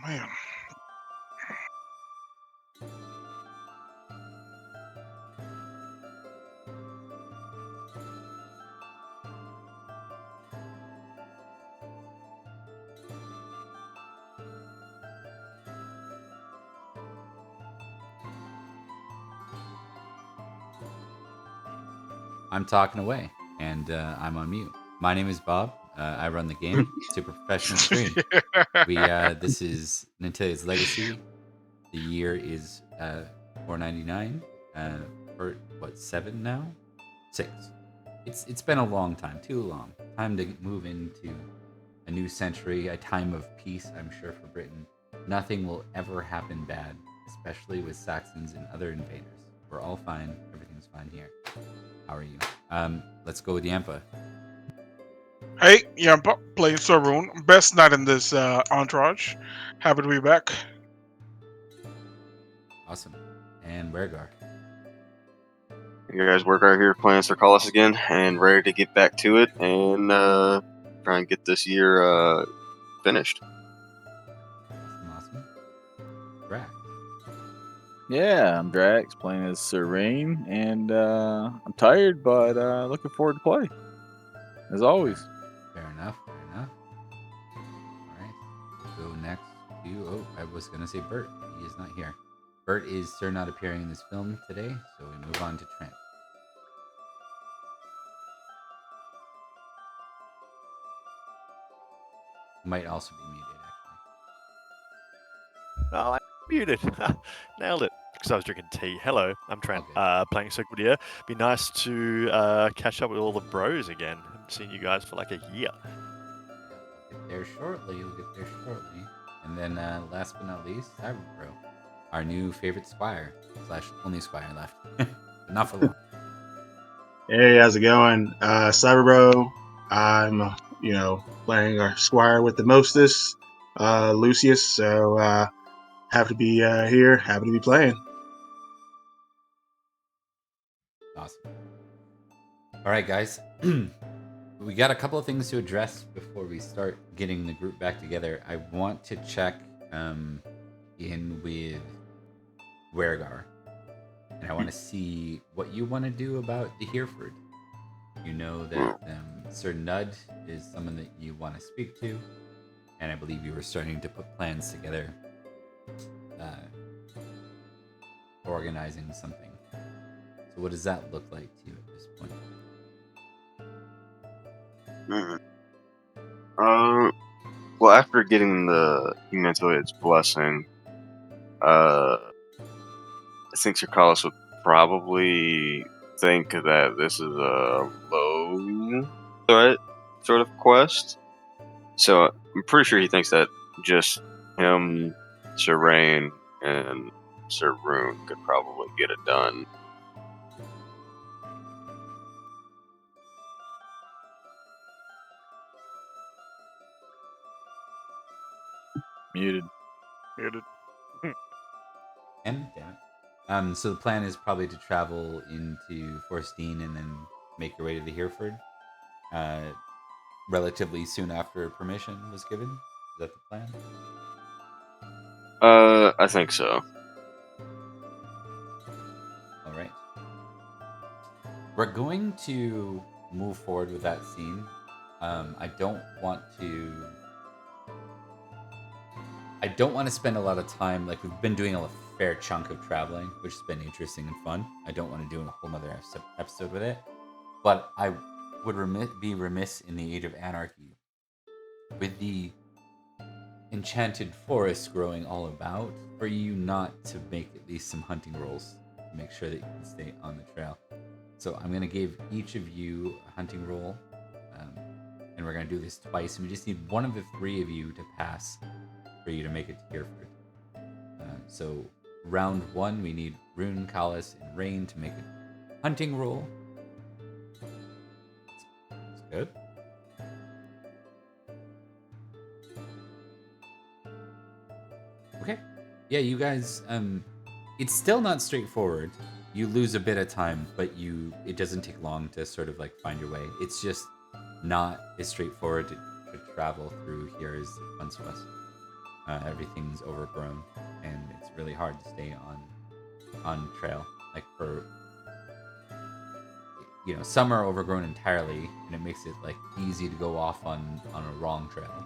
man. I'm talking away, and I'm on mute. My name is Bob. I run the game. Super professional screen. This is Nanteleod's Legacy. The year is 499. For what, 7 now? 6. It's been a long time, too long. Time to move into a new century, a time of peace. I'm sure for Britain, nothing will ever happen bad, especially with Saxons and other invaders. We're all fine. Everything's fine here. How are you? Let's go with Yampa. Hey, yeah, I'm playing Saroon. Best knight in this entourage. Happy to be back. Awesome. And Wergar. You guys work out here playing Cerdic again and ready to get back to it and try and get this year finished. Awesome. Drax. Yeah, I'm Drax playing as Serene, and I'm tired, but looking forward to play. As always. Fair enough. All right. We'll go next to. I was going to say Bert. He is not here. Bert is not appearing in this film today, so we move on to Trent. Might also be muted, actually. Oh, I'm muted. Nailed it. Because I was drinking tea. Hello, I'm Trent, playing Cerdic. Be nice to catch up with all the bros again. Haven't seen you guys for like a year. We'll get there shortly. And then last but not least, Cyberbro. Our new favorite squire / only squire left. But not for long. Hey, how's it going? Cyberbro. I'm, playing our squire with the mostest, Lucius. So, happy to be here. Happy to be playing. Awesome. All right, guys. We got a couple of things to address before we start getting the group back together. I want to check in with Wergar, and I want to see what you want to do about the Hereford. You know that Sir Nud is someone that you want to speak to, and I believe you were starting to put plans together, organizing something. So what does that look like to you at this point? Well, after getting the Nanteleod's blessing, I think Cerdic would probably think that this is a low threat sort of quest. So I'm pretty sure he thinks that just him, Sir Rain, and Sir Rune could probably get it done. Muted. And damn it. So the plan is probably to travel into Forstein and then make your way to the Hereford relatively soon after permission was given. Is that the plan? I think so. All right. We're going to move forward with that scene. I don't want to spend a lot of time. Like, we've been doing a fair chunk of traveling, which has been interesting and fun. I don't want to do a whole other episode with it. But I would be remiss in the Age of Anarchy, with the enchanted forest growing all about, for you not to make at least some hunting rolls to make sure that you can stay on the trail. So I'm going to give each of you a hunting roll, and we're going to do this twice, and we just need one of the three of you to pass for you to make it to Hereford. So round 1, we need Rune, Kalis, and Rain to make a hunting roll. That's good. Okay. Yeah, you guys, it's still not straightforward. You lose a bit of time, but it doesn't take long to sort of like find your way. It's just not as straightforward to travel through here as it once was. everything's overgrown, and it's really hard to stay on trail. Like for some are overgrown entirely, and it makes it like easy to go off on a wrong trail.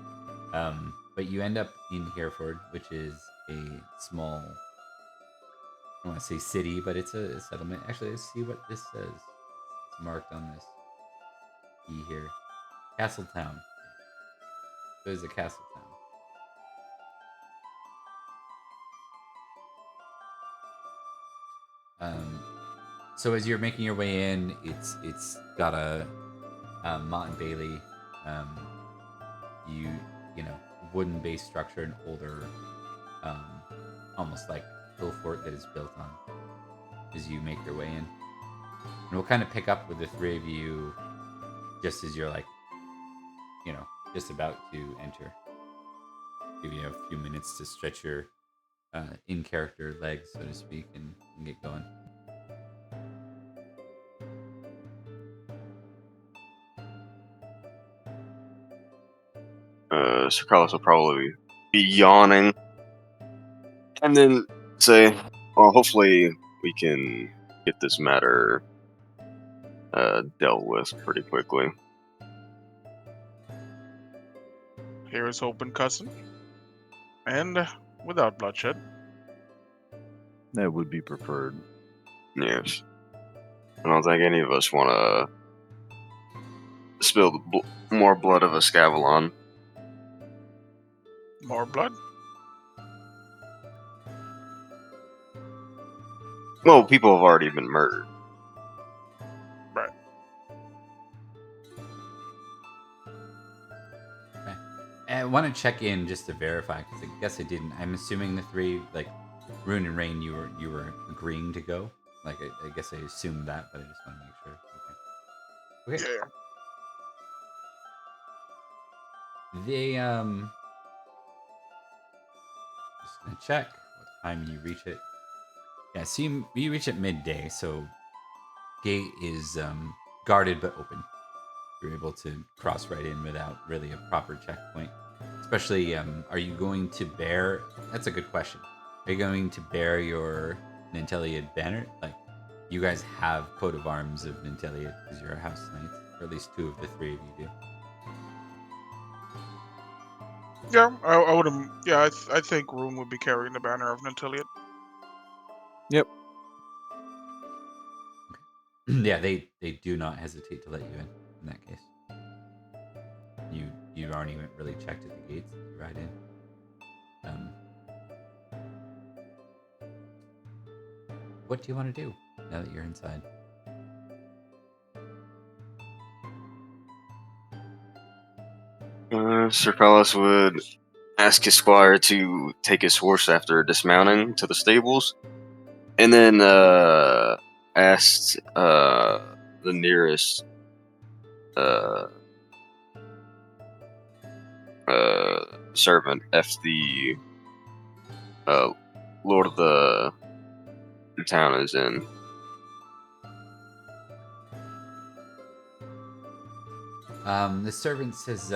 But you end up in Hereford, which is a small, I don't want to say city, but it's a settlement. Actually, let's see what this says. It's marked on this key here. Castle Town. So it's a castle town. So as you're making your way in, it's got a Mott and Bailey, you know, wooden based structure, an older, almost like hill fort that is built on as you make your way in. And we'll kind of pick up with the three of you just as you're like, just about to enter. Give you a few minutes to stretch your in character legs, so to speak, and get going. Sir Carlos will probably be yawning, and then say, "Well, hopefully we can get this matter dealt with pretty quickly." Here is hoping, cousin. And without bloodshed. That would be preferred. Yes. I don't think any of us want to spill the more blood of Escavalon. More blood? Well, people have already been murdered. Right. Okay. I want to check in just to verify, because I guess I didn't. I'm assuming the three, like Rune and Rain, you were agreeing to go. Like I guess I assumed that, but I just want to make sure. Okay. Yeah. They just gonna check what time you reach it. Yeah, so you reach at midday, so gate is guarded but open. You're able to cross right in without really a proper checkpoint. Especially, are you going to bear? That's a good question. Are you going to bear your Nanteleod banner? Like, you guys have coat of arms of Nanteleod because you're a house knight, or at least two of the three of you do. Yeah, I would have. Yeah, I think Rune would be carrying the banner of Nanteleod. Yep. Yeah, they do not hesitate to let you in that case. You aren't even really checked at the gates. You ride in. What do you want to do now that you're inside? Sir Carlos would ask his squire to take his horse after dismounting to the stables, and then asked the nearest servant if the lord of the town is in. The servant says,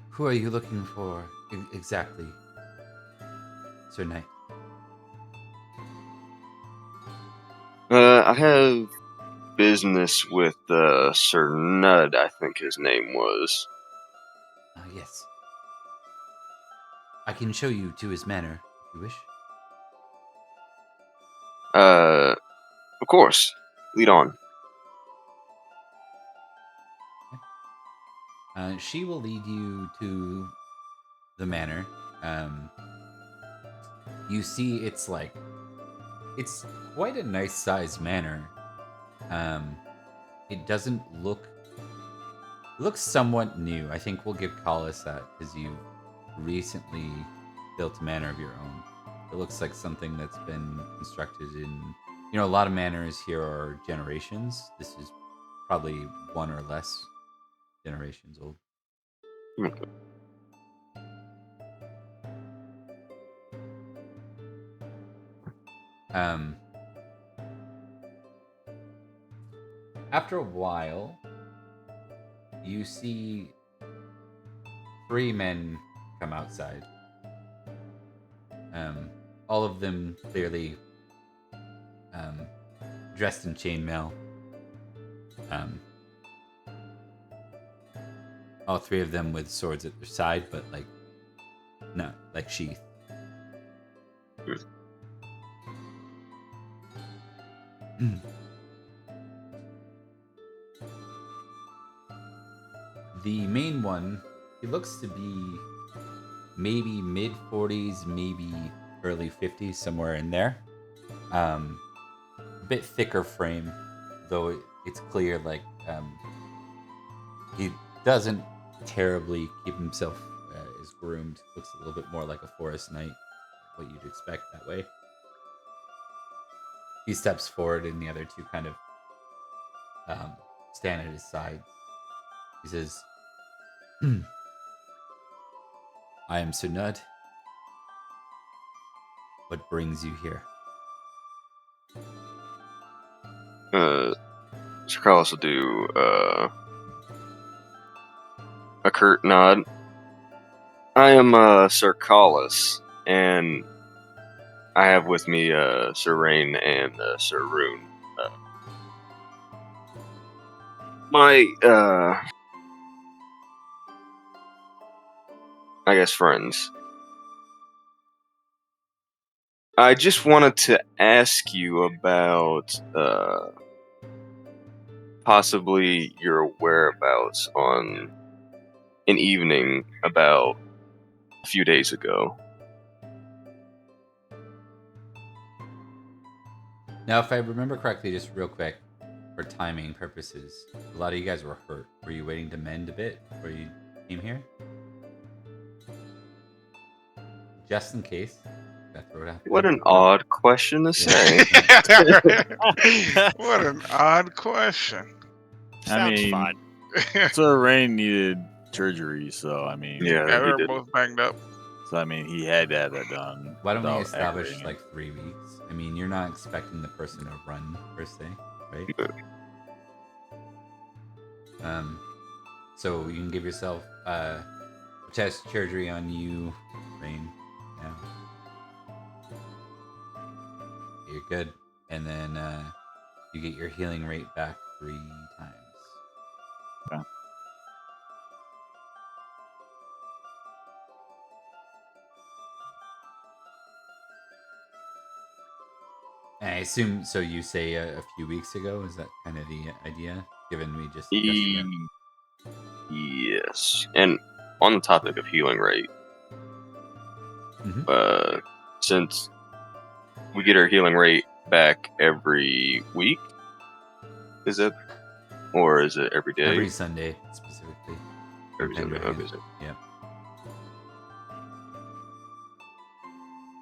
who are you looking for exactly, Sir Knight? I have business with Sir Nud, I think his name was. Yes. I can show you to his manor, if you wish. Of course. Lead on. She will lead you to the manor. You see, it's quite a nice sized manor. It doesn't looks somewhat new. I think we'll give Collis that because you recently built a manor of your own. It looks like something that's been constructed in, a lot of manors here are generations. This is probably one or less generations old. Okay. After a while, you see 3 men come outside. All of them clearly dressed in chainmail. All 3 of them with swords at their side, but like sheath. The main one, he looks to be maybe mid 40s, maybe early 50s, somewhere in there. A bit thicker frame, though it's clear he doesn't terribly keep himself as groomed. Looks a little bit more like a forest knight, what you'd expect that way. He steps forward, and the other 2 kind of stand at his sides. He says, I am Sunud. What brings you here? Sir Carlos will do a curt nod. I am Sir Carlos, and I have with me Sir Rain and Sir Rune. My I guess friends. I just wanted to ask you about possibly your whereabouts on an evening about a few days ago. Now, if I remember correctly, just real quick, for timing purposes, a lot of you guys were hurt. Were you waiting to mend a bit before you came here? Just in case. Throw it out there. What an odd question to say. What an odd question. Sounds mean, fine. Sir Rain needed surgery, so I mean, Yeah, Yeah, he we're did. both banged up. so I mean, he had to have that done. Why don't we without establish aggravating like 3 weeks? I mean, you're not expecting the person to run per se, right? So you can give yourself a chest surgery on you, Rain. Yeah, you're good, and then you get your healing rate back 3 times. Okay. I assume so. You say a few weeks ago. Is that kind of the idea? Given we just discussed it? Yes. And on the topic of healing rate, since we get our healing rate back every week, is it? Or is it every day? Every Sunday, specifically. Every Sunday. Pendragon. Okay. Yeah.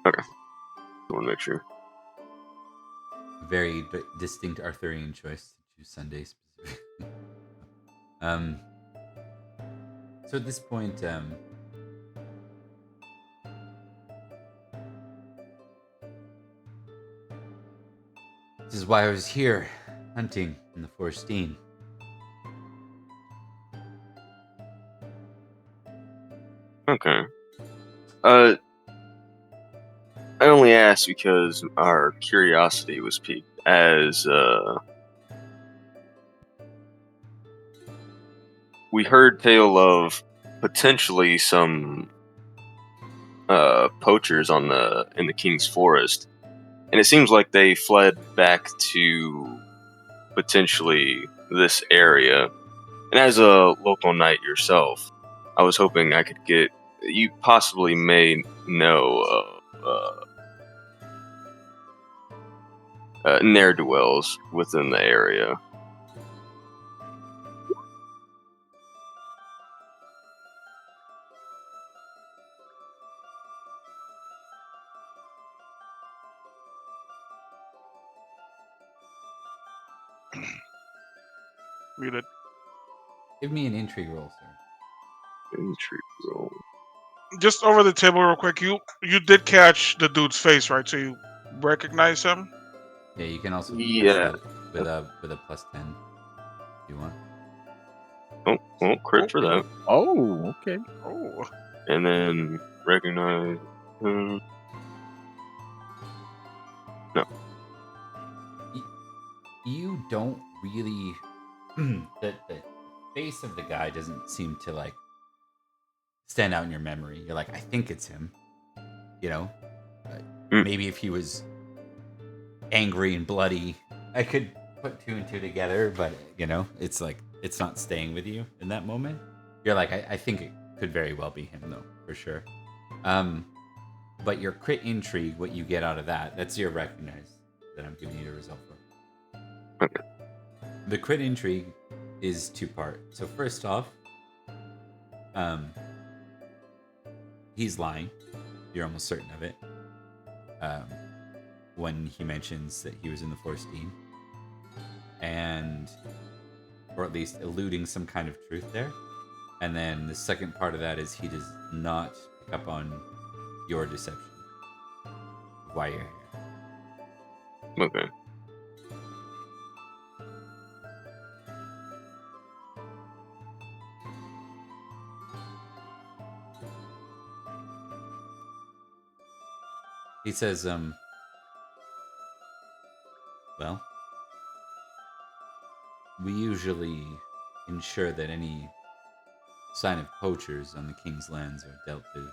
Okay. I want to make sure. Very distinct Arthurian choice to choose Sunday specifically. So at this point, this is why I was here, hunting in the Forestine. Okay. I only asked because our curiosity was piqued as we heard tale of potentially some poachers in the King's Forest, and it seems like they fled back to potentially this area. And as a local knight yourself, I was hoping I could get you possibly may know ne'er-do-wells within the area. Muted. Give me an intrigue roll, sir. Intrigue roll. Just over the table, real quick. You did catch the dude's face, right? So you recognize him. Yeah, you can also Yeah. with a +10 if you want. Oh, crit for that. Oh, okay. Oh, And then recognize. No. You don't really. The face of the guy doesn't seem to like stand out in your memory. You're like, I think it's him. You know, maybe if he was angry and bloody, I could put two and two together. But you know, it's like it's not staying with you in that moment. You're like, I think it could very well be him though, for sure. But your crit intrigue, what you get out of that's your recognize that I'm giving you the result for. Okay. The crit intrigue is two-part. So first off, he's lying. You're almost certain of it. When he mentions that he was in the Forstein, and or at least alluding some kind of truth there. And then the second part of that is he does not pick up on your deception of why you're here. Okay. He says, well, we usually ensure that any sign of poachers on the king's lands are dealt with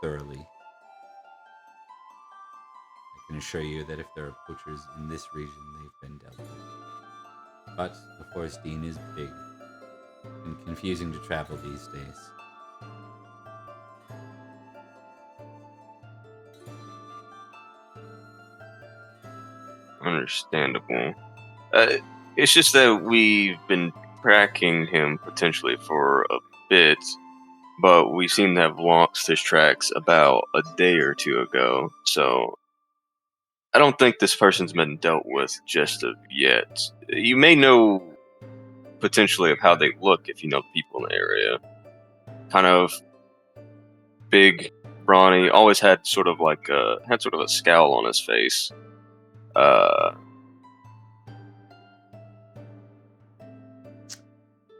thoroughly. I can assure you that if there are poachers in this region, they've been dealt with. But the Forstein is big and confusing to travel these days. Understandable. It's just that we've been tracking him potentially for a bit, but we seem to have lost his tracks about a day or two ago, so I don't think this person's been dealt with just of yet. You may know potentially of how they look if you know people in the area. Kind of big, brawny, always had sort of a scowl on his face.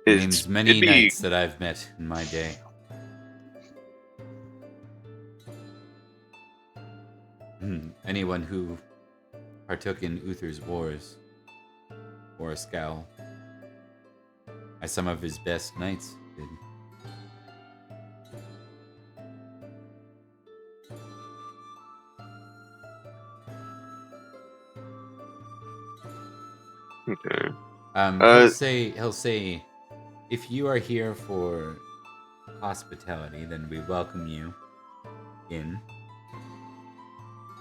Names many knights that I've met in my day. Anyone who partook in Uther's wars wore a scowl. As some of his best knights did. Okay. He'll say, if you are here for hospitality, then we welcome you in.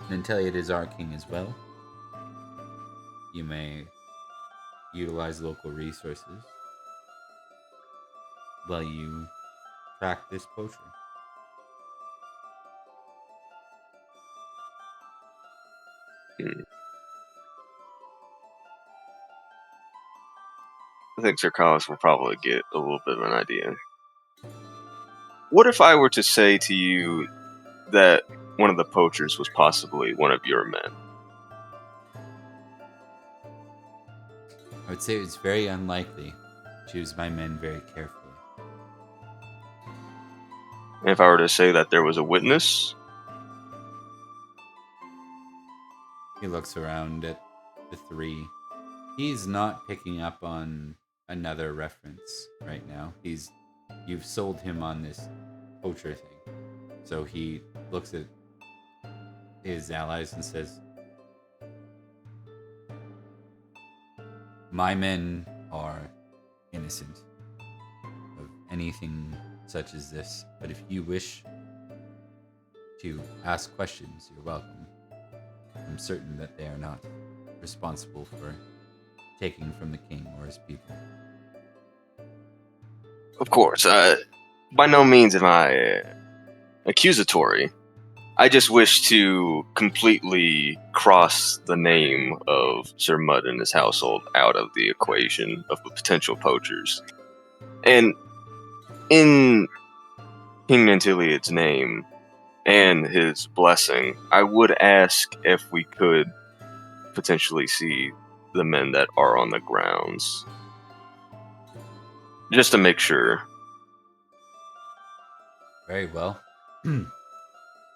Nanteleod is our king as well. You may utilize local resources while you track this poacher. I think Sir Carlos will probably get a little bit of an idea. What if I were to say to you that one of the poachers was possibly one of your men? I would say it's very unlikely. Choose my men very carefully. And if I were to say that there was a witness? He looks around at the three. He's not picking up on another reference right now. You've sold him on this poacher thing. So he looks at his allies and says, my men are innocent of anything such as this, but if you wish to ask questions, you're welcome. I'm certain that they are not responsible for taking from the king or his people. Of course. By no means am I accusatory. I just wish to completely cross the name of Sir Mudd and his household out of the equation of the potential poachers. And in King Nanteleod's name and his blessing, I would ask if we could potentially see the men that are on the grounds. just to make sure. Very well.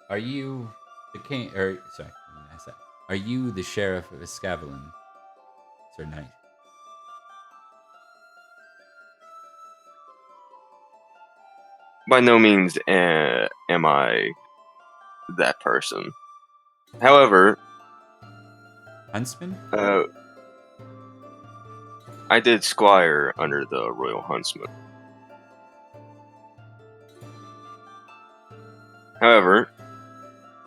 Are you the king? Or sorry, I said, are you the sheriff of Escavalon, Sir Knight? By no means am I that person. However, Huntsman? I did squire under the Royal Huntsman. However,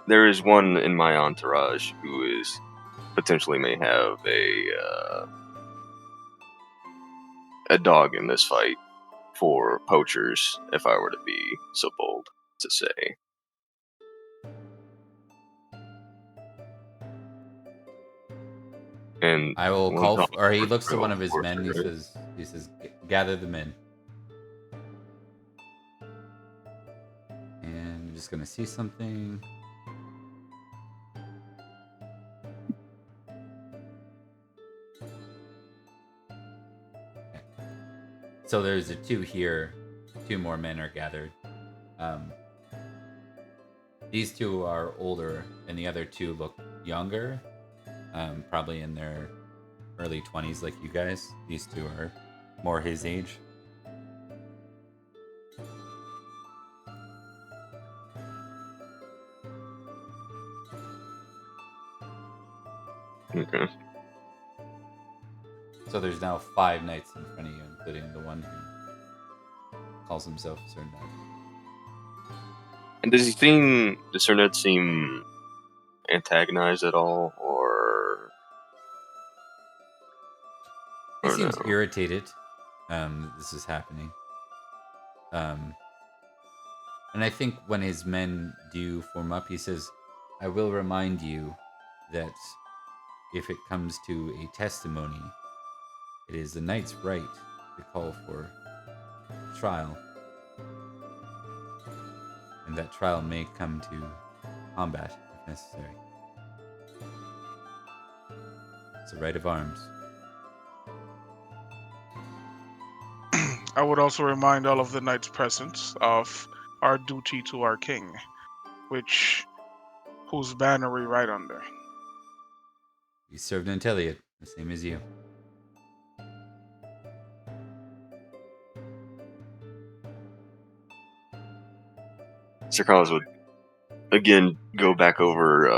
there is one in my entourage who is potentially may have a dog in this fight for poachers, if I were to be so bold to say. And I will one call, dog or he for looks to one of his for- men. He says, gather the men. And I'm just gonna see something. Okay. So there's a 2 here. 2 more men are gathered. These 2 are older, and the other 2 look younger. Probably in their early 20s, like you guys. These 2 are more his age. Okay. So there's now 5 knights in front of you, including the one who calls himself Sir Knight. And does Sir Ned seem antagonized at all, or He seems no? irritated. This is happening. And I think when his men do form up, he says, I will remind you that if it comes to a testimony, it is the knight's right to call for trial. And that trial may come to combat if necessary. It's a right of arms. I would also remind all of the knights present of our duty to our king, whose banner we ride under. He served Nanteleod, the same as you. Sir Carlos would again go back over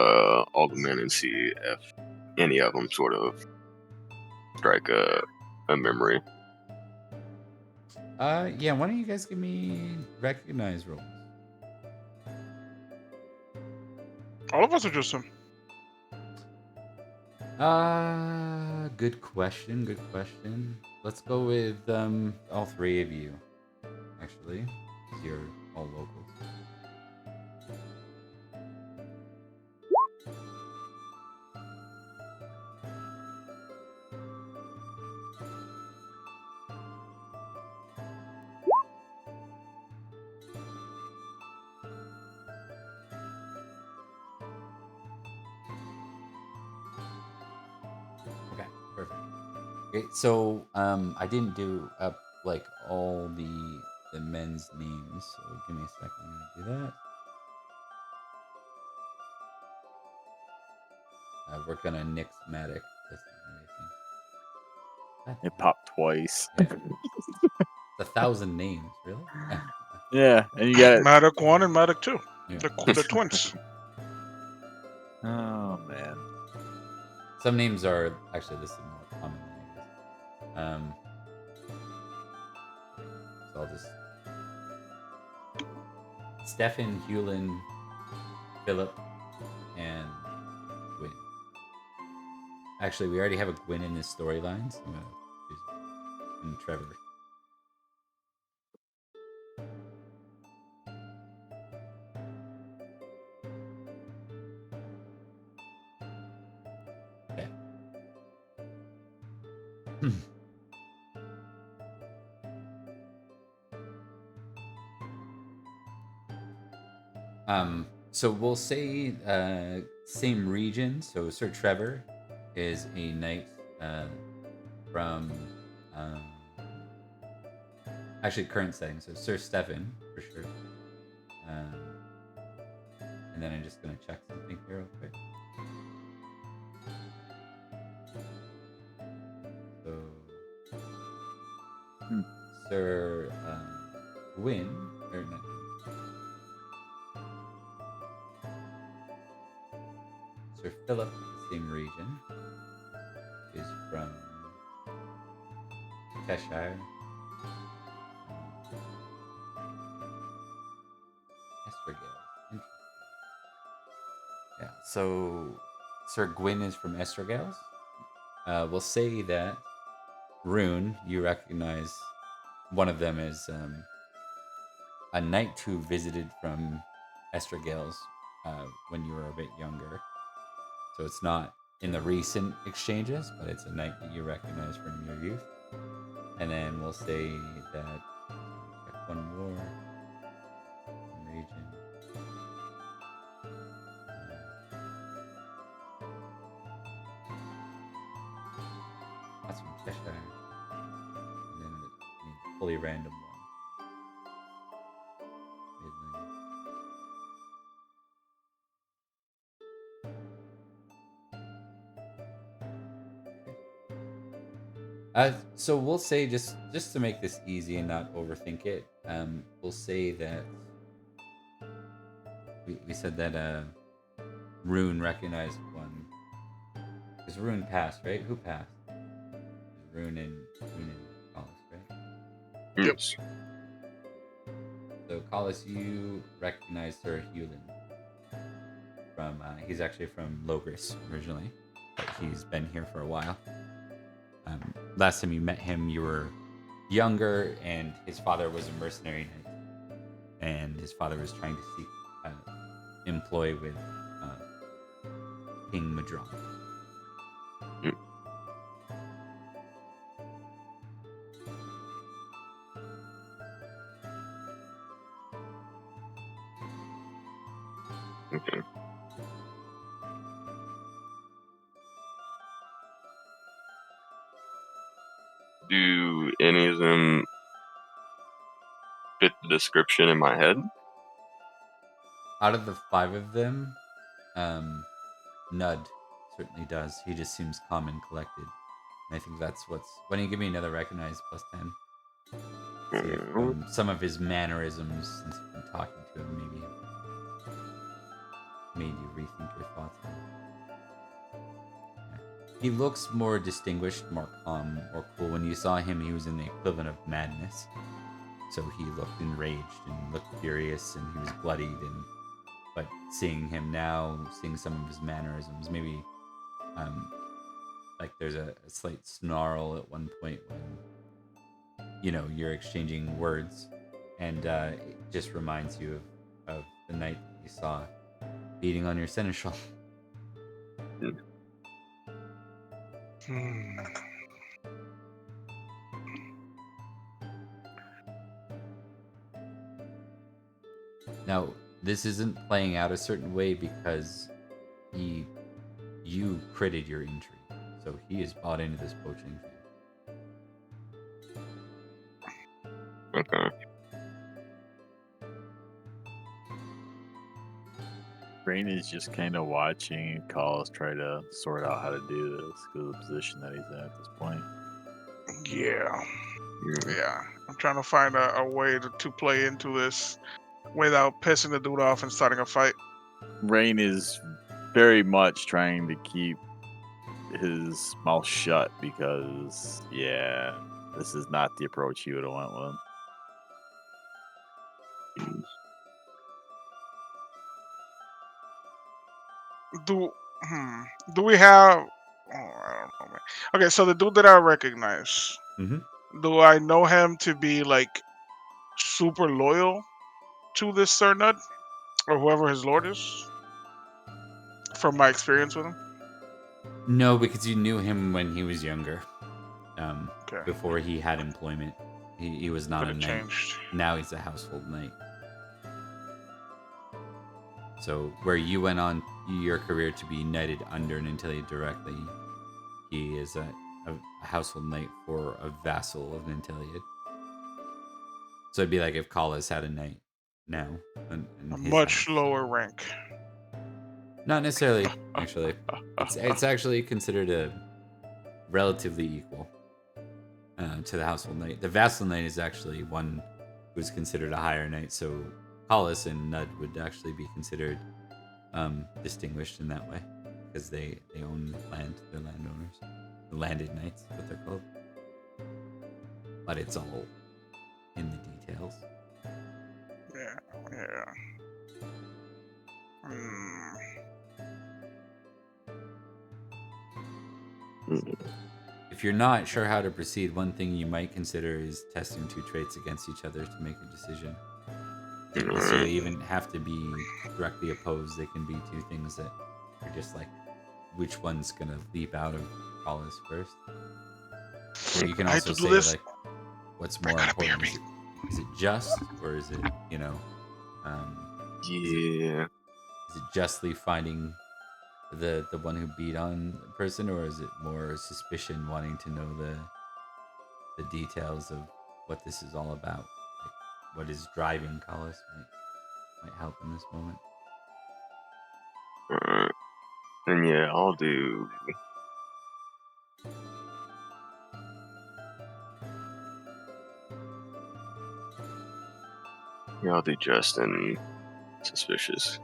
all the men and see if any of them sort of strike a memory. Yeah, why don't you guys give me recognize rolls? All of us are just him. Good question, good question. Let's go with all 3 of you, actually, because you're all locals. Okay, perfect. Okay, so I didn't do up like all the men's names, so give me a second. I'm gonna do that. We're gonna nix Matic. That's amazing. It popped twice. Yeah. It's 1,000 names, really? Yeah, and you got it. Matic 1 and Matic 2. Yeah. The twins. Oh man. Some names are actually listed more common than others. So I'll just Stefan, Hewlin, Philip, and Gwyn. Actually, we already have a Gwyn in his storylines. I'm gonna choose and Trevor. Okay. So we'll say same region. So Sir Trevor is a knight from Actually, current setting. So Sir Stefan, for sure. And then I'm just going to check something here real quick. So, Sir Gwyn, or no. Sir Philip, same region, is from Cheshire. Estragale. Interesting. Yeah, so Sir Gwyn is from Estragales. We'll say that Rune, you recognize one of them as a knight who visited from Estragales when you were a bit younger. So it's not in the recent exchanges, but it's a knight that you recognize from your youth. And then we'll say that, check one more region. That's from Cheshire. And then a fully random one. So we'll say just to make this easy and not overthink it, we'll say that we said that Rune recognized one. Because Rune passed, right? Who passed? Rune and Collis, right? Yes. So Collis, you recognize Sir Hewlin from he's actually from Logris originally, but he's been here for a while. Last time you met him, you were younger, and his father was a mercenary knight, and his father was trying to seek employ with King Madron. Okay. Do any of them fit the description in my head? Out of the 5 of them, Nud certainly does. He just seems calm and collected. And I think that's what's... Why don't you give me another recognize plus 10? See if some of his mannerisms, since you've been talking to him, maybe made you rethink your thoughts. Yeah. He looks more distinguished, more calm, more cool. When you saw him, he was in the equivalent of madness. So he looked enraged and looked furious, and he was bloodied. But seeing him now, seeing some of his mannerisms, maybe like there's a slight snarl at one point when you're exchanging words, and it just reminds you of the night that you saw beating on your seneschal. Now, this isn't playing out a certain way because you critted your intrigue, so he is bought into this poaching thing. Okay. Rain is just kind of watching Collis try to sort out how to do this because of the position that he's in at this point. Yeah. I'm trying to find a way to play into this without pissing the dude off and starting a fight. Rain is very much trying to keep his mouth shut because, this is not the approach he would have went with. Do we have? Oh, I don't know, man. Okay, so the dude that I recognize, do I know him to be like super loyal to this Sir Nud or whoever his lord is? From my experience with him. No, because you knew him when he was younger. Okay. Before he had employment, he was not But a it knight. changed. Now he's a household knight. So where you went on your career to be knighted under Nanteleod directly, he is a household knight for a vassal of Nanteleod. So it'd be like if Collis had a knight now. In A his much house. lower rank. Not necessarily, actually. It's actually considered a relatively equal to the household knight. The vassal knight is actually one who's considered a higher knight, so Collis and Nud would actually be considered distinguished in that way because they own land. They're landowners. The landed knights, what they're called. But it's all in the details. Yeah. If you're not sure how to proceed, one thing you might consider is testing two traits against each other to make a decision. It doesn't necessarily even have to be directly opposed. They can be two things that are just like, which one's gonna leap out of Collis first. Or you can also say like, what's more important? Is it just, or is it yeah. Is it justly finding the one who beat on the person, or is it more suspicion, wanting to know the details of what this is all about? Like what is driving Collis might help in this moment. Then yeah, I'll do. Yeah, I'll do just and suspicious.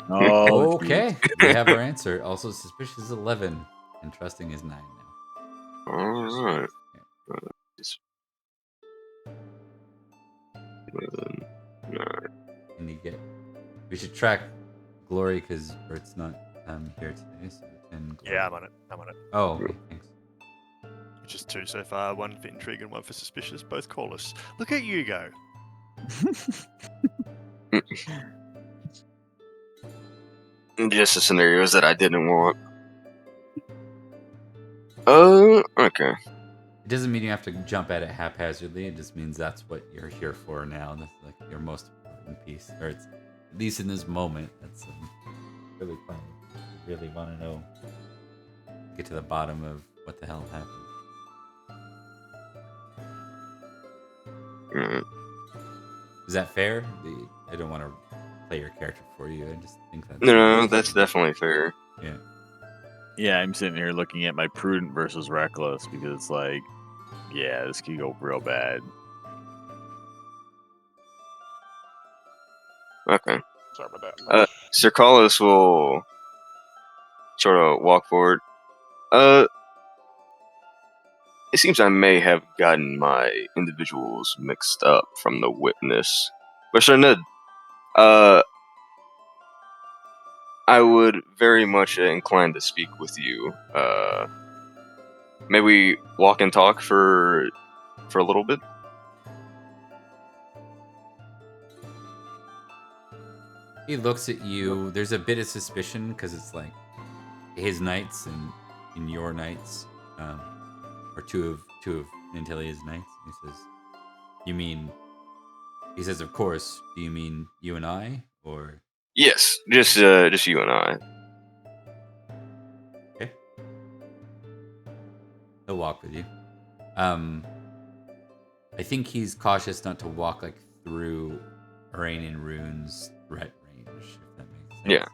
Oh, okay, we have our answer. Also, suspicious is 11, and trusting is 9 now. All right. And you get. We should track Glory because Bert's not here today. So 10 Glory. Yeah, I'm on it. Oh, okay, thanks. Which is 2 so far, 1 for intrigue and 1 for suspicious. Both call us. Look at you go. Just the scenarios that I didn't want. Okay. It doesn't mean you have to jump at it haphazardly. It just means that's what you're here for now. That's like your most important piece, or it's at least in this moment. That's really fun. You really want to know, get to the bottom of what the hell happened. Is that fair? I don't want to play your character for you. I just think that's No, that's definitely fair. Yeah. Yeah, I'm sitting here looking at my prudent versus reckless because it's like, yeah, this could go real bad. Okay. Sorry about that. Sir Collis will sort of walk forward. It seems I may have gotten my individuals mixed up from the witness. But Sir Ned, I would very much incline to speak with you. May we walk and talk for a little bit? He looks at you. There's a bit of suspicion because it's like his knights and your knights, or two of Nanteleod's knights. He says, "You mean?" He says, "Of course. Do you mean you and I, or?" Yes, just you and I. Okay. He'll walk with you. I think he's cautious not to walk like through Rain and Rune's threat range, if that makes sense. Yeah.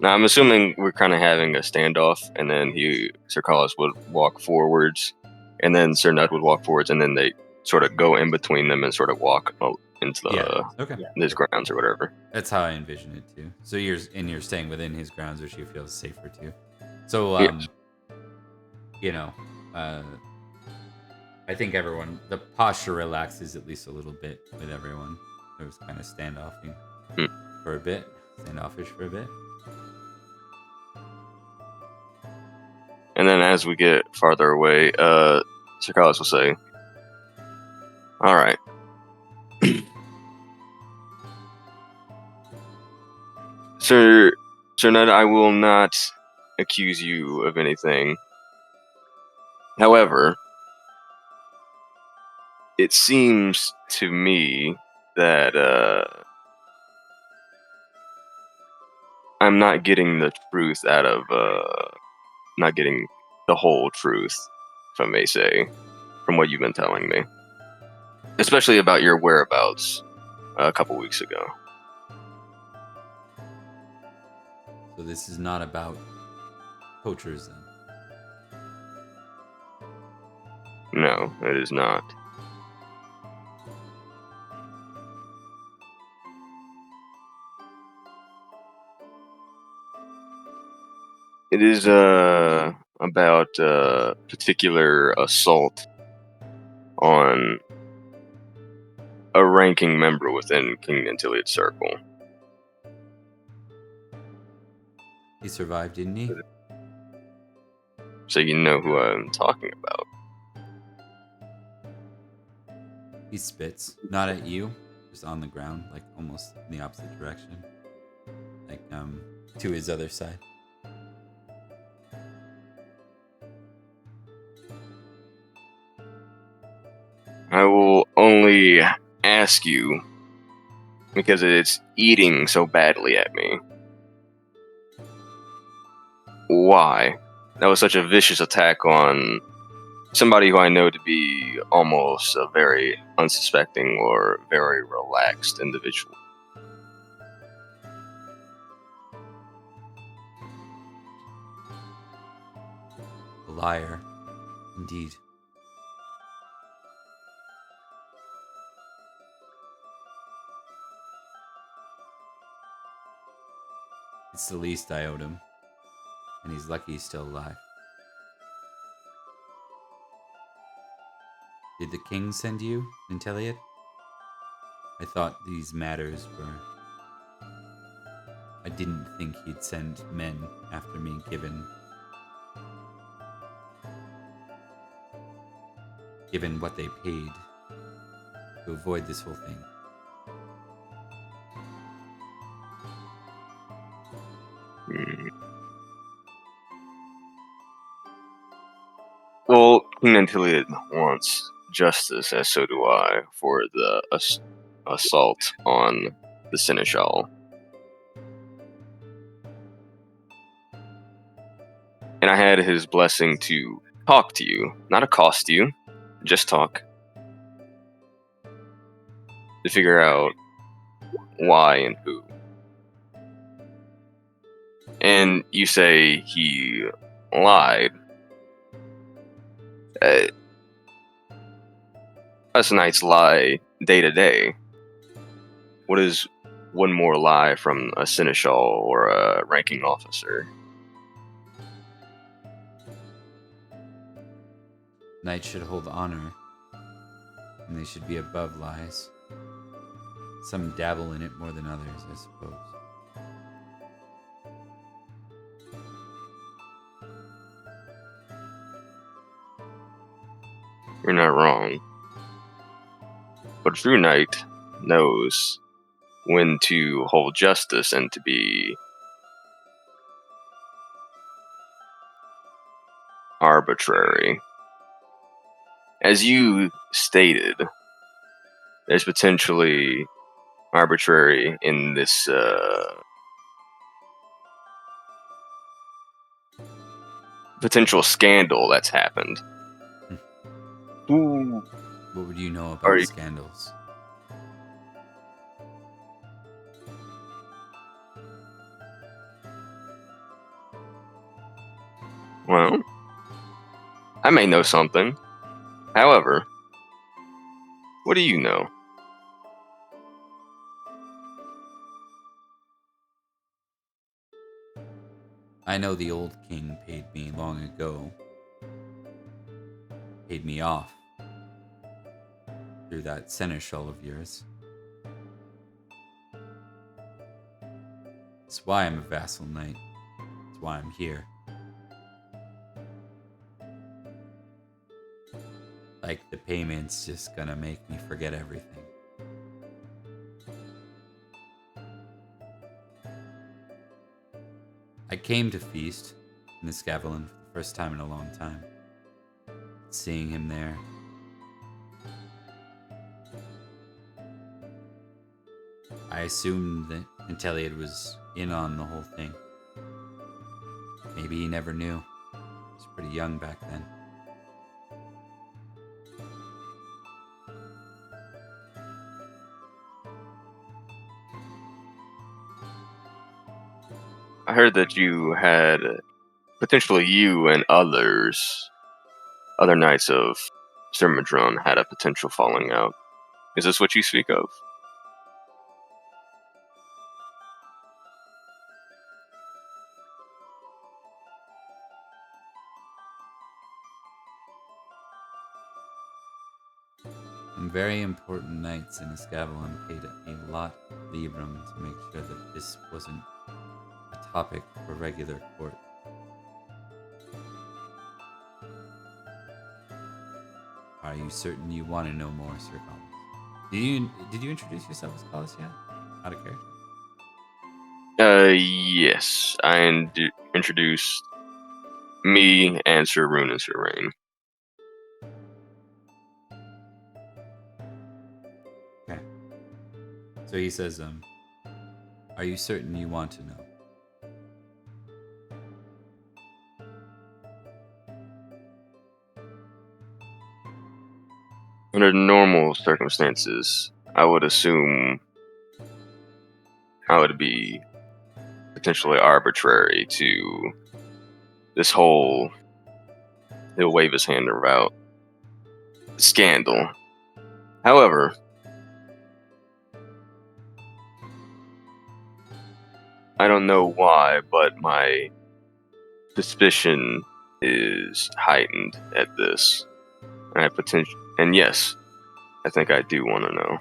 Now I'm assuming we're kind of having a standoff, and then Sir Collis would walk forwards, and then Sir Ned would walk forwards, and then they sort of go in between them and sort of walk into his grounds or whatever. That's how I envision it too. So you're staying within his grounds, which he feels safer too. So Yes. I think the posture relaxes at least a little bit with everyone. It was kind of standoffish for a bit. And then as we get farther away, Sir Collis will say, "All right. Sir Ned, I will not accuse you of anything. However, it seems to me that I'm not getting the truth out of, not getting the whole truth, if I may say, from what you've been telling me. Especially about your whereabouts a couple weeks ago. So this is not about poachers then? No, it is not. It is about a particular assault on a ranking member within King Nanteleod's circle. He survived, didn't he? So you know who I'm talking about. He spits, not at you, just on the ground, like almost in the opposite direction, like to his other side. I will only ask you because it's eating so badly at me. Why? That was such a vicious attack on somebody who I know to be almost a very unsuspecting or very relaxed individual. A liar, indeed. It's the least I owed him, and he's lucky he's still alive. Did the king send you, Nanteleod? I thought these matters were... I didn't think he'd send men after me, given what they paid to avoid this whole thing. Well, King Nanteleod wants justice, as so do I, for the assault on the Seneschal. And I had his blessing to talk to you, not accost you, just talk. To figure out why and who. And you say he lied. Us knights lie day to day. What is one more lie from a seneschal or a ranking officer? Knights should hold honor, and they should be above lies. Some dabble in it more than others, I suppose. You're not wrong. But a true knight knows when to hold justice and to be arbitrary. As you stated, there's potentially arbitrary in this potential scandal that's happened. Who What would you know are about you? scandals? Well, I may know something. However, what do you know? I know the old king paid me long ago. Paid me off. Through that seneschal of yours. That's why I'm a vassal knight. That's why I'm here. Like the payment's just gonna make me forget everything. I came to feast in Escavalon for the first time in a long time. Seeing him there. I assumed that Nanteleod was in on the whole thing. Maybe he never knew. He was pretty young back then. I heard that you had potentially you and others, other knights of Cermadron, had a potential falling out. Is this what you speak of? Some very important knights in Escavalon paid a lot of librum to make sure that this wasn't a topic for regular court. Are you certain you want to know more, Sir Collis? Did you introduce yourself as Collis yet? Out of character? Yes. I introduced me and Sir Rune and Sir Rain. Okay. So he says, are you certain you want to know? Under normal circumstances, I would assume I would be potentially arbitrary to this whole, he'll wave his hand about, scandal. However, I don't know why, but my suspicion is heightened at this. And yes, I think I do want to know.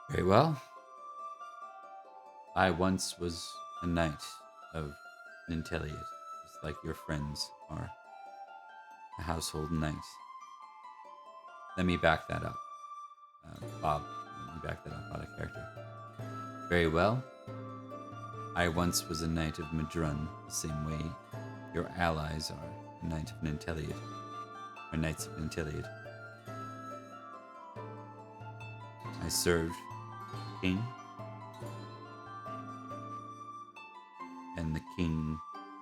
Very well. I once was a knight of Nanteleod, just like your friends are a household knight. Let me back that up. Bob, let me back that up out of character. Very well. I once was a knight of Madrun, the same way your allies are a knight of Nanteleod, or knights of Nanteleod. I served the king, and the king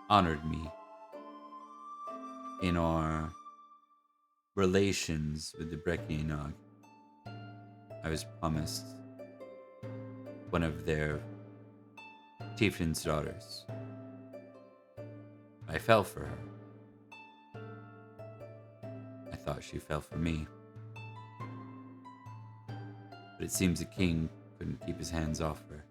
honored me in our relations with the Breccianog. I was promised one of their chieftain's daughters. I fell for her. I thought she fell for me. But it seems the king couldn't keep his hands off her.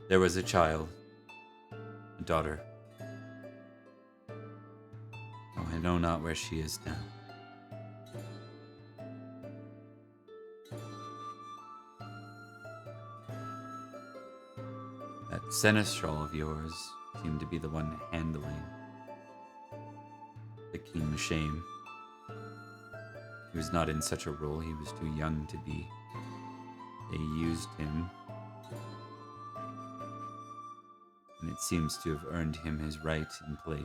There was a child, a daughter. Oh, I know not where she is now. That seneschal of yours seemed to be the one handling the king's shame. He was not in such a role, he was too young to be. They used him, and it seems to have earned him his right and place.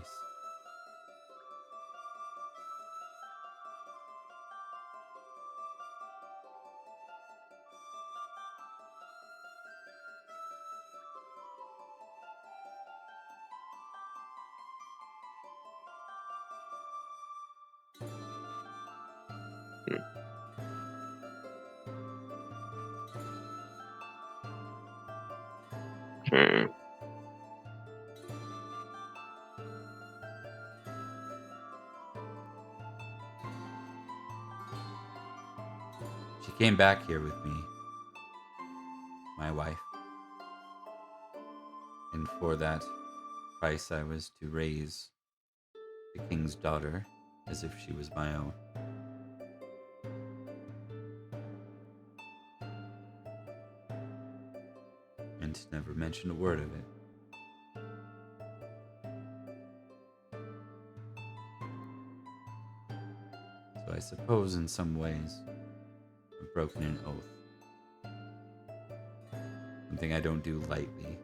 Hmm. She came back here with me, my wife, and for that price I was to raise the king's daughter as if she was my own. And to never mention a word of it. suppose in some ways I've broken an oath. Something I don't do lightly.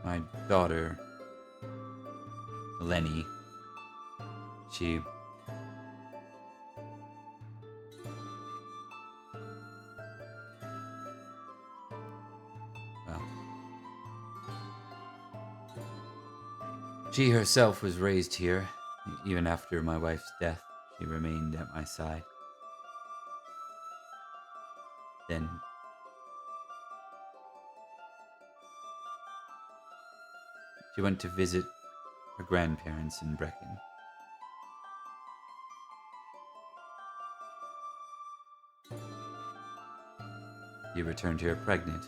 My daughter, Lenny, she... well... she herself was raised here. Even after my wife's death, she remained at my side. Then... she went to visit her grandparents in Brecon. She returned here pregnant.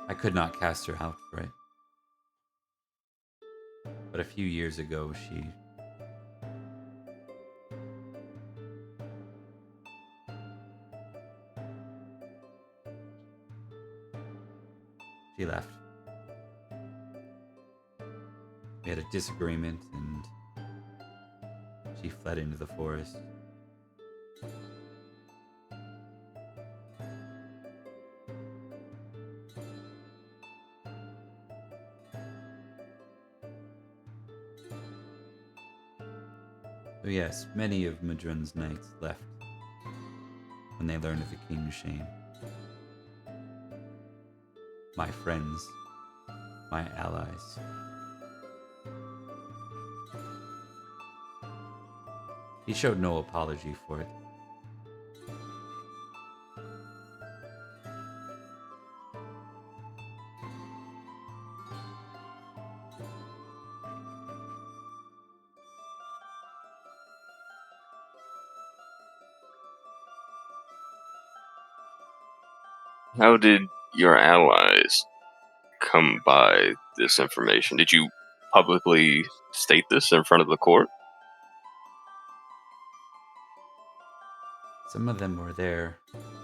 I could not cast her out for it. But a few years ago, she left. We had a disagreement and she fled into the forest. So yes, many of Madrun's knights left when they learned of the king's shame. My friends, my allies. He showed no apology for it. How did your allies come by this information? Did you publicly state this in front of the court? Some of them were there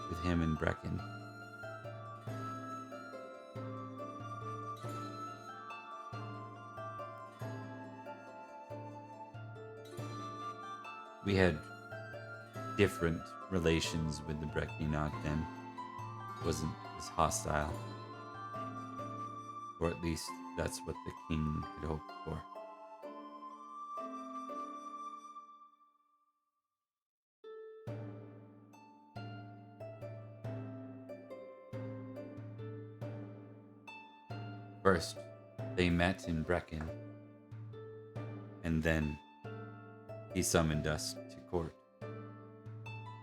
with him in Brecon. We had different relations with the Brecon then. It wasn't as hostile. Or at least that's what the king had hoped for. First, they met in Brecon, and then he summoned us to court.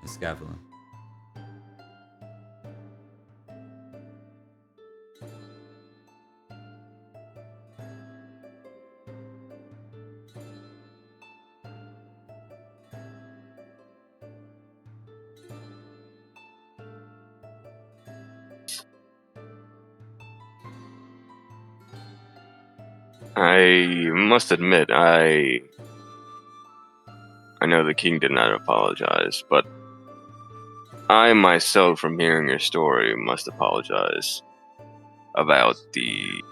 Escavalon. I must admit, I know the king did not apologize, but I myself, from hearing your story, must apologize about the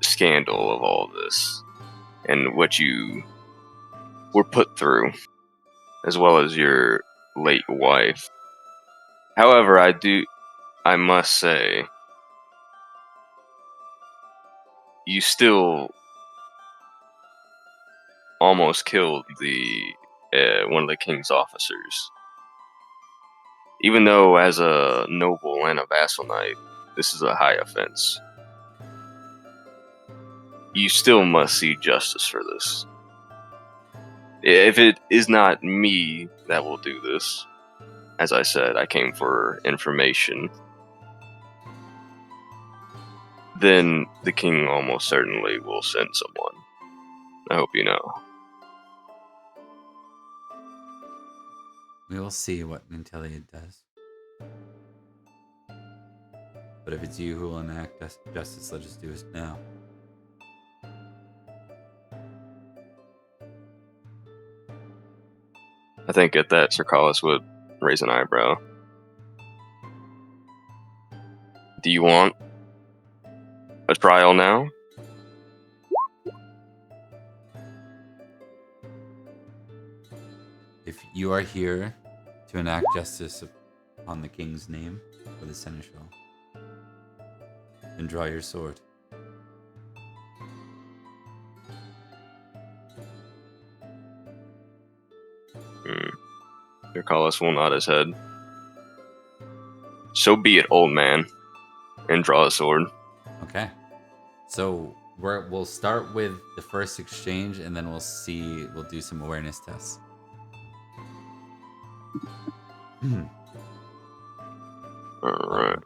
scandal of all this and what you were put through, as well as your late wife. However, I must say, you still almost killed one of the king's officers. Even though, as a noble and a vassal knight, this is a high offense, you still must see justice for this. If it is not me that will do this, as I said, I came for information. then the king almost certainly will send someone. I hope you know. We will see what Nanteleod does. But if it's you who will enact justice, let us do it now. I think at that, Cercalis would raise an eyebrow. Do you want a trial now? If you are here to enact justice upon the king's name or the seneschal, then draw your sword. Cercalis will nod his head. So be it, old man, and draw a sword. Okay. So we'll start with the first exchange, and then we'll do some awareness tests. Alright.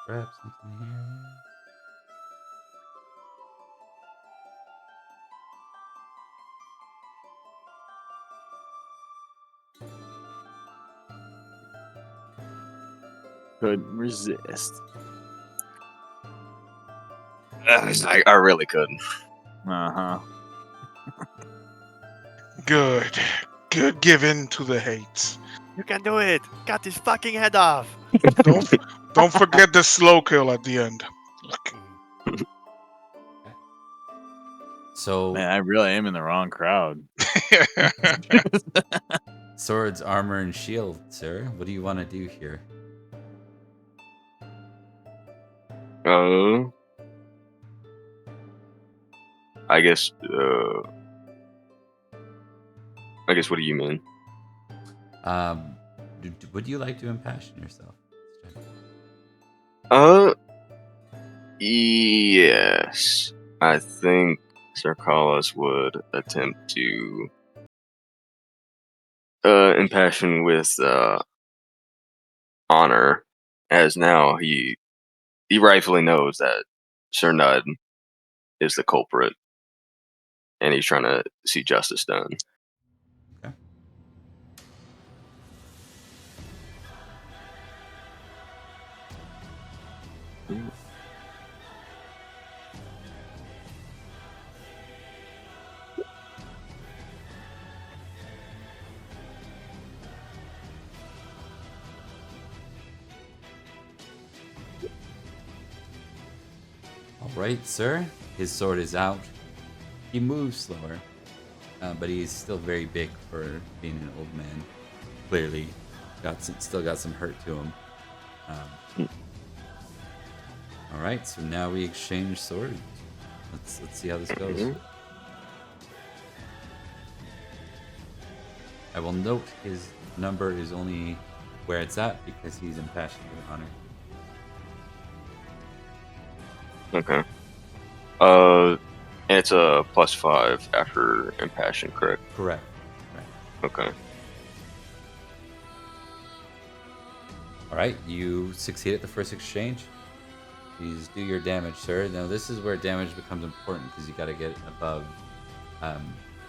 Grab something here. Couldn't resist. I really couldn't. Uh-huh. Good. Good given to the hate. You can do it. Cut his fucking head off. Don't forget the slow kill at the end. So Man, I really am in the wrong crowd. swords, armor, and shield, sir. What do you want to do here? I guess what do you mean? Would you like to impassion yourself? Yes. I think Cercalis would attempt to impassion with honor, as now he rightfully knows that Sir Nud is the culprit, and he's trying to see justice done. Okay. Alright, sir. His sword is out. He moves slower, but he's still very big for being an old man. Clearly, still got some hurt to him. Alright, so now we exchange swords. Let's see how this goes. I will note his number is only where it's at because he's impassioned with honor. Okay. And it's a +5 after impassion, correct? Correct. Okay. Alright, you succeed at the first exchange. Please do your damage, sir. Now this is where damage becomes important because you gotta get above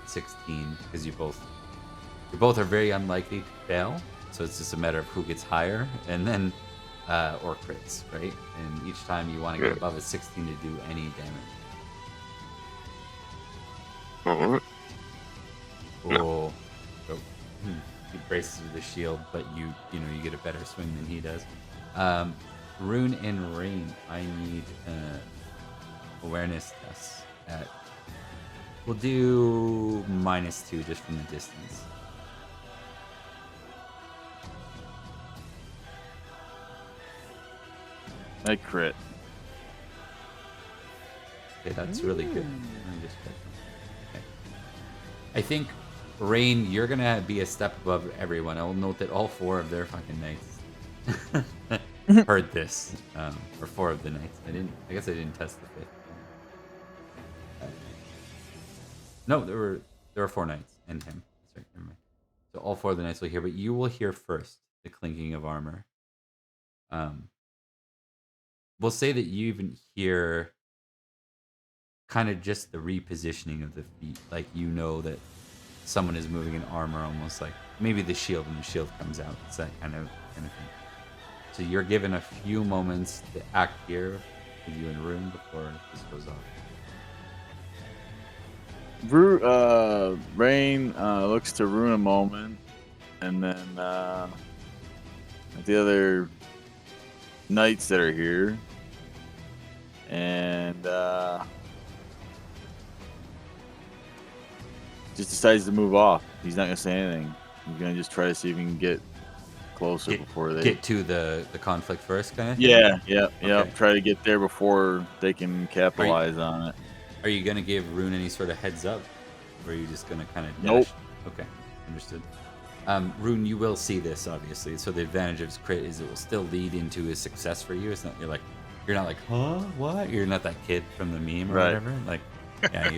16 because you both are very unlikely to fail. So it's just a matter of who gets higher and then or crits, right? And each time you want to get above a 16 to do any damage. Alright. Oh, he braces with the shield, but you get a better swing than he does. Rune and Rain, I need awareness tests at. We'll do -2 just from the distance. I crit. Okay, that's really good. Let me just check. Okay. I think, Rain, you're gonna be a step above everyone. I will note that all 4 of their fucking knights heard this, or 4 of the knights. I guess I didn't test the 5th. No, there were There are 4 knights and him. Sorry, never mind. So all 4 of the knights will hear, but you will hear first the clinking of armor. We'll say that you even hear kind of just the repositioning of the feet. Like you know that someone is moving in armor, almost like maybe the shield and the shield comes out. It's that kind of thing. So you're given a few moments to act here with you in a room before this goes off. Rain looks to Rune a moment, and then at the other knights that are here, and just decides to move off. He's not gonna say anything. He's gonna just try to see if he can get closer before they get to the conflict first, kind of thing. Yeah. Okay. Try to get there before they can capitalize on it. Are you gonna give Rune any sort of heads up, or are you just gonna kind of Nope. Okay, understood. Rune, you will see this obviously. So the advantage of his crit is it will still lead into a success for you. It's not you're not like, huh, what? You're not that kid from the meme or whatever. Like, yeah,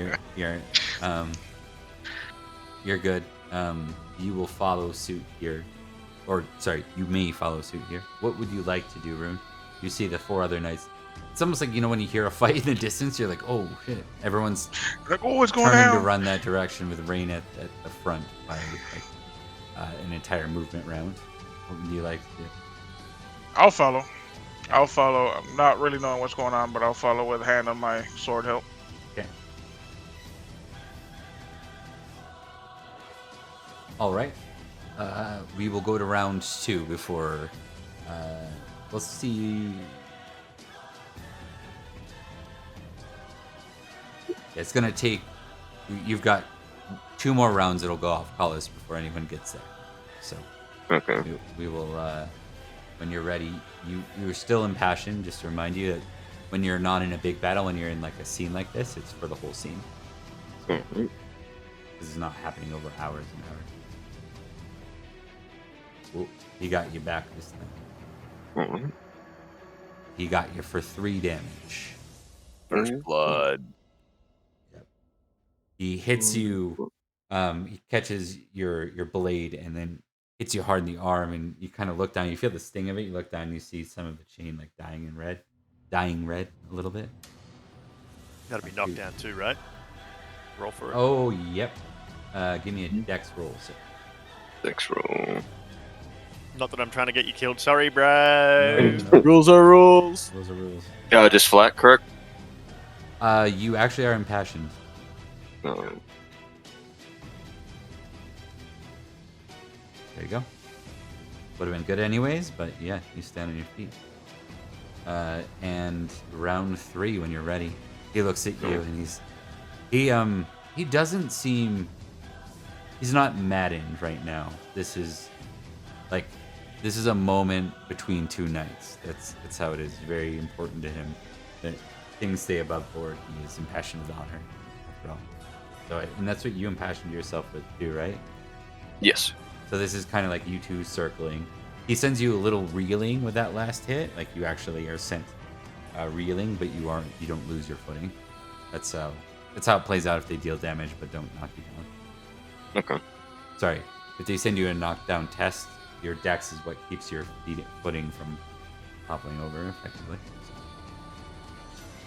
you're good. You will follow suit here, or sorry, you may follow suit here. What would you like to do, Rune? You see the 4 other knights. It's almost like, when you hear a fight in the distance, you're like, oh shit. Everyone's like, oh, what's going turning down? to run that direction with Rain at the front by an entire movement round. What would you like to do? I'll follow. I'm not really knowing what's going on, but I'll follow with hand on my sword hilt. Okay. All right. We will go to round 2 before. We'll see. It's gonna take. You've got 2 more rounds. It'll go off Collis before anyone gets there. So. Okay. We will. When you're ready, you're still impassioned. Just to remind you that when you're not in a big battle, when you're in like a scene like this, it's for the whole scene. Mm-hmm. This is not happening over hours and hours. Well, he got you back this time. Mm-hmm. He got you for 3 damage. First blood. Yep. He hits you. He catches your blade and then hits you hard in the arm, and you kind of look down. You feel the sting of it. You look down, and you see some of the chain like dying red a little bit. Got to be knocked down too, right? Roll for it. Oh, yep. Give me a dex roll, sir. Dex roll. Not that I'm trying to get you killed. Sorry, bro. No. Rules are rules. Those are rules. Just flat, correct? You actually are impassioned. No. There you go. Would have been good anyways, but yeah, you stand on your feet. And round 3, when you're ready, he looks at you and he doesn't seem. He's not maddened right now. This is a moment between 2 knights. That's how it is. Very important to him that things stay above board. He is impassioned with honor, after all. So, and that's what you impassioned yourself with too, right? Yes. So this is kind of like you 2 circling. He sends you a little reeling with that last hit. Like you actually are sent reeling, but you don't lose your footing. That's how it plays out if they deal damage but don't knock you down. Okay. Sorry, if they send you a knockdown test, your dex is what keeps your footing from toppling over effectively.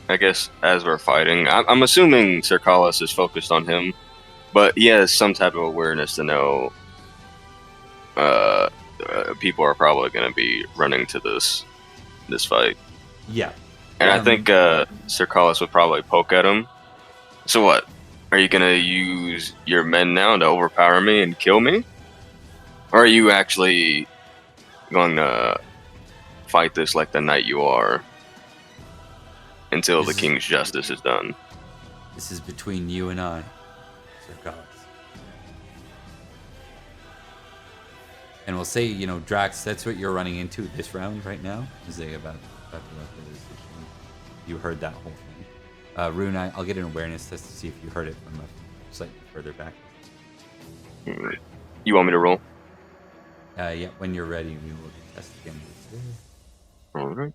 I guess as we're fighting, I'm assuming Cercalis is focused on him, but he has some type of awareness to know people are probably going to be running to this fight. Yeah. And I think Cercalis would probably poke at him. So what? Are you going to use your men now to overpower me and kill me? Or are you actually going to fight this like the knight you are until the king's justice is done? This is between you and I, Cercalis. And we'll say, Drax, that's what you're running into this round right now. Is they about to let the decision. You heard that whole thing. Rune, I'll get an awareness test to see if you heard it from a slightly further back. You want me to roll? Yeah, when you're ready, we will test again. Alright.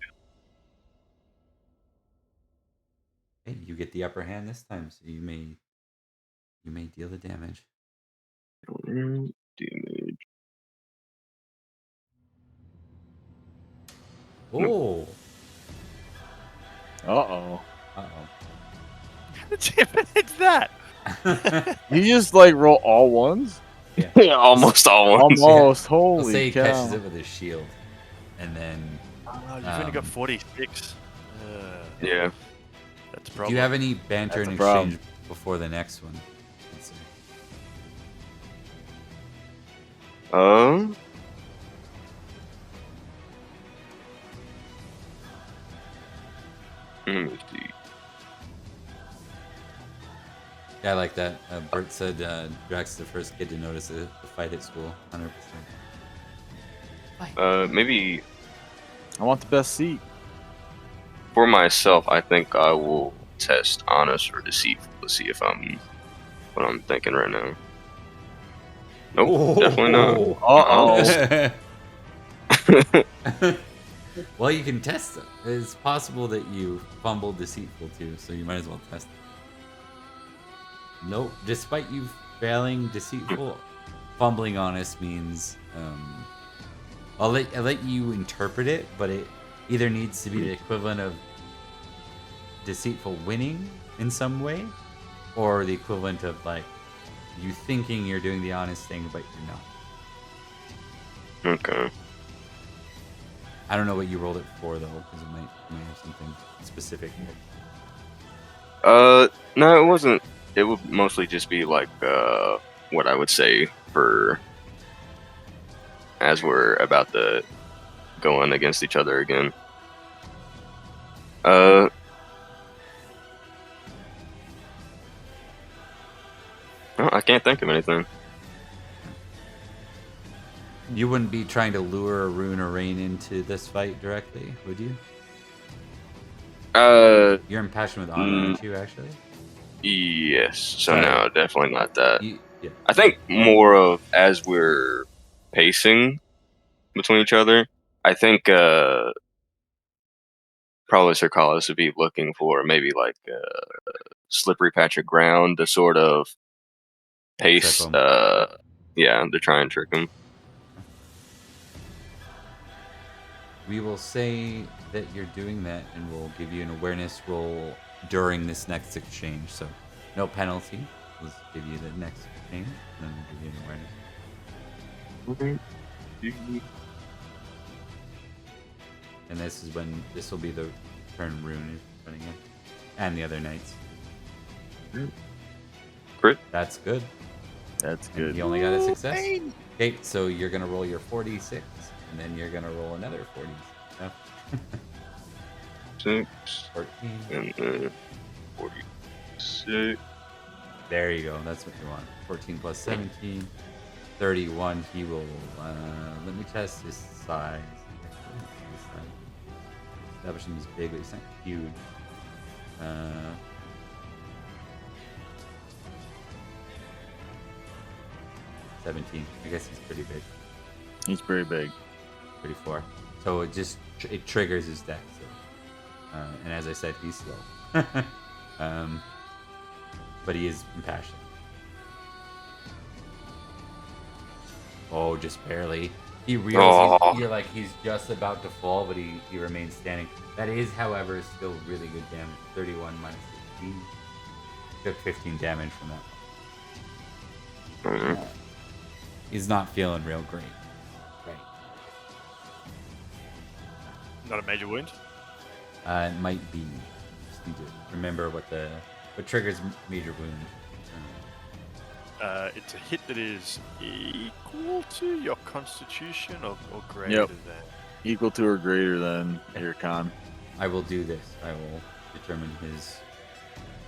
Okay, you get the upper hand this time, so you may You may deal the damage. Damage. Oh. Uh-oh. Uh-oh. How did you manage that? You just like roll all ones? Yeah. Yeah, almost all ones. Almost. We'll Holy say he cow. catches it with his shield. And then... You've only got 46. Yeah. That's a do problem. you have any banter That's in a problem. exchange before the next one? Let's see. Let me see. Yeah, I like that. Bert said Drax is the first kid to notice a fight at school. 100%. Maybe I want the best seat. for myself, I think I will test honest or deceitful to see if I'm what I'm thinking right now. Nope, definitely not. Uh-oh. Well, you can test it. It's possible that you fumbled deceitful too, so you might as well test it. Nope. Despite you failing deceitful, fumbling honest means I'll let you interpret it, but it either needs to be the equivalent of deceitful winning in some way, or the equivalent of like you thinking you're doing the honest thing, but you're not. Okay. I don't know what you rolled it for though, because it might have something specific. No, it wasn't. It would mostly just be like what I would say for as we're about to go on against each other again. No, I can't think of anything. You wouldn't be trying to lure Rune or Rain into this fight directly, would you? You're impassioned with honor, aren't you, actually? Yes. So Sorry. no, definitely not that. Yeah. I think more of as we're pacing between each other, I think probably Sir Collis would be looking for maybe like a slippery patch of ground to sort of pace. Trick 'em. Yeah, to try and trick him. We will say that you're doing that, and we'll give you an awareness roll during this next exchange. So, no penalty. We'll give you the next exchange, and then we'll give you an awareness. And this will be the turn Rune is running in, and the other knights. Crit. That's good. That's And good. you only got a success. Okay, so you're gonna roll your 46, and then you're gonna roll another 40. 6, 14. and then 46. There you go. That's what you want. 14 plus 17. 31. He will. Let me test his size. Establishing he's big, but he's not huge. 17. I guess he's pretty big. He's pretty big. 34. So it triggers his deck. So, and as I said, he's slow. But he is impassioned. Oh, just barely. He realizes you're like he's just about to fall, but he remains standing. That is, however, still really good damage. 31 minus 16. Took 15 damage from that one. He's not feeling real great. Right. Not a major wound? It might be. Just need to remember what triggers major wound. It's a hit that is equal to your constitution or greater Yep. than. Equal to or greater than your con. I will do this. I will determine his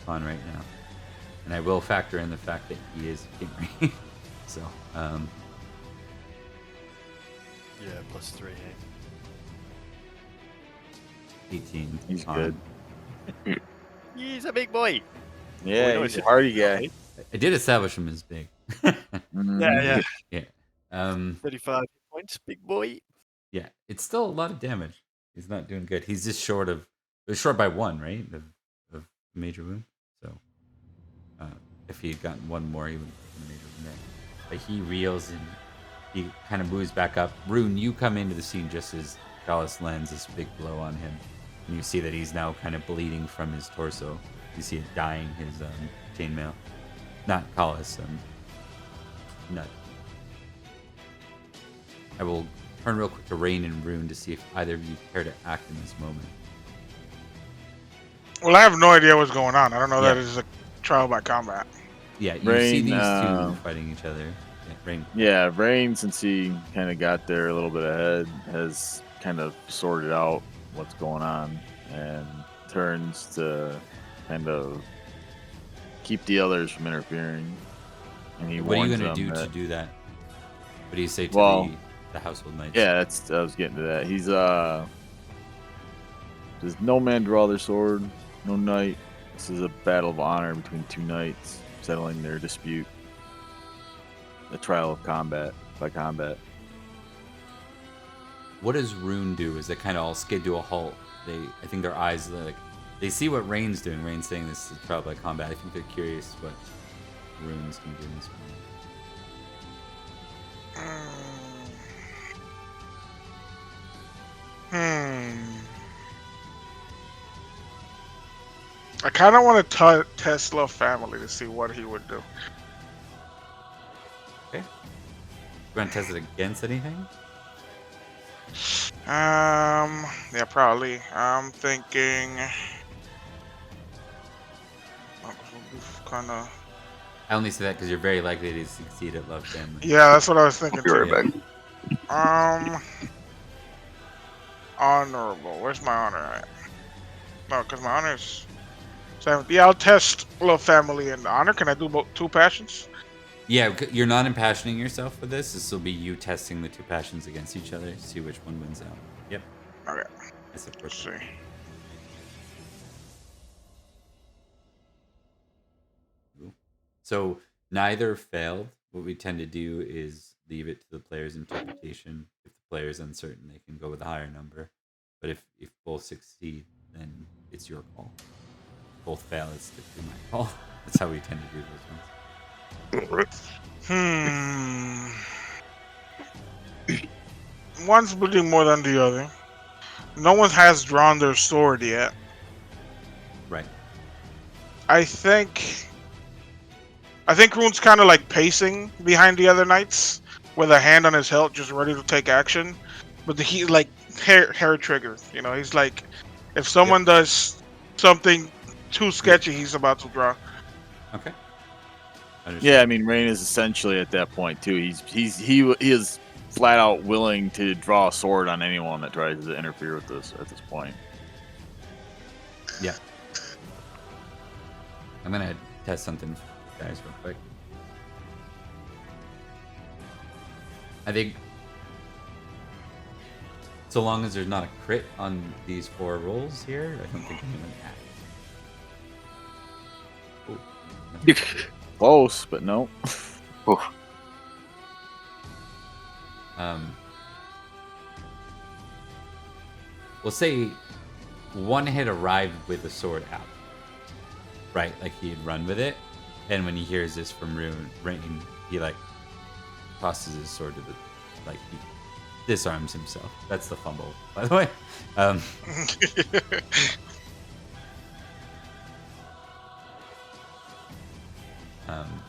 con right now. And I will factor in the fact that he is Henry. So, Yeah, plus 3, 18. He's con. good. He's a big boy. Yeah, know he's a it's- hardy guy. I did establish him as big. Yeah. Yeah. 35 points, big boy. Yeah, it's still a lot of damage. He's not doing good. He's just short by 1, right? Of major wound. So, If he had gotten one more, he would have made it in there. But he reels and he kind of moves back up. Rune, you come into the scene just as Gallus lands this big blow on him. And you see that he's now kind of bleeding from his torso. You see it dyeing his chainmail. Not Gallus, Nut. I will turn real quick to Rain and Rune to see if either of you care to act in this moment. Well, I have no idea what's going on. I don't know Yeah. that it's a trial by combat. Yeah, you Rain, see these two fighting each other. Yeah, Rain. Yeah, Rain, since he kind of got there a little bit ahead, has kind of sorted out what's going on and turns to kind of keep the others from interfering. And he What are you warns going to them do to that, do that? What do you say to Well, the household knights? yeah, I was getting to that. He's does no man draw their sword, no knight. This is a battle of honor between two knights settling their dispute. A trial of combat by combat. What does Rune do? Is they kind of all skid to a halt? I think their eyes they see what Rain's doing. Rain's saying this is a trial by combat. I think they're curious what Rune's gonna do in this moment. I kind of want to test Love Family to see what he would do. Okay. You want to test it against anything? Yeah, probably. I'm thinking. Kind of. I only say that because you're very likely to succeed at Love Family. Yeah, that's what I was thinking I'll be right too. back. Honorable. Where's my honor at? No, because my honor is 7. Yeah, I'll test Love Family and honor. Can I do both 2 passions? Yeah, you're not impassioning yourself for this. This will be you testing the 2 passions against each other to see which one wins out. Yep. Okay. That's Let's see. So neither failed. What we tend to do is leave it to the player's interpretation. If the player is uncertain, they can go with a higher number. But if both succeed, then it's your call. If both fail, it's my call. That's how we tend to do those ones. One's bleeding more than the other. No one has drawn their sword yet. Right. I think Rune's kind of like pacing behind the other knights with a hand on his hilt, just ready to take action. But he's like hair trigger. You know, he's like, if someone does something too sketchy, he's about to draw. Okay. Yeah, I mean, Rain is essentially at that point too. He is flat out willing to draw a sword on anyone that tries to interfere with this at this point. Yeah. I'm gonna test something for you guys real quick. I think so long as there's not a crit on these 4 rolls here, I don't think anyone acts. Close, but no. We'll say one hit arrived with the sword out. Right, like he had run with it, and when he hears this from Rain, he like tosses his sword to he disarms himself. That's the fumble, by the way.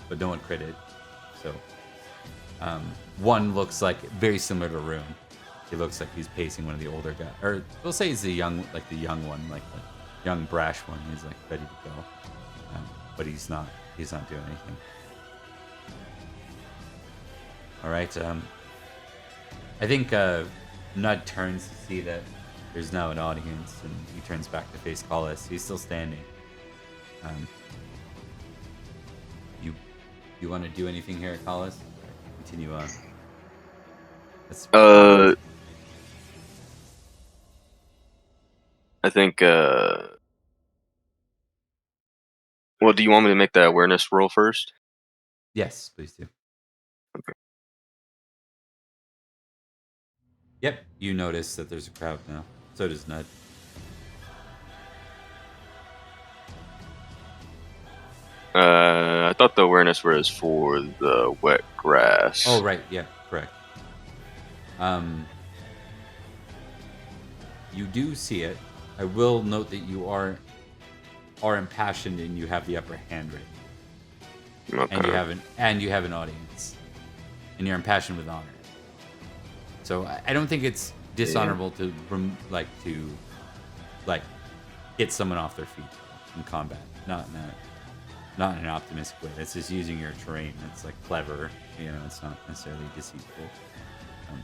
But no one critted. So one looks like very similar to Rune. He looks like he's pacing one of the older guys, or we'll say he's the young one, like the young brash one. He's like ready to go, but he's not doing anything. All right. I think Nud turns to see that there's now an audience, and he turns back to face Collis. He's still standing. You want to do anything here at Collis? Continue on. I think. Well, do you want me to make that awareness roll first? Yes, please do. Okay. Yep, you notice that there's a crowd now. So does Nud. I thought the awareness was for the wet grass. Oh, right. Yeah, correct. You do see it. I will note that you are impassioned and you have the upper hand right. Okay. And you have an audience. And you're impassioned with honor. So I don't think it's dishonorable to get someone off their feet in combat. Not in an optimistic way. That's just using your terrain. It's like clever. It's not necessarily deceitful.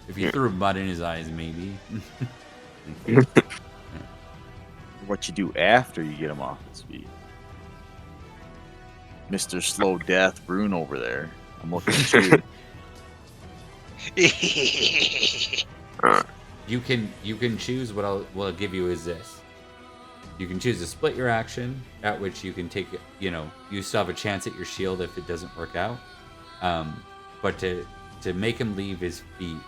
If you threw mud in his eyes, maybe. What you do after you get him off his feet. Mr. Slow Death Brune over there. I'm looking at you. You can choose what I'll give you is this. You can choose to split your action, at which you can take, you still have a chance at your shield if it doesn't work out. But to make him leave his feet,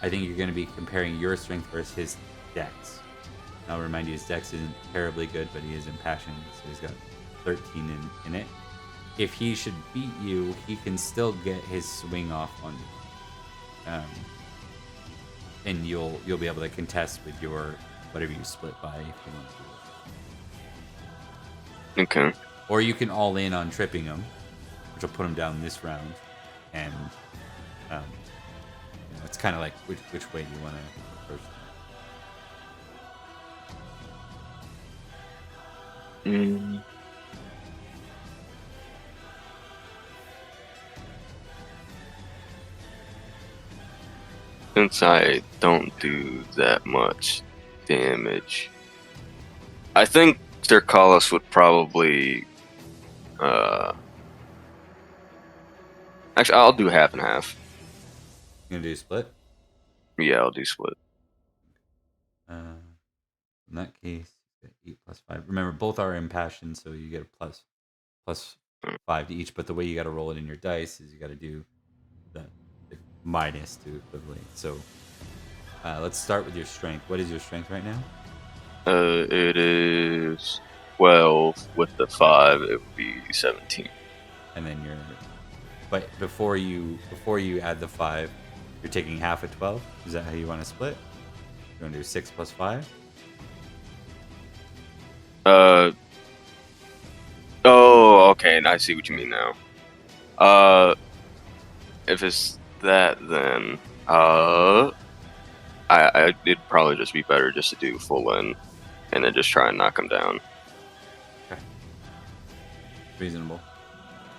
I think you're going to be comparing your strength versus his dex. I'll remind you, his dex isn't terribly good, but he is impassioned, so he's got 13 in it. If he should beat you, he can still get his swing off on you. And you'll be able to contest with your whatever you split by if you want to do it. Okay. Or you can all in on tripping him, which will put him down this round, and it's kind of like which way do you want to approach that? Since I don't do that much damage, I think Cercalis would probably. Actually, I'll do half and half. You gonna do split? Yeah, I'll do split. In that case, 8 plus 5. Remember, both are impassioned, so you get a plus 5 to each. But the way you got to roll it in your dice is you got to do the minus to equivalent. So let's start with your strength. What is your strength right now? It is 12 with the 5. It would be 17. And then but before you add the 5, you're taking half of 12. Is that how you want to split? You want to do 6 plus 5? Oh, okay. I see what you mean now. If it's that, then it'd probably just be better just to do full in, and then just try and knock him down. Okay. Reasonable.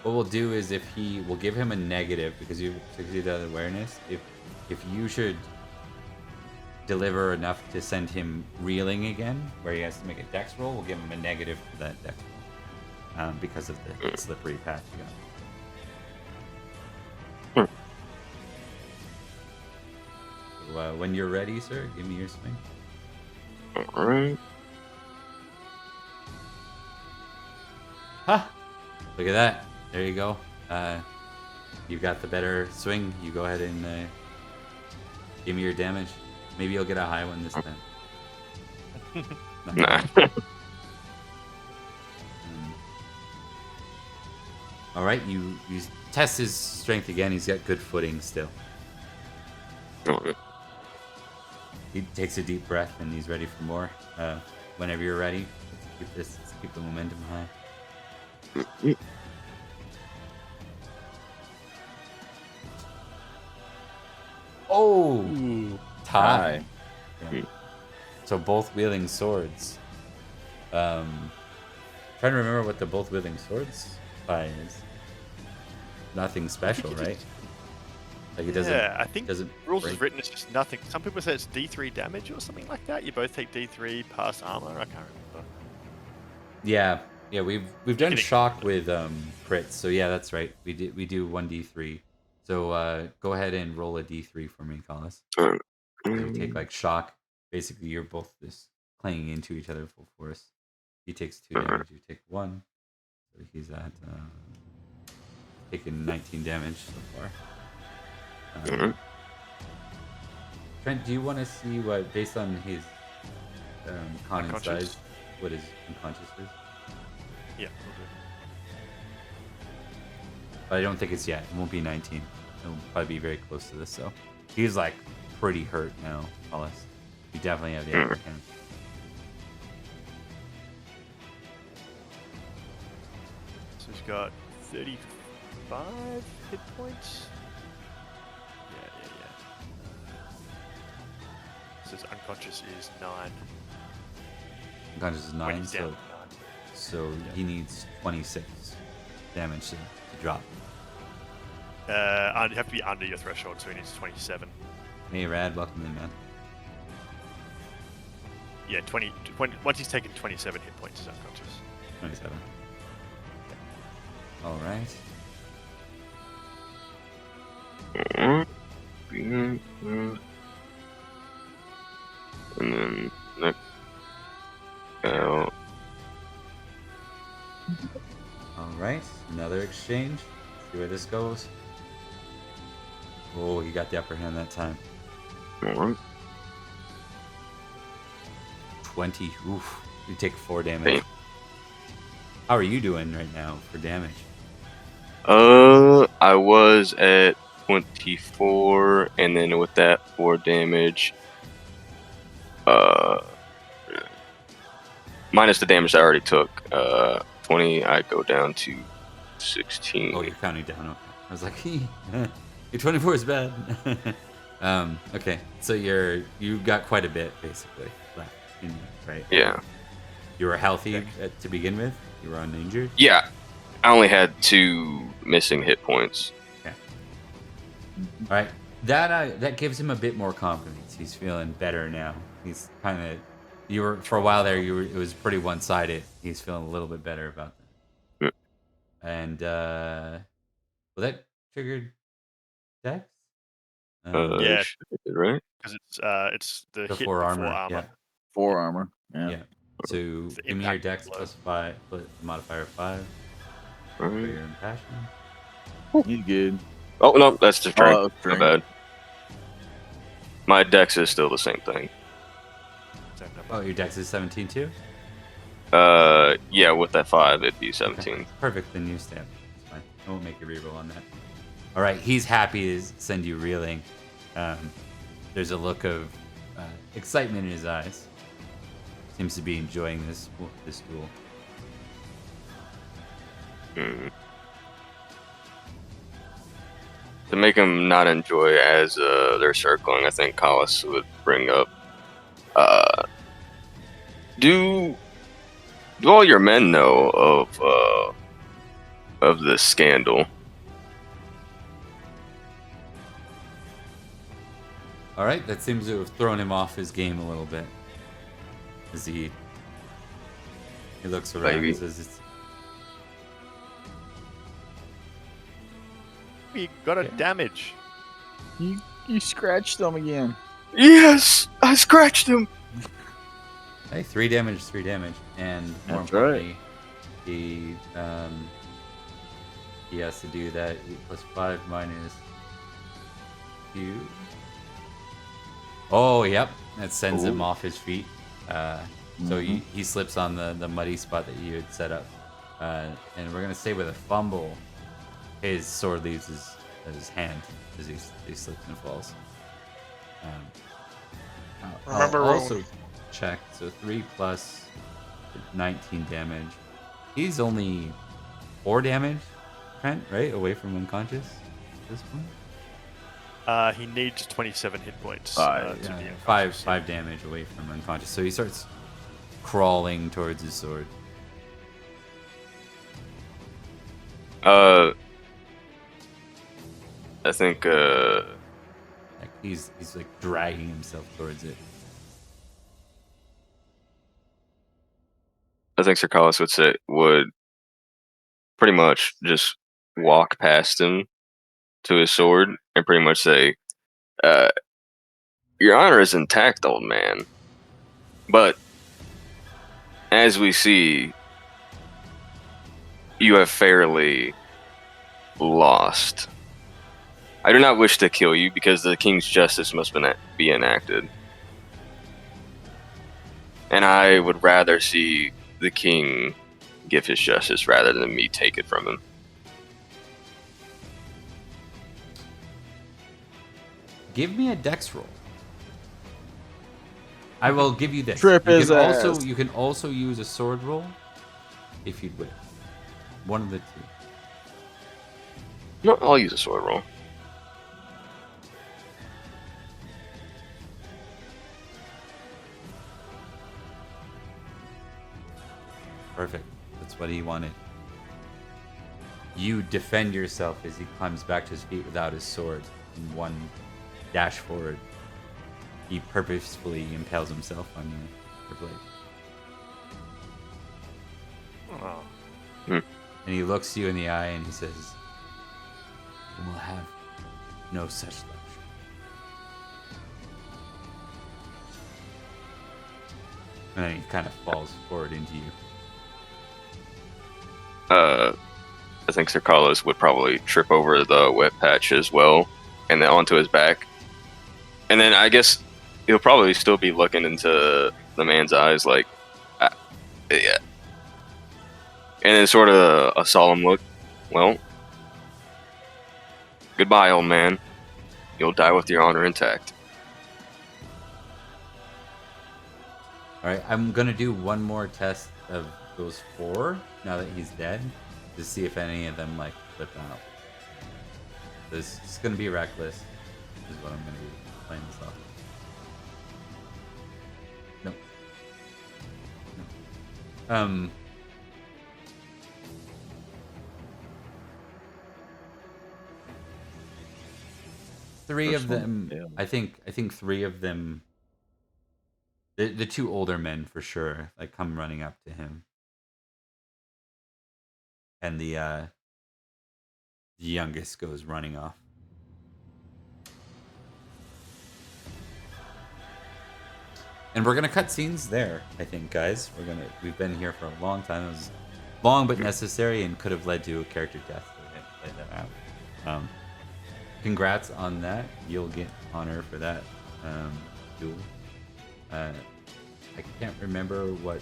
What we'll do is we'll give him a negative because you succeeded at awareness. If you should deliver enough to send him reeling again, where he has to make a dex roll, we'll give him a negative for that dex roll because of the slippery path you got. So, when you're ready, sir, give me your swing. All right. Ha! Look at that. There you go. You've got the better swing. You go ahead and give me your damage. Maybe you'll get a high one this time. Nah. All right, you test his strength again. He's got good footing still. Okay. He takes a deep breath and he's ready for more. Whenever you're ready, let's keep the momentum high. Oh, tie. Yeah. So both wielding swords. Trying to remember what the both wielding swords tie is. Nothing special, right? Like it doesn't. Yeah, I think doesn't rules break. is written it's just nothing. Some people say it's D3 damage or something like that. You both take D3 plus armor. I can't remember. Yeah, we've done shock with crits. So yeah, that's right. We do 1d3. So go ahead and roll a d3 for me, Collis. So you take like shock. Basically, you're both just clanging into each other full force. He takes 2 damage. You take 1. So he's at taking 19 damage so far. Trent, do you want to see what, based on his con and size, what his unconscious is? Yeah. But I don't think it's yet. It won't be 19. It'll probably be very close to this, so. He's, like, pretty hurt now, Hollis. You definitely have the upper hand. So he's got 35 hit points. Yeah. So his unconscious is 9. Unconscious is When 9, he's down so he needs 26 damage to drop. you have to be under your threshold, so he needs 27. Hey, Rad, welcome in, man. Yeah, 20. Once he's taken 27 hit points, he's unconscious. 27. All right. And then next out. All right. Another exchange. See where this goes. Oh, he got the upper hand that time. Alright. 20. Oof. You take 4 damage. How are you doing right now for damage? I was at 24, and then with that 4 damage, minus the damage I already took, 20, I go down to 16. Oh, you're counting down. Okay. I was like, your 24 is bad. Okay, so you got quite a bit basically left in you, right? Yeah. You were healthy to begin with. You were uninjured. Yeah. I only had 2 missing hit points. Okay. All right. That gives him a bit more confidence. He's feeling better now. He's kind of. You were for a while there. It was pretty one-sided. He's feeling a little bit better about that. And well, that triggered Dex. Yeah, right? because it's the hit 4 before armor. armor. Yeah. 4 armor. Yeah. Yeah. So The give me your impact Dex blow. plus 5, modifier 5 for your impassion. He's good. Oh no, that's the strength. Oh, My strength. bad. My dex is still the same thing. Same number. Oh, your Dex is 17 too. Yeah, with that 5, it'd be 17. Okay. Perfect. Then you stand. It's fine. I won't make you reroll on that. All right. He's happy to send you reeling. There's a look of excitement in his eyes. Seems to be enjoying this duel. To make him not enjoy as they're circling, I think Collis would bring up, do all your men know of this scandal? All right. That seems to have thrown him off his game a little bit. As he looks around Maybe. and says, it's, We got a damage. You scratched them again. Yes, I scratched him. hey, 3 damage is 3 damage. And more That's importantly, he has to do that 8 plus 5 minus 2. Oh, yep. That sends him off his feet. So he slips on the muddy spot that you had set up. And we're going to say with a fumble, his sword leaves his hand as he slips and falls. Remember I'll roll. also check. So 3 plus 19 damage. He's only 4 damage, Trent, right? Away from unconscious at this point? He needs 27 hit points. 5, to be Yeah, unconscious. 5 damage away from unconscious. So he starts crawling towards his sword. I think Like he's like dragging himself towards it. Sir Collis would pretty much just walk past him to his sword and pretty much say, "Your honor is intact, old man. But as we see, you have fairly lost. I do not wish to kill you because the king's justice must be enacted. And I would rather see the king give his justice rather than me take it from him." give me a dex roll. I will give you this. Trip You his can ass. also use a sword roll if you'd wish. One of the two. No, I'll use a sword roll. Perfect. That's what he wanted. You defend yourself as he climbs back to his feet without his sword. In one dash forward, he purposefully impales himself on your blade. Oh. And he looks you in the eye and he says, "You will have no such luxury." And then he kind of falls forward into you. I think Sir Carlos would probably trip over the wet patch as well, and then onto his back. And then I guess he'll probably still be looking into the man's eyes, like, yeah. And then sort of a solemn look. Well, goodbye, old man. You'll die with your honor intact. All right, I'm gonna do one more test of those 4 now that he's dead, to see if any of them like flip out. This is gonna be reckless. Is what I'm gonna be playing this off. No. Three First of one them. failed. I think 3 of them. The 2 older men for sure, like, come running up to him, and the youngest goes running off. And we're gonna cut scenes there, I think, guys. We've been here for a long time. It was long but necessary, and could have led to a character death. So we had to play that out. Congrats on that. You'll get honor for that duel. I can't remember what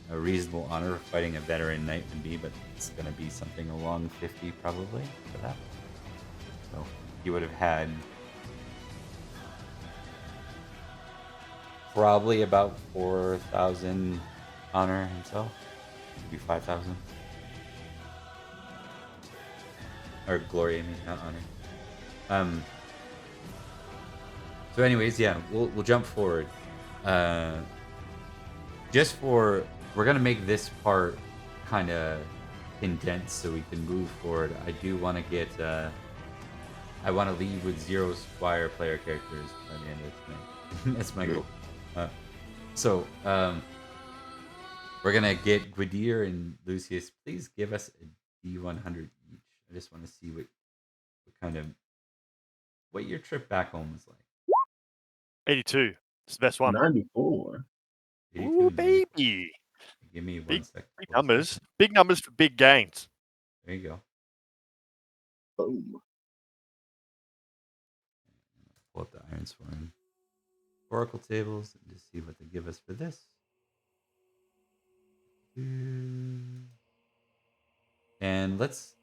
a reasonable honor of fighting a veteran knight would be, but it's gonna be something along 50 probably for that. So you would have had probably about 4,000 honor himself. Maybe 5,000. Or glory, I mean, not honor. So anyways, yeah, we'll jump forward. We're gonna make this part kind of condensed so we can move forward. I do want to get I want to leave with 0 Squire player characters by the end of tonight. That's my goal. So we're gonna get Gwydir and Lucius. Please give us a D100 each. I just want to see what your trip back home was like. 82. It's the best one. 94. 82, Ooh, 90. baby. Give me Big, 1 second. big numbers. Big numbers for big gains. There you go. Boom. Pull up the Ironsworn Oracle tables and just see what they give us for this. And let's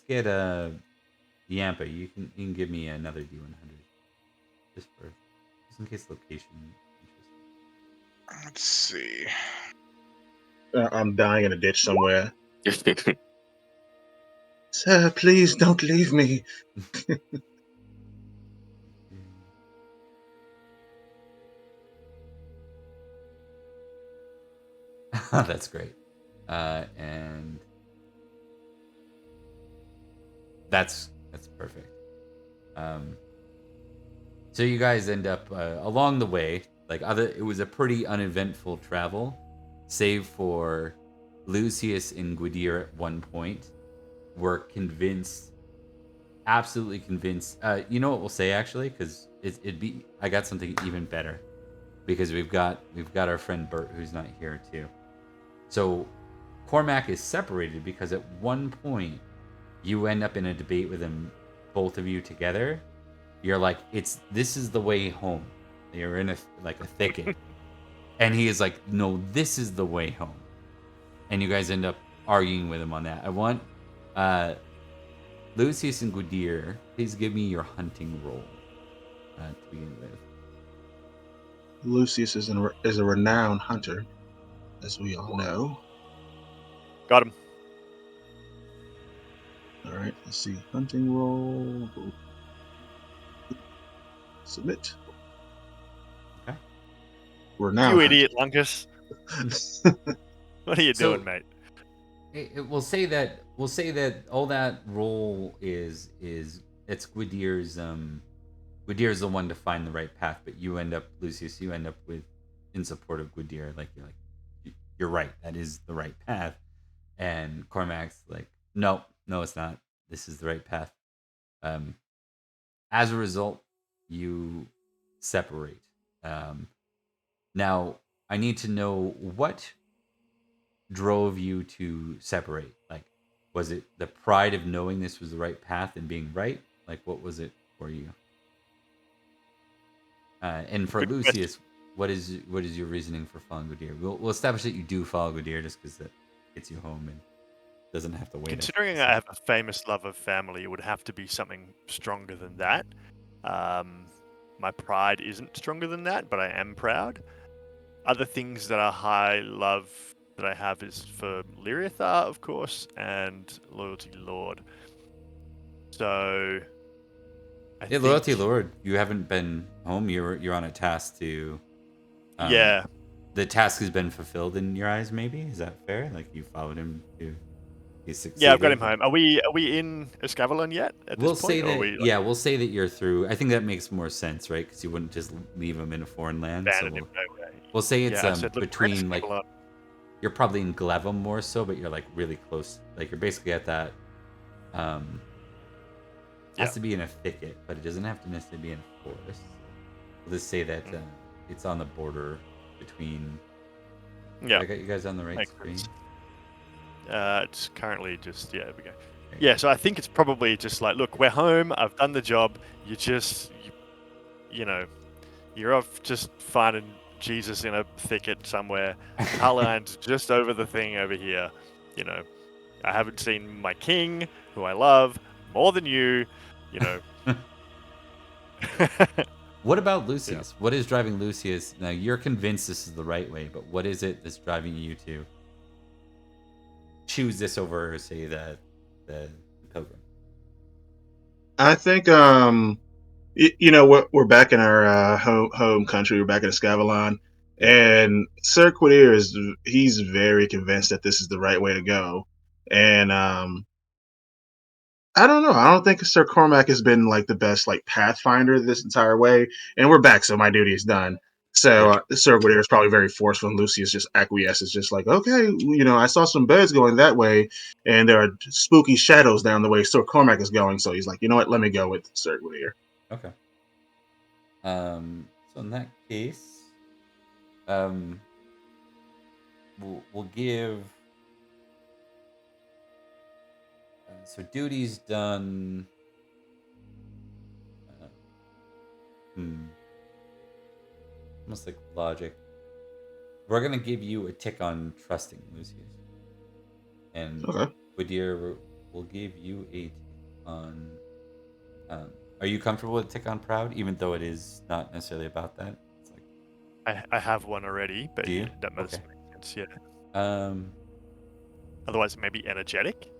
get a Yampa. You can give me another D100 just in case location. Let's see. I'm dying in a ditch somewhere. Sir, please don't leave me. That's great. And that's perfect. So you guys end up along the way, it was a pretty uneventful travel, save for Lucius and Gwydir at one point were absolutely convinced. You know what we'll say actually, because I got something even better, because we've got our friend Bert who's not here too. So Cormac is separated because at one point you end up in a debate with him, both of you together. You're like, this is the way home. You're in a thicket. And he is like, no, this is the way home. And you guys end up arguing with him on that. I want Lucius and Gwydir, please give me your hunting roll to begin with. Lucius is a renowned hunter, as we all know. Got him. All right, let's see. Hunting roll. Submit. Okay. Renowned You hunter. idiot, Lungus. What are you doing, mate? We'll say that all that roll is it's Gwydir's Gwydir's the one to find the right path, but you end up, Lucius, you end up with in support of Gwydir, like you're right, that is the right path. And Cormac's like, no, it's not. This is the right path. As a result, you separate. Now, I need to know what drove you to separate. Like, was it the pride of knowing this was the right path and being right? Like, what was it for you? And for Good Lucius, what is your reasoning for following Gwydir? We'll establish that you do follow Gwydir just because that gets you home and doesn't have to wait. Considering I have a famous love of family, it would have to be something stronger than that. My pride isn't stronger than that, but I am proud. Other things that are high love that I have is for Lyriathar, of course, and Loyalty Lord. So, Loyalty Lord, you haven't been home. You're on a task to. Yeah. The task has been fulfilled in your eyes. Maybe is that fair? Like you followed him to. He succeeded. Yeah, I've got him home. Are we in Escavalon yet? We'll say that. Yeah, we'll say that you're through. I think that makes more sense, right? Because you wouldn't just leave him in a foreign land. So we'll say it's between like. You're probably in Glevum more so, but you're like really close. Like you're basically at that. Has to be in a thicket, but it doesn't have to necessarily be in a forest. We'll just say that it's on the border between. Yeah, I got you guys on the right screen. It's currently just there we go. Yeah, so I think it's probably just like, look, we're home. I've done the job. You're off just finding Jesus in a thicket somewhere. Carline's just over the thing over here. You know, I haven't seen my king, who I love more than you. You know. What about Lucius? Yeah. What is driving Lucius? Now you're convinced this is the right way, but what is it that's driving you to choose this over, say, the pilgrim? I think we're back in our home country. We're back in Escavalon, and Sir Quadir he's very convinced that this is the right way to go, and I don't know. I don't think Sir Cormac has been like the best like pathfinder this entire way, and we're back, so my duty is done. So Sir Quadir is probably very forceful, and Lucius just acquiesces, just like, okay, I saw some birds going that way, and there are spooky shadows down the way Sir Cormac is going. So he's like, you know what? Let me go with Sir Quadir. Okay. So in that case, we'll give. So duty's done. Almost like logic. We're gonna give you a tick on trusting Lucius, and Gwydir will give you a tick on. Are you comfortable with a tick on proud, even though it is not necessarily about that? It's like I have one already, but do you? That must make sense. Yeah. Otherwise, maybe energetic.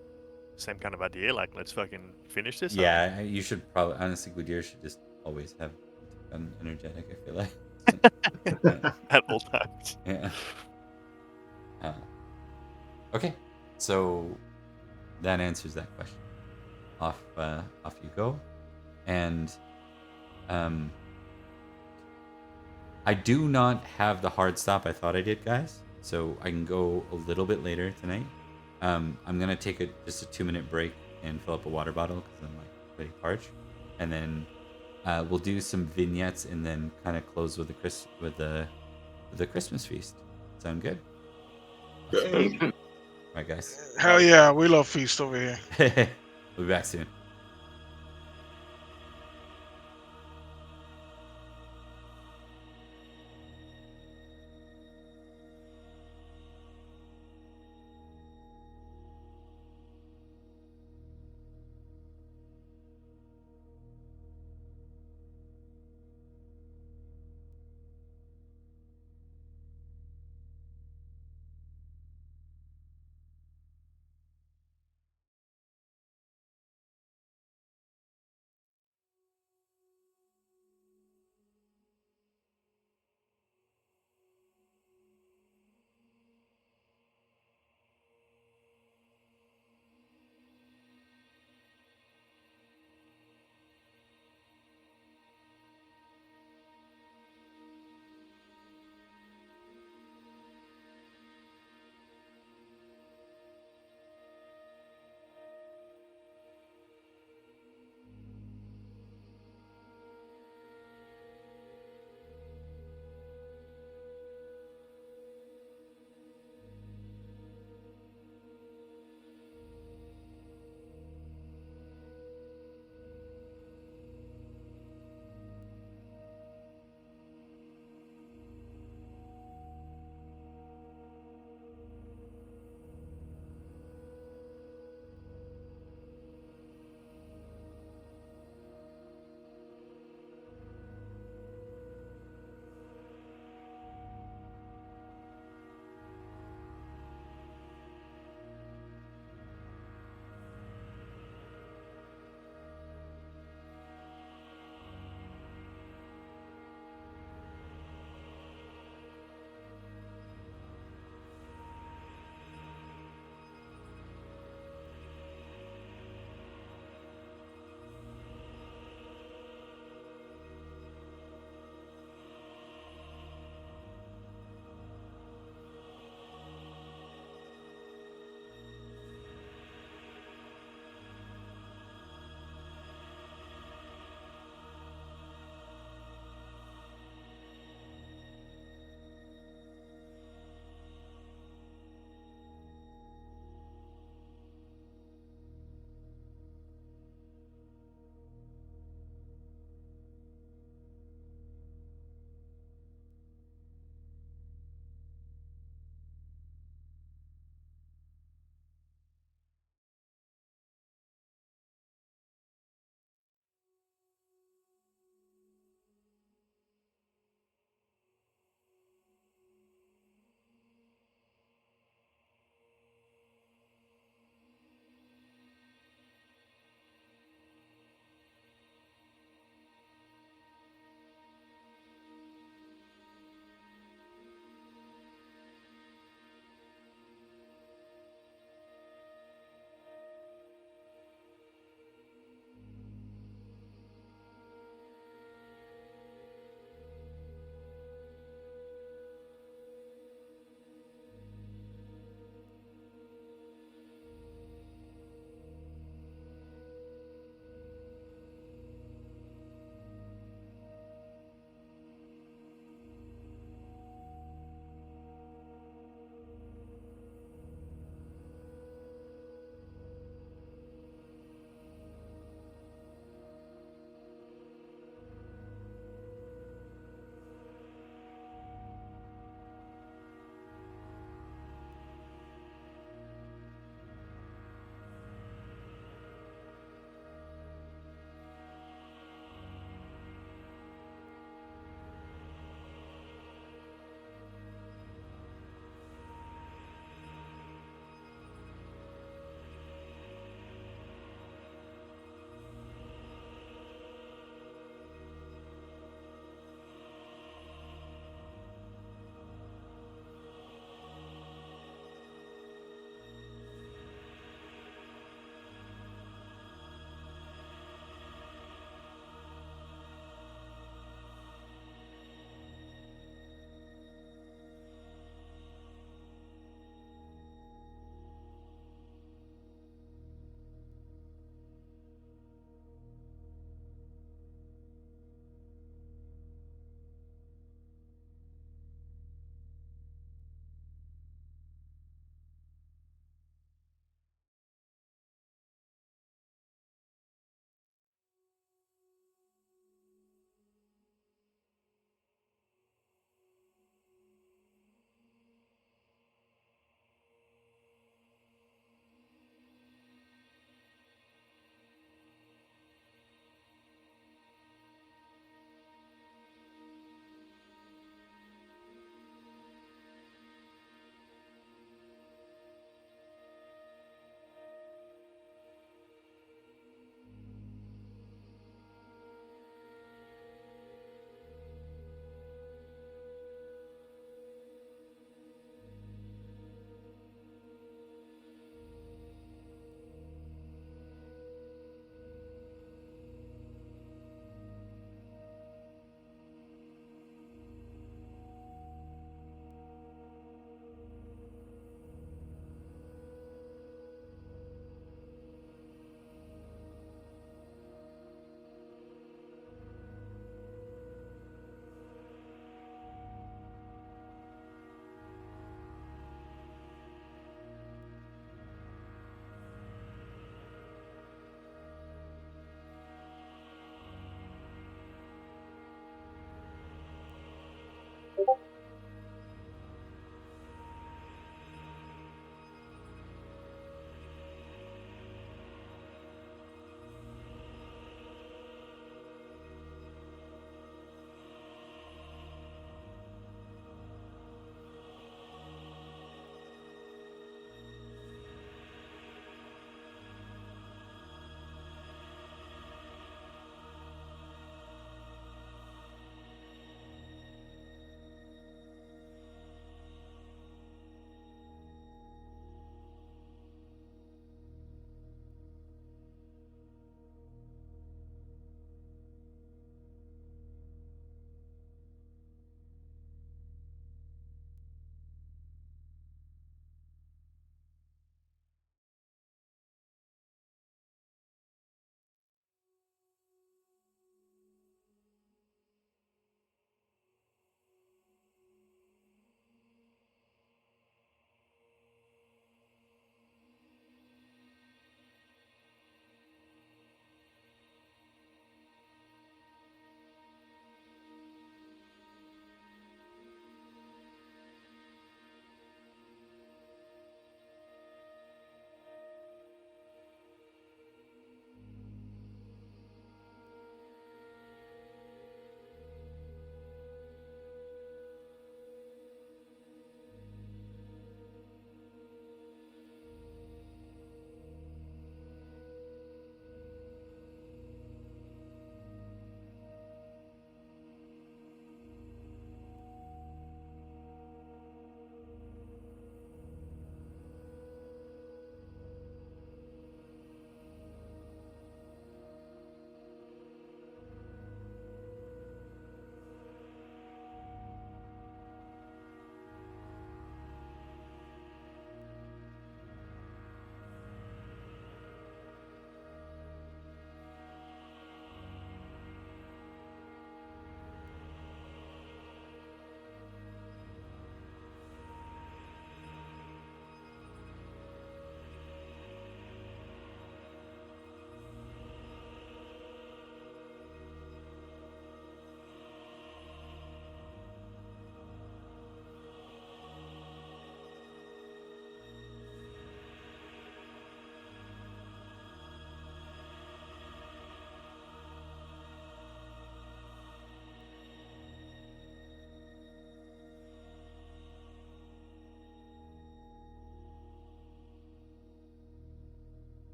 Same kind of idea. Like, let's fucking finish this. Yeah, you should probably honestly. Gwydir should just always have an energetic. I feel like. At all times. Yeah. Okay, so that answers that question. Off you go, and I do not have the hard stop I thought I did, guys. So I can go a little bit later tonight. I'm gonna take just a 2-minute break and fill up a water bottle because I'm like pretty parched, and then we'll do some vignettes and then kind of close with the Christmas feast. Sound good? All right, guys. Hell yeah, we love feast over here. We'll be back soon.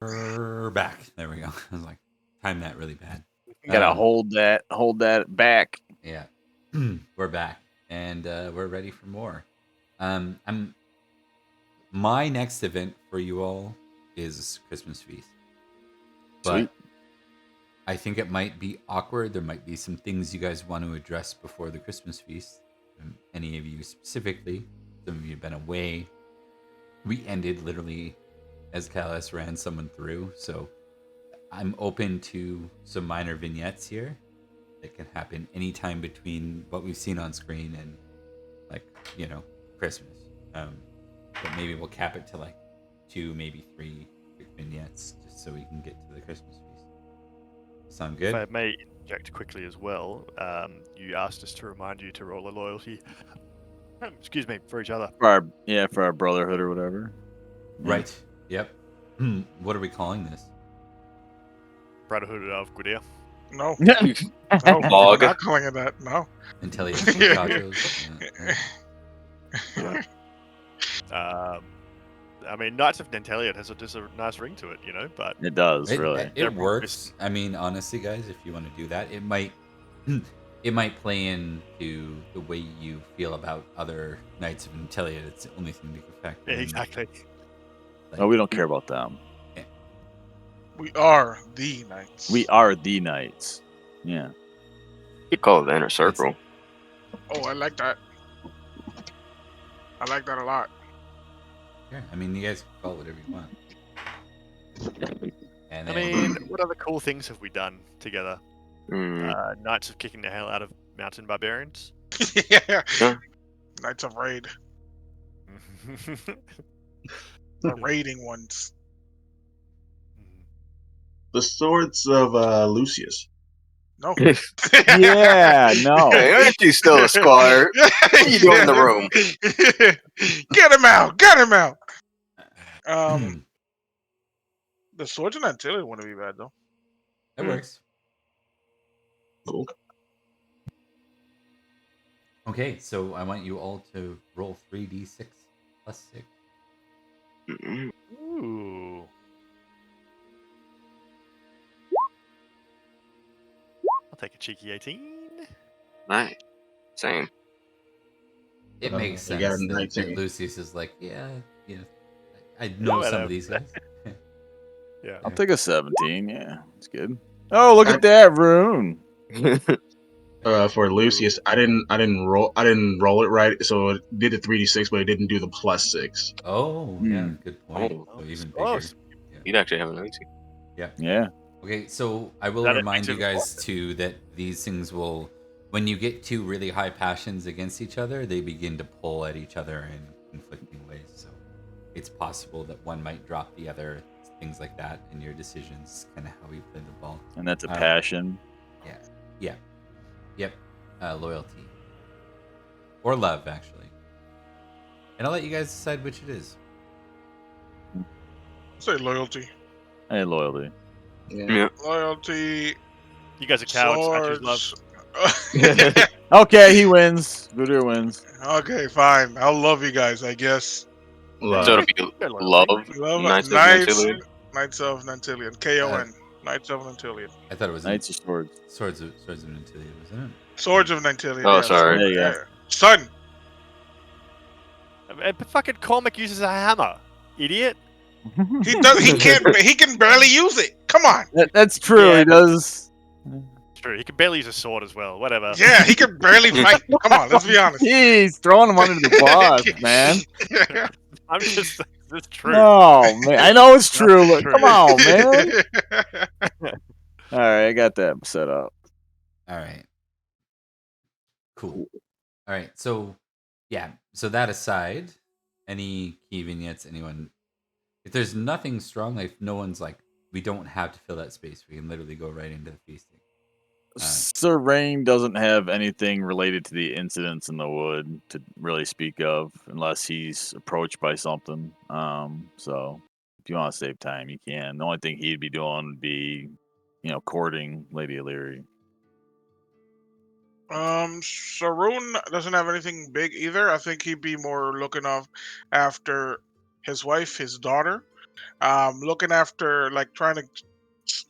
We're back. There we go. I was like, timed that really bad. You gotta hold that back. Yeah, we're back, and we're ready for more. My next event for you all is Christmas feast, but Sweet. I think it might be awkward. There might be some things you guys want to address before the Christmas feast. Any of you specifically? Some of you have been away. We ended literally as Callus ran someone through, so I'm open to some minor vignettes here that can happen anytime between what we've seen on screen and, like, Christmas. But maybe we'll cap it to like 2, maybe 3 quick vignettes, just so we can get to the Christmas feast. Sound good? If I may interject quickly as well, you asked us to remind you to roll a loyalty. Excuse me, for each other. For our brotherhood or whatever. Right. Yep. What are we calling this? Brotherhood of Good Ear. No, Yeah. no, we're Log. not calling it that. No. Nanteleod Tachos. I mean, Knights of Nanteleod has just a nice ring to it, but It does, really. It works. I mean, honestly, guys, if you want to do that, it might play into the way you feel about other Knights of Nanteleod. It's the only thing to affect. yeah, exactly. No, we don't care about them. We are the knights. We are the knights. Yeah. You call it the inner circle. Oh, I like that. I like that a lot. Yeah, I mean, you guys can call it whatever you want. And I then, mean, what other cool things have we done together? Mm. Knights of kicking the hell out of mountain barbarians. Yeah. Yeah. Knights of Raid. The raiding ones. The swords of Lucius. No. Yeah, no. Hey, aren't you still a squire? What are you doing in the room? Get him out! Get him out! The swords of Nanteleod wouldn't be bad though. it works. Cool. Okay, so I want you all to roll 3d6 plus 6. Mm-mm. Ooh. I'll take a cheeky 18. Nice. Same. It makes You got sense a that 19. Lucius is like, I know some of these guys. Yeah. I'll take a 17. Yeah, it's good. Oh, look at that rune. For Lucius, I didn't roll it right, so it did the 3d6, but it didn't do the plus 6. Oh, yeah, good point. Oh. So even Oh, bigger. You'd actually have a 19. Yeah. Okay, so I will That remind you makes it guys too that these things will, when you get two really high passions against each other, they begin to pull at each other in conflicting ways. So it's possible that one might drop the other, things like that in your decisions, kind of how we play the ball. And that's a passion. Yep. Loyalty. Or love, actually. And I'll let you guys decide which it is. Say loyalty. Hey, loyalty. Yeah. Loyalty. You guys are cowards. I choose love. Swords. Okay, he wins. Gooder wins. Okay, fine. I'll love you guys, I guess. Love. So it'll be love, Love Knights of Knights, Nanteleod. Knights of Nanteleod. KON. Knights of Nanteleod. I thought it was Knights of Swords. Swords of Nanteleod, wasn't it? Swords of Nanteleod. Oh, yeah, sorry. There you go. yeah. Son. And fucking Cormac uses a hammer. Idiot. He does. He can't. He can barely use it. Come on. That's true. Yeah. He does. True. He can barely use a sword as well. Whatever. Yeah, he can barely fight. Come on, let's be honest. Jeez, throwing him under the bus, man. I'm just. It's true. No, man. I know it's true, but True. come on, man. All right, I got that set up. All right. Cool. All right. So, yeah. So that aside, any key vignettes, anyone, if there's nothing strong, like if no one's like, we don't have to fill that space. We can literally go right into the feasting. Sir Rain doesn't have anything related to the incidents in the wood to really speak of, unless he's approached by something. So if you want to save time, you can. The only thing he'd be doing would be, courting Lady Illyri. Saroon doesn't have anything big either. I think he'd be more looking off after his wife, his daughter, looking after, like trying to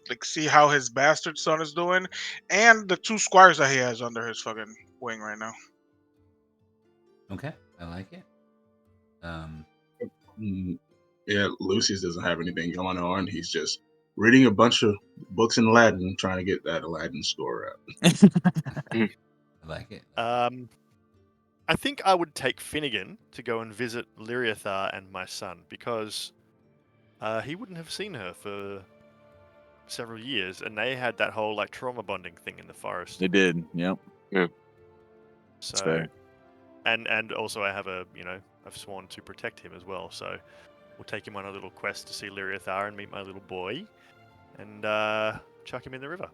like see how his bastard son is doing, and the 2 squires that he has under his fucking wing right now. Okay, I like it. Yeah, Lucius doesn't have anything going on. He's just reading a bunch of books in Latin, trying to get that Latin score up. I like it. I think I would take Finnegan to go and visit Lyriathar and my son, because he wouldn't have seen her for several years, and they had that whole like trauma bonding thing in the forest. They did. Yep. So, fair. and also I have I've sworn to protect him as well. So we'll take him on a little quest to see Lyriathar and meet my little boy, and chuck him in the river.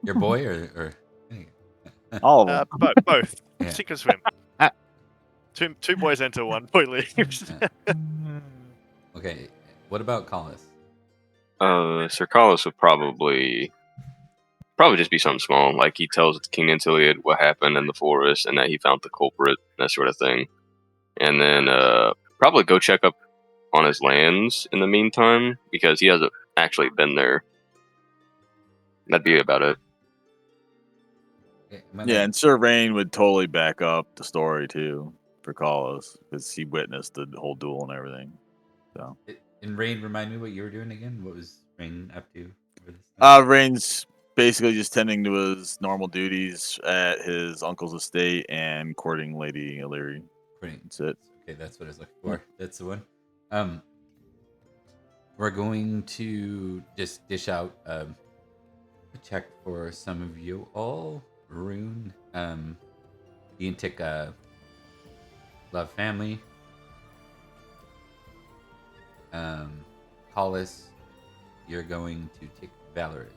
Your boy or All of them. Both. Yeah. Sink or swim. Two boys enter, one boy leaves. Okay, what about Collis? Sir Carlos would probably just be something small, like he tells King Nanteleod what happened in the forest and that he found the culprit, that sort of thing. And then probably go check up on his lands in the meantime, because he hasn't actually been there. That'd be about it. Okay, Yeah, and Sir Rain would totally back up the story too for Carlos, because he witnessed the whole duel and everything. So, and Rain, remind me what you were doing again. What was Rain up to over this time? Rain's basically just tending to his normal duties at his uncle's estate and courting Lady Illyri. That's it. Okay, that's what I was looking for. That's the one. We're going to just dish out a check for some of you all. Rune, you can take Love Family. Hollis, you're going to take Valorous.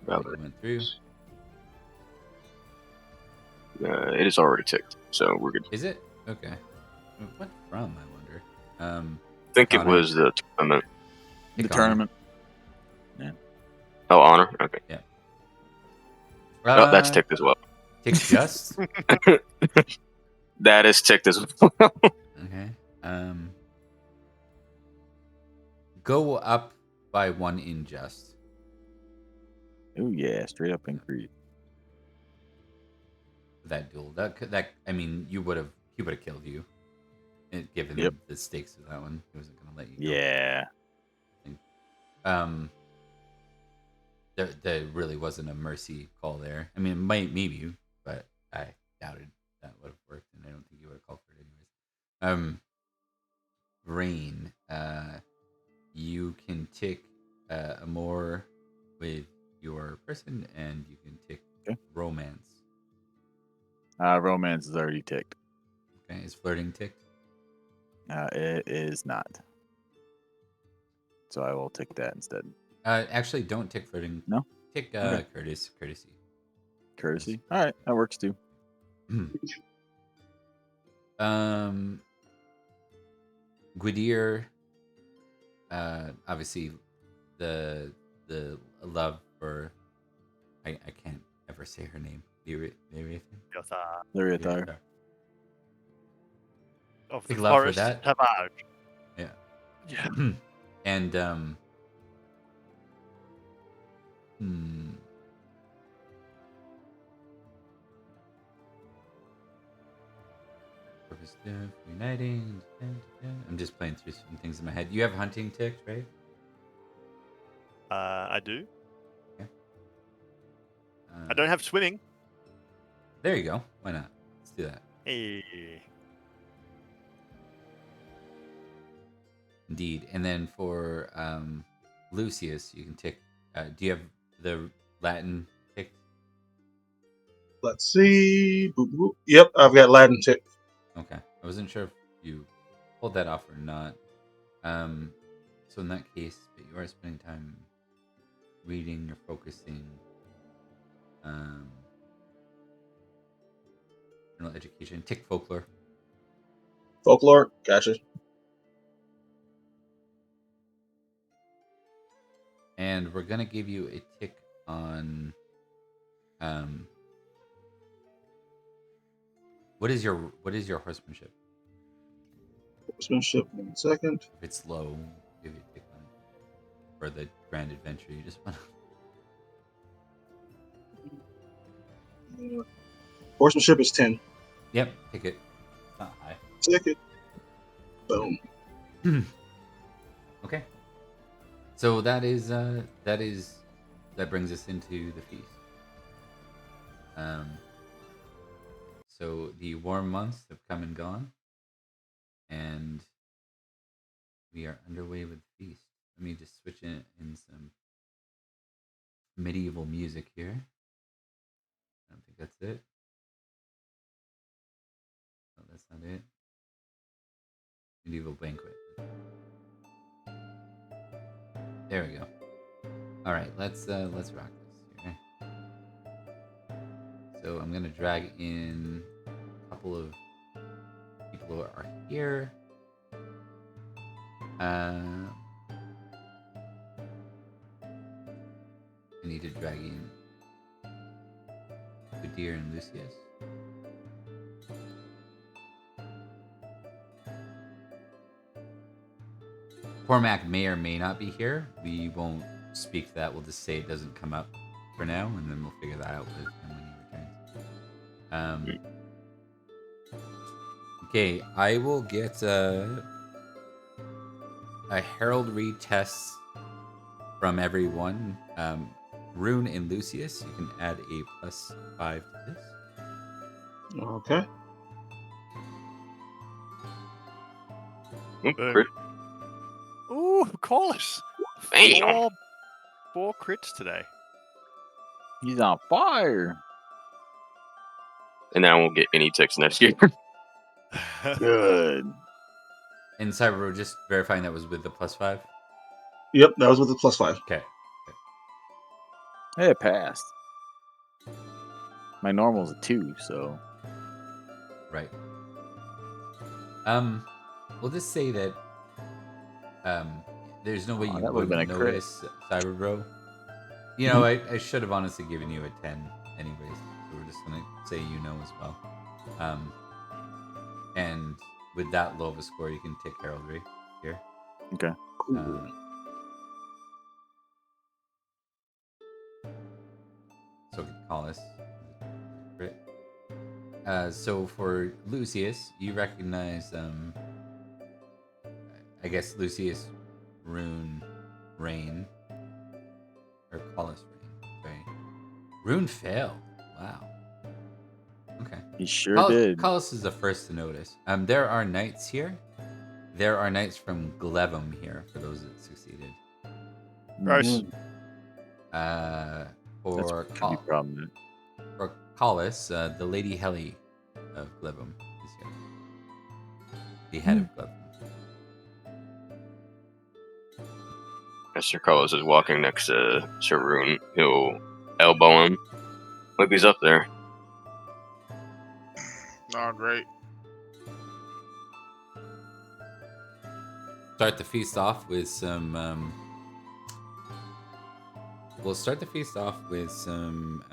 Valorous. Went through. It is already ticked, so we're good. Is it? Okay. What from, I wonder? I think Honor. it was the tournament. The tournament. Yeah. Oh, Honor? Okay. Yeah. Oh, that's ticked as well. Ticked just? That is ticked as well. Okay. Go up by 1 in just. Oh yeah, straight up increase. That duel. That I mean, he would have killed you. Given the stakes of that one, he wasn't gonna let you go. Yeah. There really wasn't a mercy call there. I mean, it might maybe, but I doubted that would have worked, and I don't think you would have called for it anyways. Rain, you can tick a more with your person, and you can tick romance. Romance is already ticked. Okay, is flirting ticked? It is not. So I will tick that instead. Actually, don't tick flirting. No? Tick courtesy. Courtesy? All right, that works too. Gwydir, obviously the love for I can't ever say her name. Lyriathar. Of Big the love for forest that. Havage. Yeah. Yeah. And purpose of uniting. I'm just playing through some things in my head. You have hunting ticked, right? I do. Okay. I don't have swimming. There you go. Why not? Let's do that. Hey. Indeed. And then for Lucius, you can tick. Do you have the Latin ticked? Let's see. Boop, boop. Yep, I've got Latin tick. Okay. I wasn't sure if you pulled that off or not. So in that case, but you are spending time reading or focusing. General education. Tick folklore. Folklore, gotcha. And we're gonna give you a tick on what is your horsemanship? Horsemanship, 1 second. If it's low, give you a tick on it. For the grand adventure, you just want to. Horsemanship is 10. Yep, pick it. It's not high. Take it. Boom. Okay. So that brings us into the feast. So the warm months have come and gone, and we are underway with the feast. Let me just switch in some medieval music here. I don't think that's it. No, that's not it. Medieval banquet. There we go. All right, let's rock this here. So I'm gonna drag in a couple of people who are here. I need to drag in Uther and Lucius. Cormac may or may not be here. We won't speak to that. We'll just say it doesn't come up for now, and then we'll figure that out with him when he returns. Okay, I will get a heraldry test from everyone. Rune and Lucius, you can add a +5 to this. Okay. Crit. Ooh, Corliss. Damn. Four crits today. He's on fire. And now I won't get any ticks next year. Good. And Cyber, just verifying that was with the +5? Yep, that was with the +5. Okay. Hey, it passed. My normal's a 2, so. Right. We'll just say that there's no way you that would've been wouldn't a crit. notice, Cyber Bro. You know, I should have honestly given you a 10 anyways, so we're just gonna say you know as well. And with that low of a score, you can take heraldry here. Okay. So call us. Crit. So for Lucius, you recognize, I guess Lucius, Rune, Rain, or Collis Rain. Sorry. Rune failed. Wow. Okay. He sure did. Collis is the first to notice. There are knights here. There are knights from Glevum here for those that succeeded. Gross. For Collis, the Lady Helly of Glevum is here. The head of Glevum. Mr. Carlos is walking next to Rune. He'll elbow him. Look, he's up there. Oh, great. Start the feast off with some. We'll start the feast off with some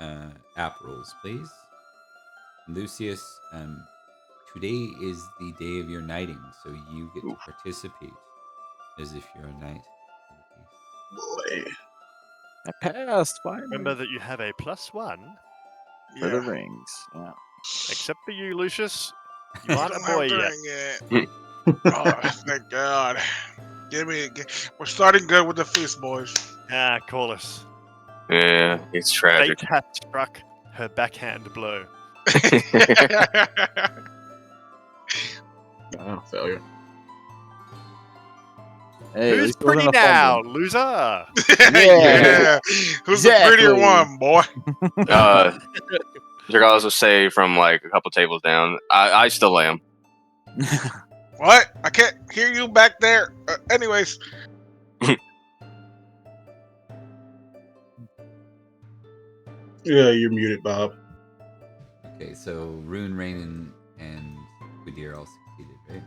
app rolls, please. Lucius, today is the day of your knighting, so you get to participate as if you're a knight. Boy. I passed, finally. Remember that you have a +1. For the rings. Yeah. Except for you, Lucius. You aren't a Don't have boy to yet. ring it. Oh, thank God. We're starting good with the feast, boys. Ah, Corliss. Yeah, it's tragic. Fate hath struck her backhand blow. Oh, failure. Hey, at Who's least it wasn't pretty a now, fumble. loser? Yeah. Who's the prettier Exactly. one, boy? Mr. Carlos will say from like a couple tables down, I still am. What? I can't hear you back there. Anyways. Yeah, you're muted, Bob. Okay, so Rune, Rain, and Udir all succeeded, right?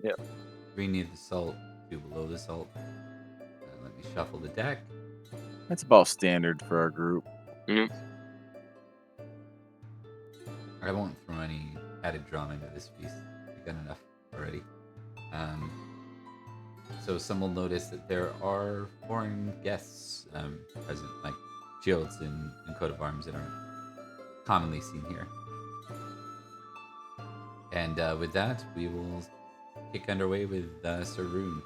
Yep. 3 near the salt, 2 below the salt. Let me shuffle the deck. That's about standard for our group. Mm-hmm. I won't throw any added drama into this feast. We've got enough already. So some will notice that there are foreign guests present, like shields and coat of arms that aren't commonly seen here. And with that, we will kick underway with Sir Rune.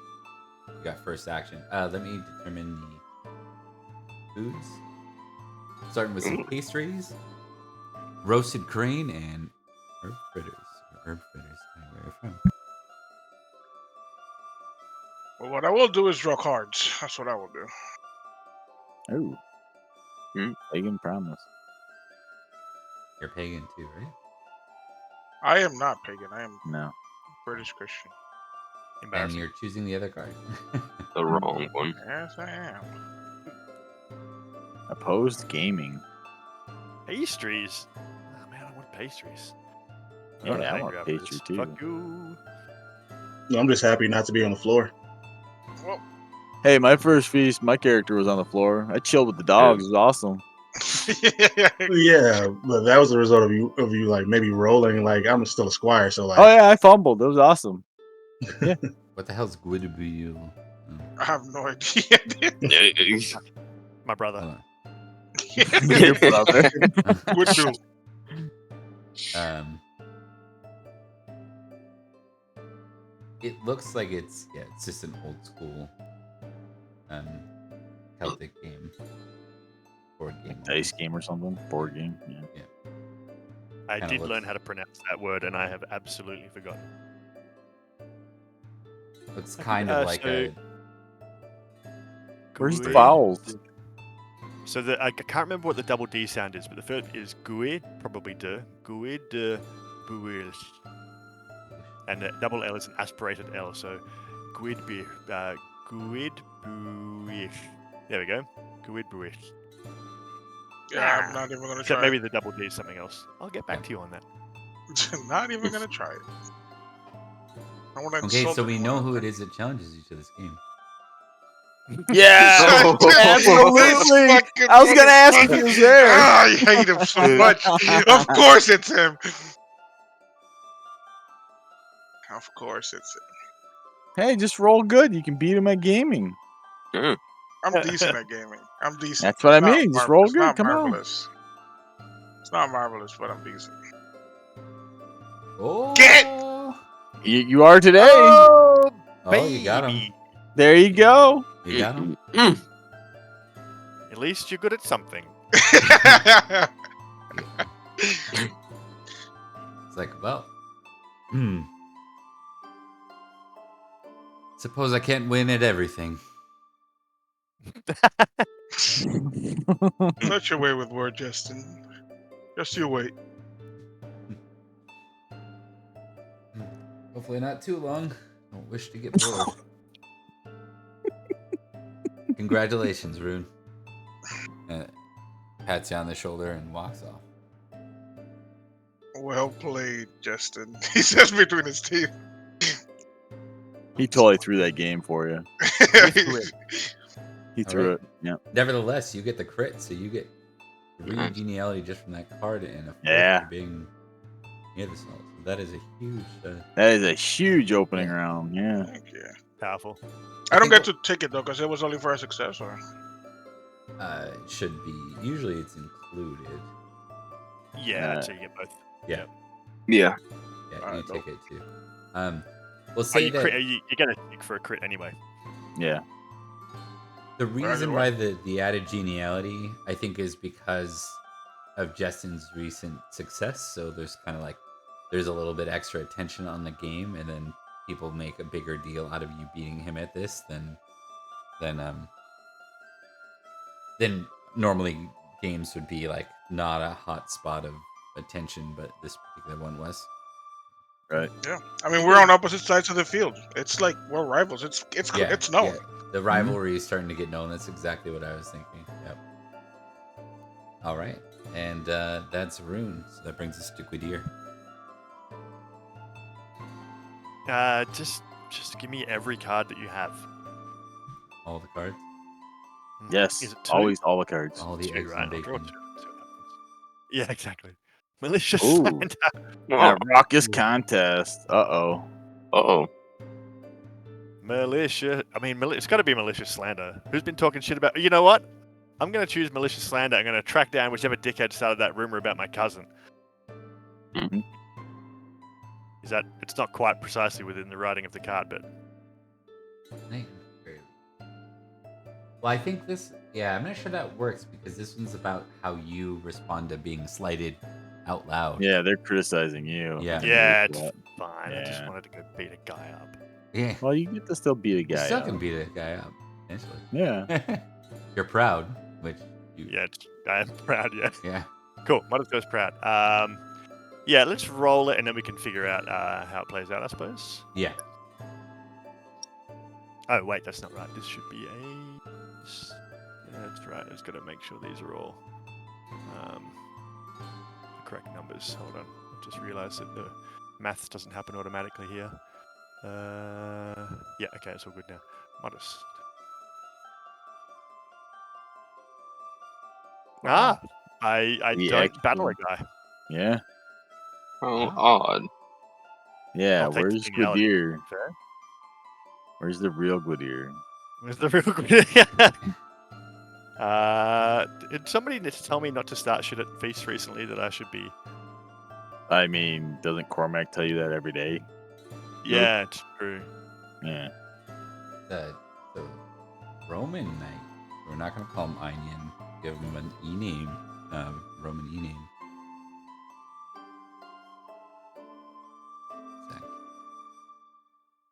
We got first action. Let me determine the foods. Starting with some pastries, roasted crane, and herb fritters. Herb fritters, where are you from? Well, what I will do is draw cards. That's what I will do. Oh. Pagan promise. You're pagan too, right? I am not pagan. I am No. British Christian. And Embarrassing. you're choosing the other card. The wrong one. Yes, I am. Opposed gaming. Pastries. Oh man, I want pastries. Yeah, I'm I angry want after pastry this. too. Fuck you. I'm just happy not to be on the floor. Well, Hey, my first feast, my character was on the floor. I chilled with the dogs. It was awesome. Yeah, but that was the result of you like maybe rolling. Like I'm still a squire, so like. Oh yeah, I fumbled. It was awesome. What the hell's Guidubuyu? I have no idea. My brother. Hold Your brother. Would do. on. It looks like it's just an old school Celtic game. Board game. Dice game or something. Board game. Yeah. I Kinda did looks- learn how to pronounce that word, and I have absolutely forgotten. Looks kind of like so- a Where's the Guid. vowels? So I can't remember what the double D sound is, but the first is guid, probably de. Guid de buil. And the double L is an aspirated L, so guid buish. There we go. Guid buish. Yeah, I'm not even gonna Except try. maybe the double D is something else. I'll get back to you on that. it. Not even gonna try it. I want to Okay, so we know who it is that challenges you to this game. Yeah, Oh. absolutely. Fucking I was gonna ask if he was there. Ah, I hate him so much. Of course it's him. Of course it's him. Hey, just roll good. You can beat him at gaming. I'm decent at gaming. I'm decent. That's what It's I not mean. Just roll it's good. not Come on. marvelous. It's not marvelous, but I'm decent. Oh, Get You are today. Oh, you got him. baby. There you go. You got him. At least you're good at something. It's like, well, suppose I can't win at everything. Not your way with word, Justin. Just you wait. Hopefully not too long. Don't wish to get bored. Congratulations, Rune. Pats you on the shoulder and walks off. Well played, Justin. He says between his teeth. He totally threw that game for you. He threw Alright. it. Yeah. Nevertheless, you get the crit, so you get 3 geniality just from that card and a 4 Yeah. for being near the salt. So that is a huge. That is a huge opening round. Yeah. Thank you. Powerful. I don't think get to take it though, because it was only for a success. Or It should be. Usually, it's included. Yeah, so you get both. Yeah. Yeah. Yeah, Alright, you take nope. it too. We'll Oh, say you, that crit, you get a tick for a crit anyway. Yeah. the Right, reason right. why the added geniality, I think, is because of Justin's recent success. So there's kind of like there's a little bit extra attention on the game, and then people make a bigger deal out of you beating him at this than normally games would be like not a hot spot of attention, but this particular one was. Right. yeah, I mean we're on opposite sides of the field. It's like we're rivals. It's Yeah, it's known. yeah. The rivalry is starting to get known. That's exactly what I was thinking. Yep. All right, and that's Rune. So that brings us to Gwydir. Just give me every card that you have. All the cards, Yes. Is it two? Always all the cards. all the Two, eggs right? and I'll draw bacon. two. See what happens. Yeah, exactly. Malicious Ooh. slander. A raucous contest. Uh-oh. Uh-oh. Malicious. I mean, it's got to be malicious slander. Who's been talking shit about? You know what? I'm going to choose malicious slander. I'm going to track down whichever dickhead started that rumor about my cousin. Mhm. Is that? It's not quite precisely within the writing of the card, but Well, I think this. Yeah, I'm not sure that works because this one's about how you respond to being slighted out loud. Yeah, they're criticizing you. Yeah. yeah, it's What? fine. I just Yeah. wanted to go beat a guy up. Yeah. Well, you get to still beat a You guy still up. can beat a guy up, essentially. Yeah. You're proud, which you. Yeah, I am proud. Yeah. Yeah. Cool. Modest goes proud. Yeah, let's roll it and then we can figure out how it plays out, I suppose. Yeah. Oh, wait, that's not right. This should be a... Yeah, that's right. I just got to make sure these are all the correct numbers. Hold on. I just realized that the maths doesn't happen automatically here. Yeah, okay, it's all good now. Modest. Ah! I The don't battle a action. guy. Yeah. Oh, odd. Yeah, I'll take the where's geniality. Gwydir? Fair. Where's the real Gwydir? Where's the real did somebody tell me not to start shit at feasts recently that I should be... I mean, doesn't Cormac tell you that every day? Yeah, it's true. Yeah. The Roman knight. We're not going to call him Einian. Give him an E name. Roman E name. Exactly.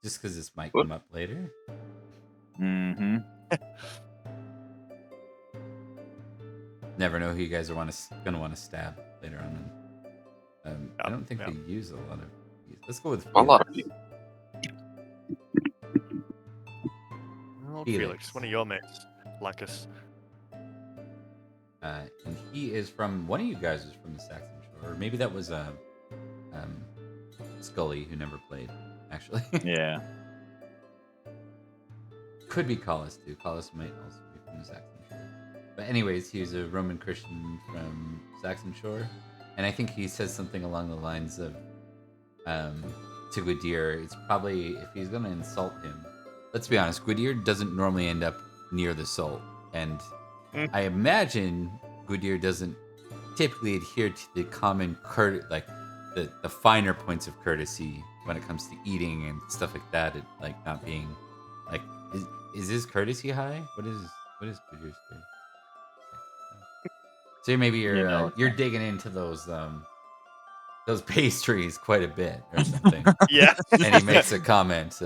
Just because this might come up later. Mm-hmm. Never know who you guys are gonna want to stab later on. I don't think Yep. they use a lot of these. Let's go with A lot of Felix. Old Felix. Felix, one of your mates, like us. And he is from one of you guys is from the Saxon Shore, or maybe that was Scully who never played. Actually, Yeah. could be Collis too. Collis might also be from the Saxon Shore. But anyways, he was a Roman Christian from Saxon Shore, and I think he says something along the lines of to Gwydir, it's probably if he's gonna insult him. Let's be honest, Gwydir doesn't normally end up near the salt, and I imagine Gwydir doesn't typically adhere to the common like the finer points of courtesy when it comes to eating and stuff like that. It, like not being like is his courtesy high? What is Gwydir's courtesy? So maybe you're digging into those pastries quite a bit or something. Yeah. And he makes a comment.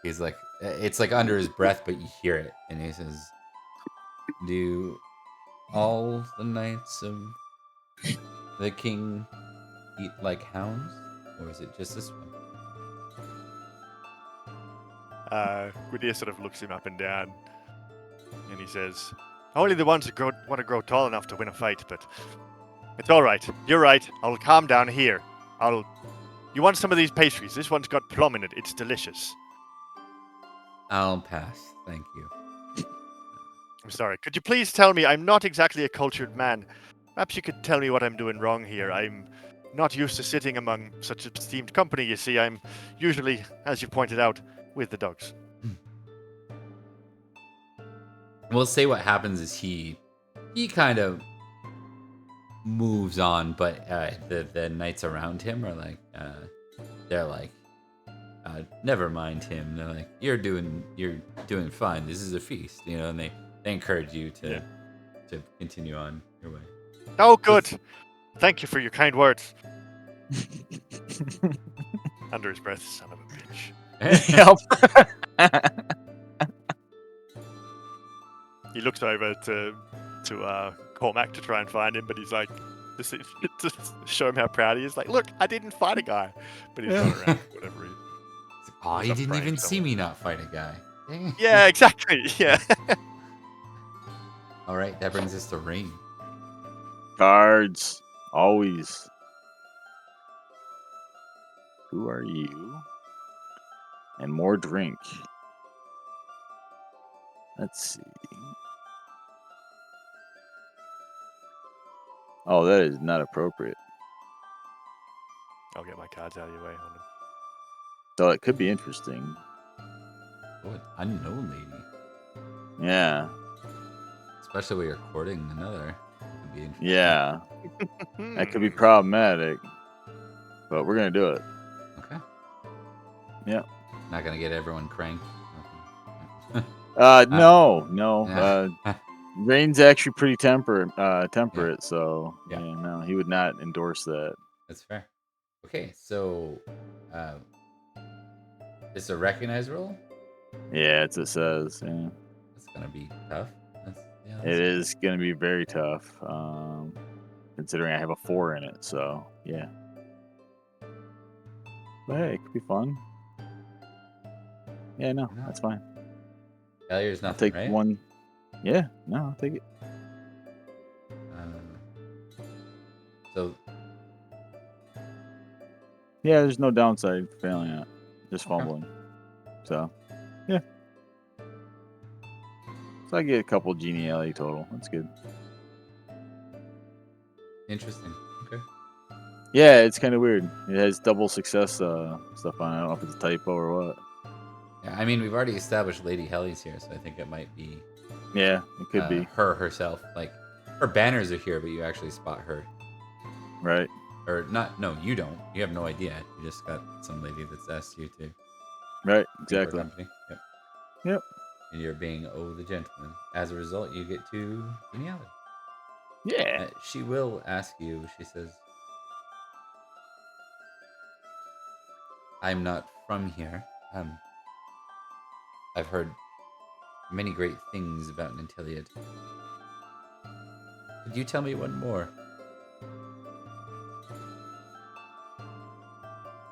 He's like, it's like under his breath, but you hear it, and he says, "Do all the knights of the king eat like hounds, or is it just this one?" Gwydir sort of looks him up and down, and he says, "Only the ones who want to grow tall enough to win a fight, but it's all right. You're right. I'll calm down here. You want some of these pastries? This one's got plum in it. It's delicious." I'll pass, thank you. I'm sorry. Could you please tell me? I'm not exactly a cultured man. Perhaps you could tell me what I'm doing wrong here. I'm not used to sitting among such esteemed company, you see. I'm usually, as you pointed out, with the dogs. We'll say what happens is he kind of moves on, but the knights around him are like, they're like, never mind him. They're like, you're doing fine. This is a feast, you know, and they encourage you to continue on your way. Oh, good. Thank you for your kind words. Under his breath, son of a bitch. He looks over to Cormac to try and find him, but he's like, just to show him how proud he is. Like, look, I didn't fight a guy, but he's not around for whatever reason. Oh, he didn't even see me not fight a guy. Dang. Yeah, exactly. Yeah. All right, that brings us to Rain. Cards. Always. Who are you? And more drink. Let's see. Oh, that is not appropriate. I'll get my cards out of your way. Hold on. So it could be interesting. Oh, an unknown lady. Yeah. Especially when you're courting another. Could be interesting. Yeah. That could be problematic. But we're gonna do it. Okay. Yeah. Not gonna get everyone cranked. No. Yeah. Rain's actually pretty temperate, so Yeah. no, he would not endorse that. That's fair. Okay, so it's a recognize roll. Yeah, it says. Yeah. That's gonna be tough. It is gonna be very tough, considering I have a 4 in it. So yeah. But hey, it could be fun. Yeah, no, that's fine. Failure's I'll nothing, take right? one. Yeah, no, I'll take it. So yeah, there's no downside failing it, just fumbling. So yeah. So I get a couple geniality total. That's good. interesting. Okay. Yeah, it's kind of weird. It has double success stuff on it. I don't know if it's a typo or what. Yeah, I mean, we've already established Lady Helly's here, so I think it might be. Yeah, it could be her herself. Like her banners are here, but you actually spot her. Right. Or not? No, you don't. You have no idea. You just got some lady that's asked you to. Right. Exactly. Company. Yep. Yep. And you're being the gentleman. As a result, you get 2 geniality. Yeah. She will ask you. She says, "I'm not from here. I've heard many great things about Nanteleod. Could you tell me one more?"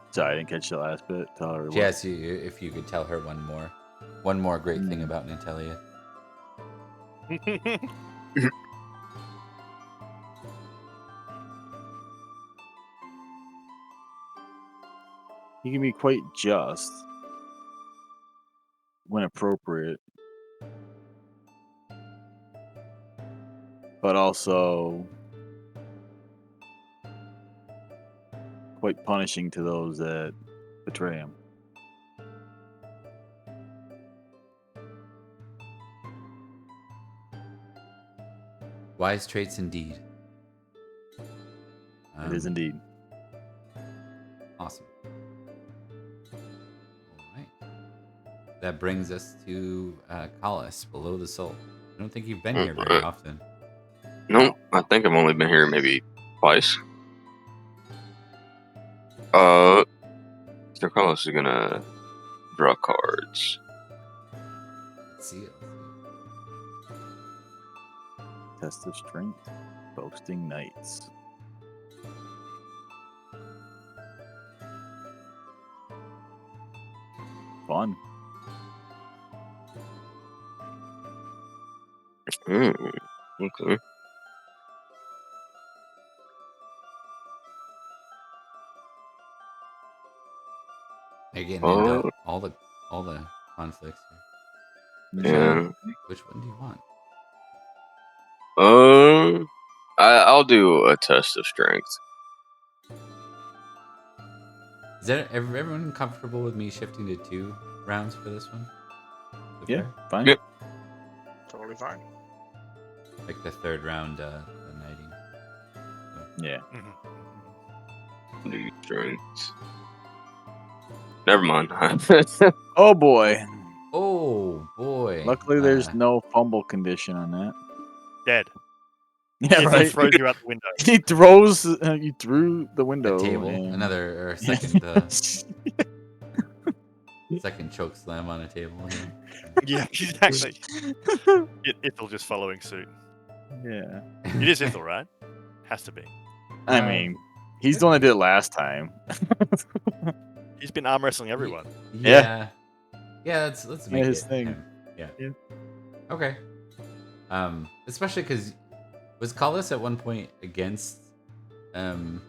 Sorry, I didn't catch the last bit. Tell her. She asked you if you could tell her one more great thing about Nanteleod. He can be quite just when appropriate, but also quite punishing to those that betray him. Wise traits indeed. It is indeed. Awesome. All right. That brings us to Collis, below the soul. I don't think you've been here very often. No, I think I've only been here maybe twice. Mr. Carlos is gonna draw cards. Let's see it. Test of strength, boasting knights. Fun. Okay. You're getting into all the conflicts here. Yeah. Which one do you want? I'll do a test of strength. Is everyone comfortable with me shifting to 2 rounds for this one? Yeah, fine. Yep. Totally fine. Like the 3rd round, the knighting. Yeah. Do strength. Never mind. Oh boy. Oh boy. Luckily, there's no fumble condition on that. Dead. Yeah, right. He throws you out the window. He throws you through the window. A table, and... another or second second choke slam on a table. Yeah, exactly. It'll just following suit. Yeah. It is Ithel, right? Has to be. I mean, he's the one that did it last time. He's been arm wrestling everyone. Yeah. Yeah, let's make his it thing. him. Yeah. Okay. Okay. Especially because was Collis at one point against Ithel?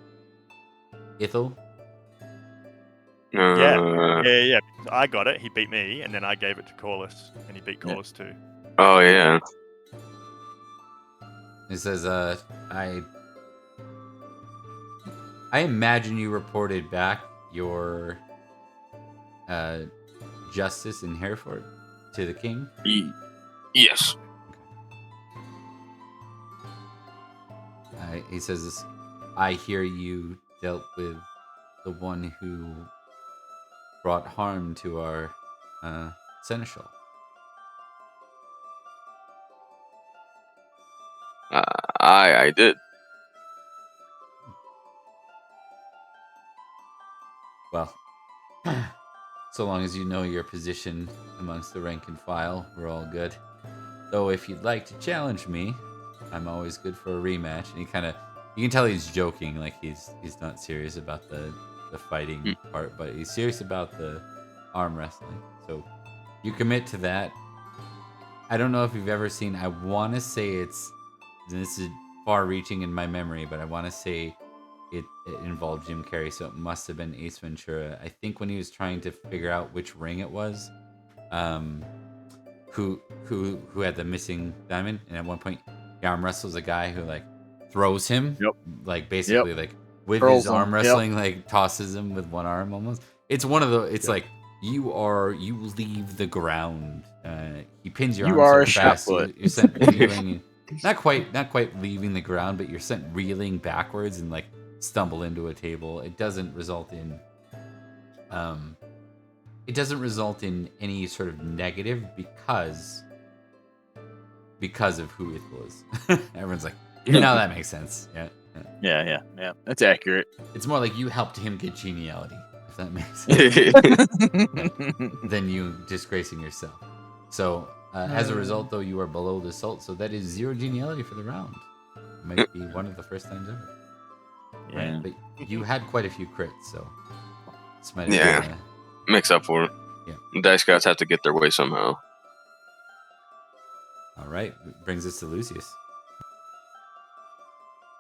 Yeah. I got it. He beat me, and then I gave it to Corliss, and he beat Corliss too. Oh yeah. He says, I imagine you reported back your justice in Hereford to the king. Yes. He says this. I hear you dealt with the one who brought harm to our seneschal. I did. Well, so long as you know your position amongst the rank and file, we're all good. Though if you'd like to challenge me, I'm always good for a rematch. And he kind of, you can tell he's joking, like he's not serious about the fighting part, but he's serious about the arm wrestling. So you commit to that. I don't know if you've ever seen, I want to say this is far reaching in my memory, but I want to say it involved Jim Carrey, so it must have been Ace Ventura. I think when he was trying to figure out which ring it was, who had the missing diamond, and at one point he arm wrestles a guy who like throws him, like basically like with Curls his arm him. wrestling, like tosses him with one arm almost. It's one of the. It's like you leave the ground. He pins your You arm are so a fast. shot You're sent reeling. Not quite leaving the ground, but you're sent reeling backwards and like stumble into a table. It doesn't result in any sort of negative because of who Ithel is. Everyone's like, no, that makes sense. Yeah. That's accurate. It's more like you helped him get geniality, if that makes sense, than you disgracing yourself. So as a result, though, you are below the salt, so that is 0 geniality for the round. It might be one of the first times ever. Yeah. Right? But you had quite a few crits, so this might have been, Makes up for it. Yeah. Dice gods have to get their way somehow. All right, brings us to Lucius.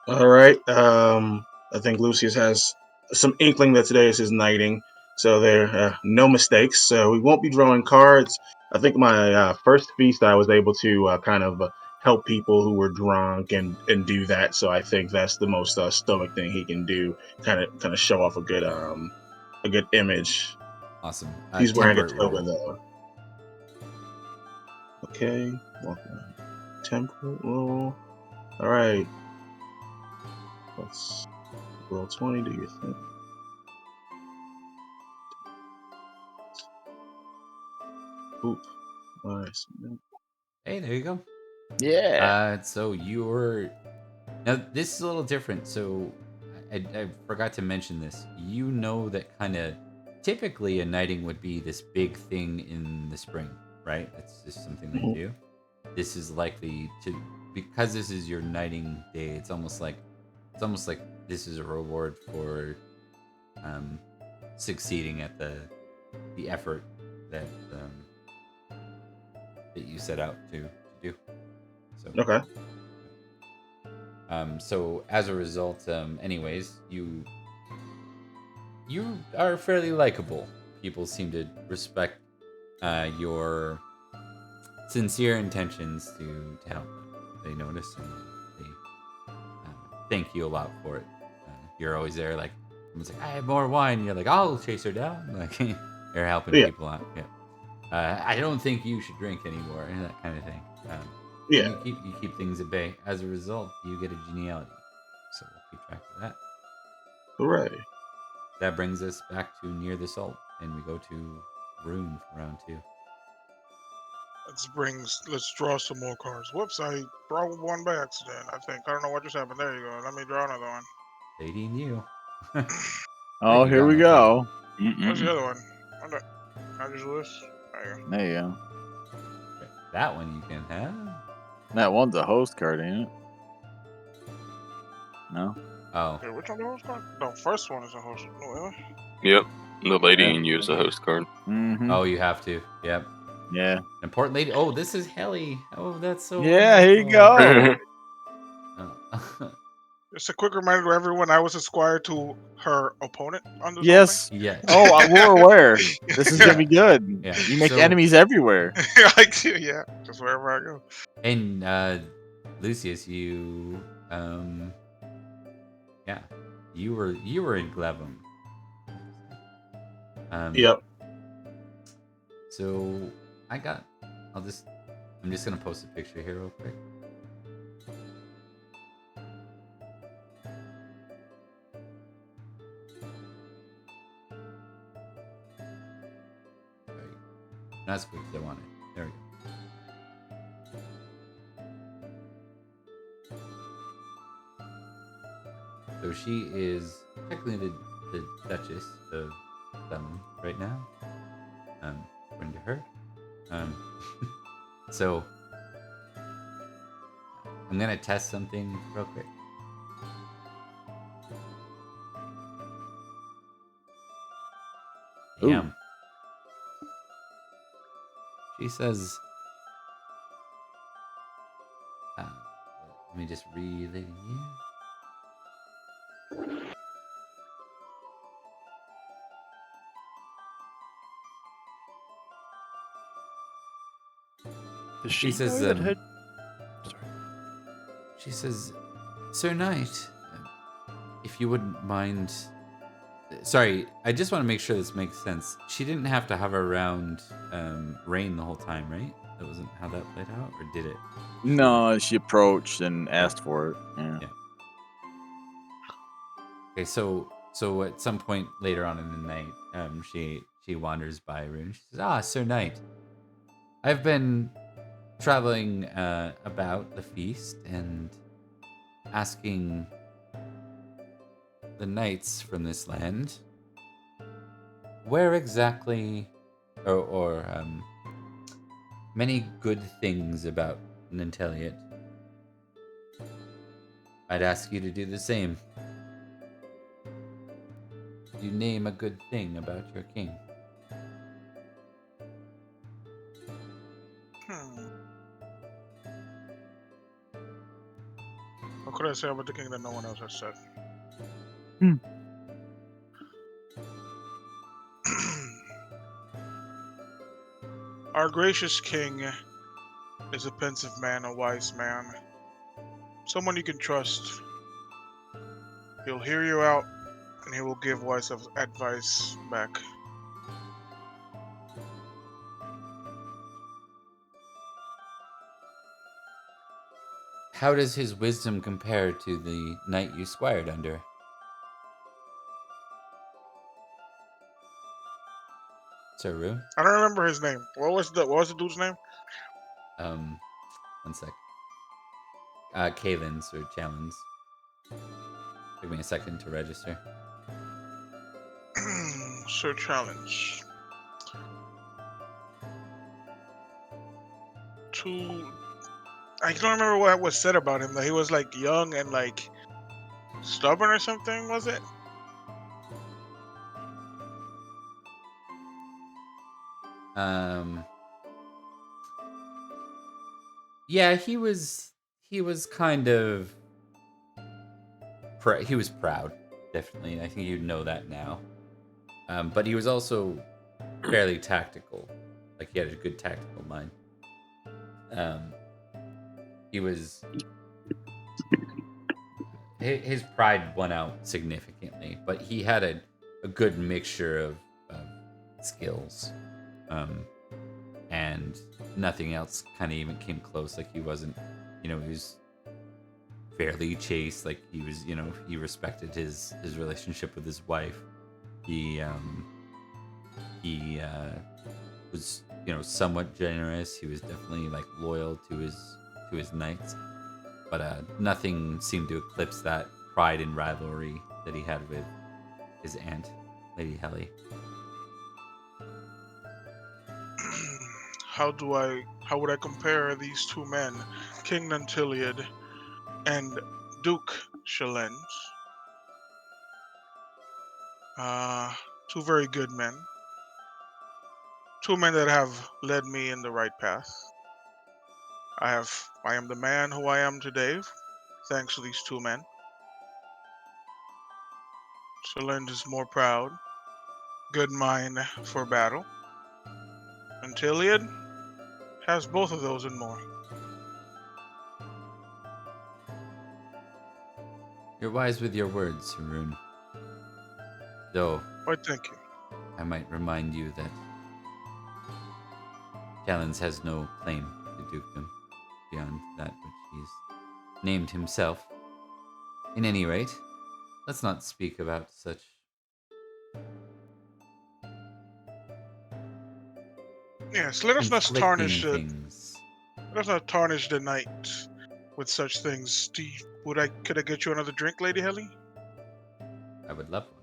All right. I think Lucius has some inkling that today is his knighting, so there are no mistakes. So we won't be drawing cards. I think my first feast I was able to kind of help people who were drunk and do that. So I think that's the most stoic thing he can do. Kind of show off a good image. Awesome. He's wearing a Temperate toga roll. though. Okay. Temperate roll. All right. Let's roll 20. Do you think? Oop. Nice. Hey, there you go. Yeah. So you're now. This is a little different. So I forgot to mention this. You know that kind of typically a knighting would be this big thing in the spring, right? It's just something they do. This is likely to, because this is your knighting day. It's almost like this is a reward for succeeding at the effort that that you set out to do. So Okay. So as a result, anyways, you are fairly likable. People seem to respect your sincere intentions to help them. They notice and they thank you a lot for it. You're always there, like someone's like, I have more wine. And you're like, I'll chase her down. Like you're helping people out. Yeah. I don't think you should drink anymore, and that kind of thing. Yeah. You keep things at bay. As a result, you get a geniality. So we'll keep track of that. Hooray. That brings us back to near the salt, and we go to Rune for round 2. Let's draw some more cards. Whoops, I brought one by accident, I think. I don't know what just happened. There you go. Let me draw another one. Lady and you. Oh, here we go. Where's the other one? I just list. There you go. There you go. That one you can have. That one's a host card, ain't it? No? Oh. Wait, which one the host card? The first one is a host. No, really? Yep. The lady and you is a host card. Mm-hmm. Oh, you have to. Yep. Yeah. Important lady. Oh, this is Helly. Oh, that's so Yeah, here you wonderful. go. Oh. Just a quick reminder to everyone, I was a squire to her opponent on this Yes. Yeah. Oh, we're aware. This is gonna be good. Yeah. You make So- enemies everywhere. I do, yeah. Just wherever I go. And Lucius, you yeah. You were in Glevum. Yep. So I'm just gonna post a picture here real quick. Right. Not as quick as I wanted. There we go. So she is technically the Duchess of Dunham right now. According to her. So I'm gonna test something real quick. Ooh. Damn. She says, let me just read it here. Does She she says, know that her... Sorry. She says, Sir Knight, if you wouldn't mind. Sorry, I just want to make sure this makes sense. She didn't have to hover around Rain the whole time, right? That wasn't how that played out, or did it? No, she approached and asked for it. Yeah. Okay, so at some point later on in the night, she wanders by Rune. She says, "Ah, Sir Knight, I've been traveling about the feast and asking the knights from this land where exactly, or many good things about Nanteleod. I'd ask you to do the same. You name a good thing about your king." What could I say about the king that no one else has said? Our gracious king is a pensive man, a wise man. Someone you can trust. He'll hear you out, and he will give wise advice back. How does his wisdom compare to the knight you squired under? Sir Rue? I don't remember his name. What was the dude's name? 1 sec. Kalins or Challenge. Took me a second to register. Sir Challenge. I don't remember what was said about him. That he was like young and like stubborn or something. Was it? Yeah, he was kind of he was proud, definitely. I think you'd know that now. But he was also fairly tactical. Like he had a good tactical mind. He was his pride won out significantly, but he had a good mixture of skills, and nothing else kind of even came close. Like he wasn't, he was fairly chaste. Like he was, he respected his relationship with his wife. He was, somewhat generous. He was definitely like loyal to his knights, but nothing seemed to eclipse that pride and rivalry that he had with his aunt, Lady Helly. How would I compare these two men, King Nanteleod and Duke Chalens? Two very good men. Two men that have led me in the right path. I am the man who I am today, thanks to these two men. Chalens is more proud, good mind for battle. Nanteleod has both of those and more. You're wise with your words, Haroon. Though, Why, thank you. I might remind you that Callens has no claim to dukedom beyond that which he's named himself. In any rate, let's not speak about such. Yes, let us not conflicting tarnish things. let us not tarnish the night with such things. Could I get you another drink, Lady Helly? I would love one.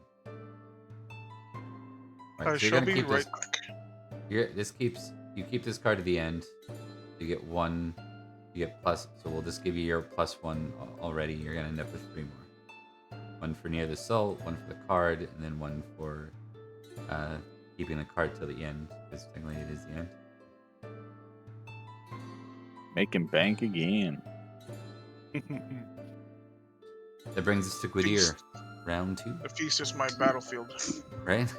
I Right, so you're shall gonna be keep right this. You keep this card to the end. You get one. You get plus. So we'll just give you your +1 already. You're gonna end up with 3 more. One for near the salt, one for the card, and then one for keeping the card till the end, because technically it is the end. Making bank again. That brings us to Gwydir, round 2. The feast is my battlefield. Right?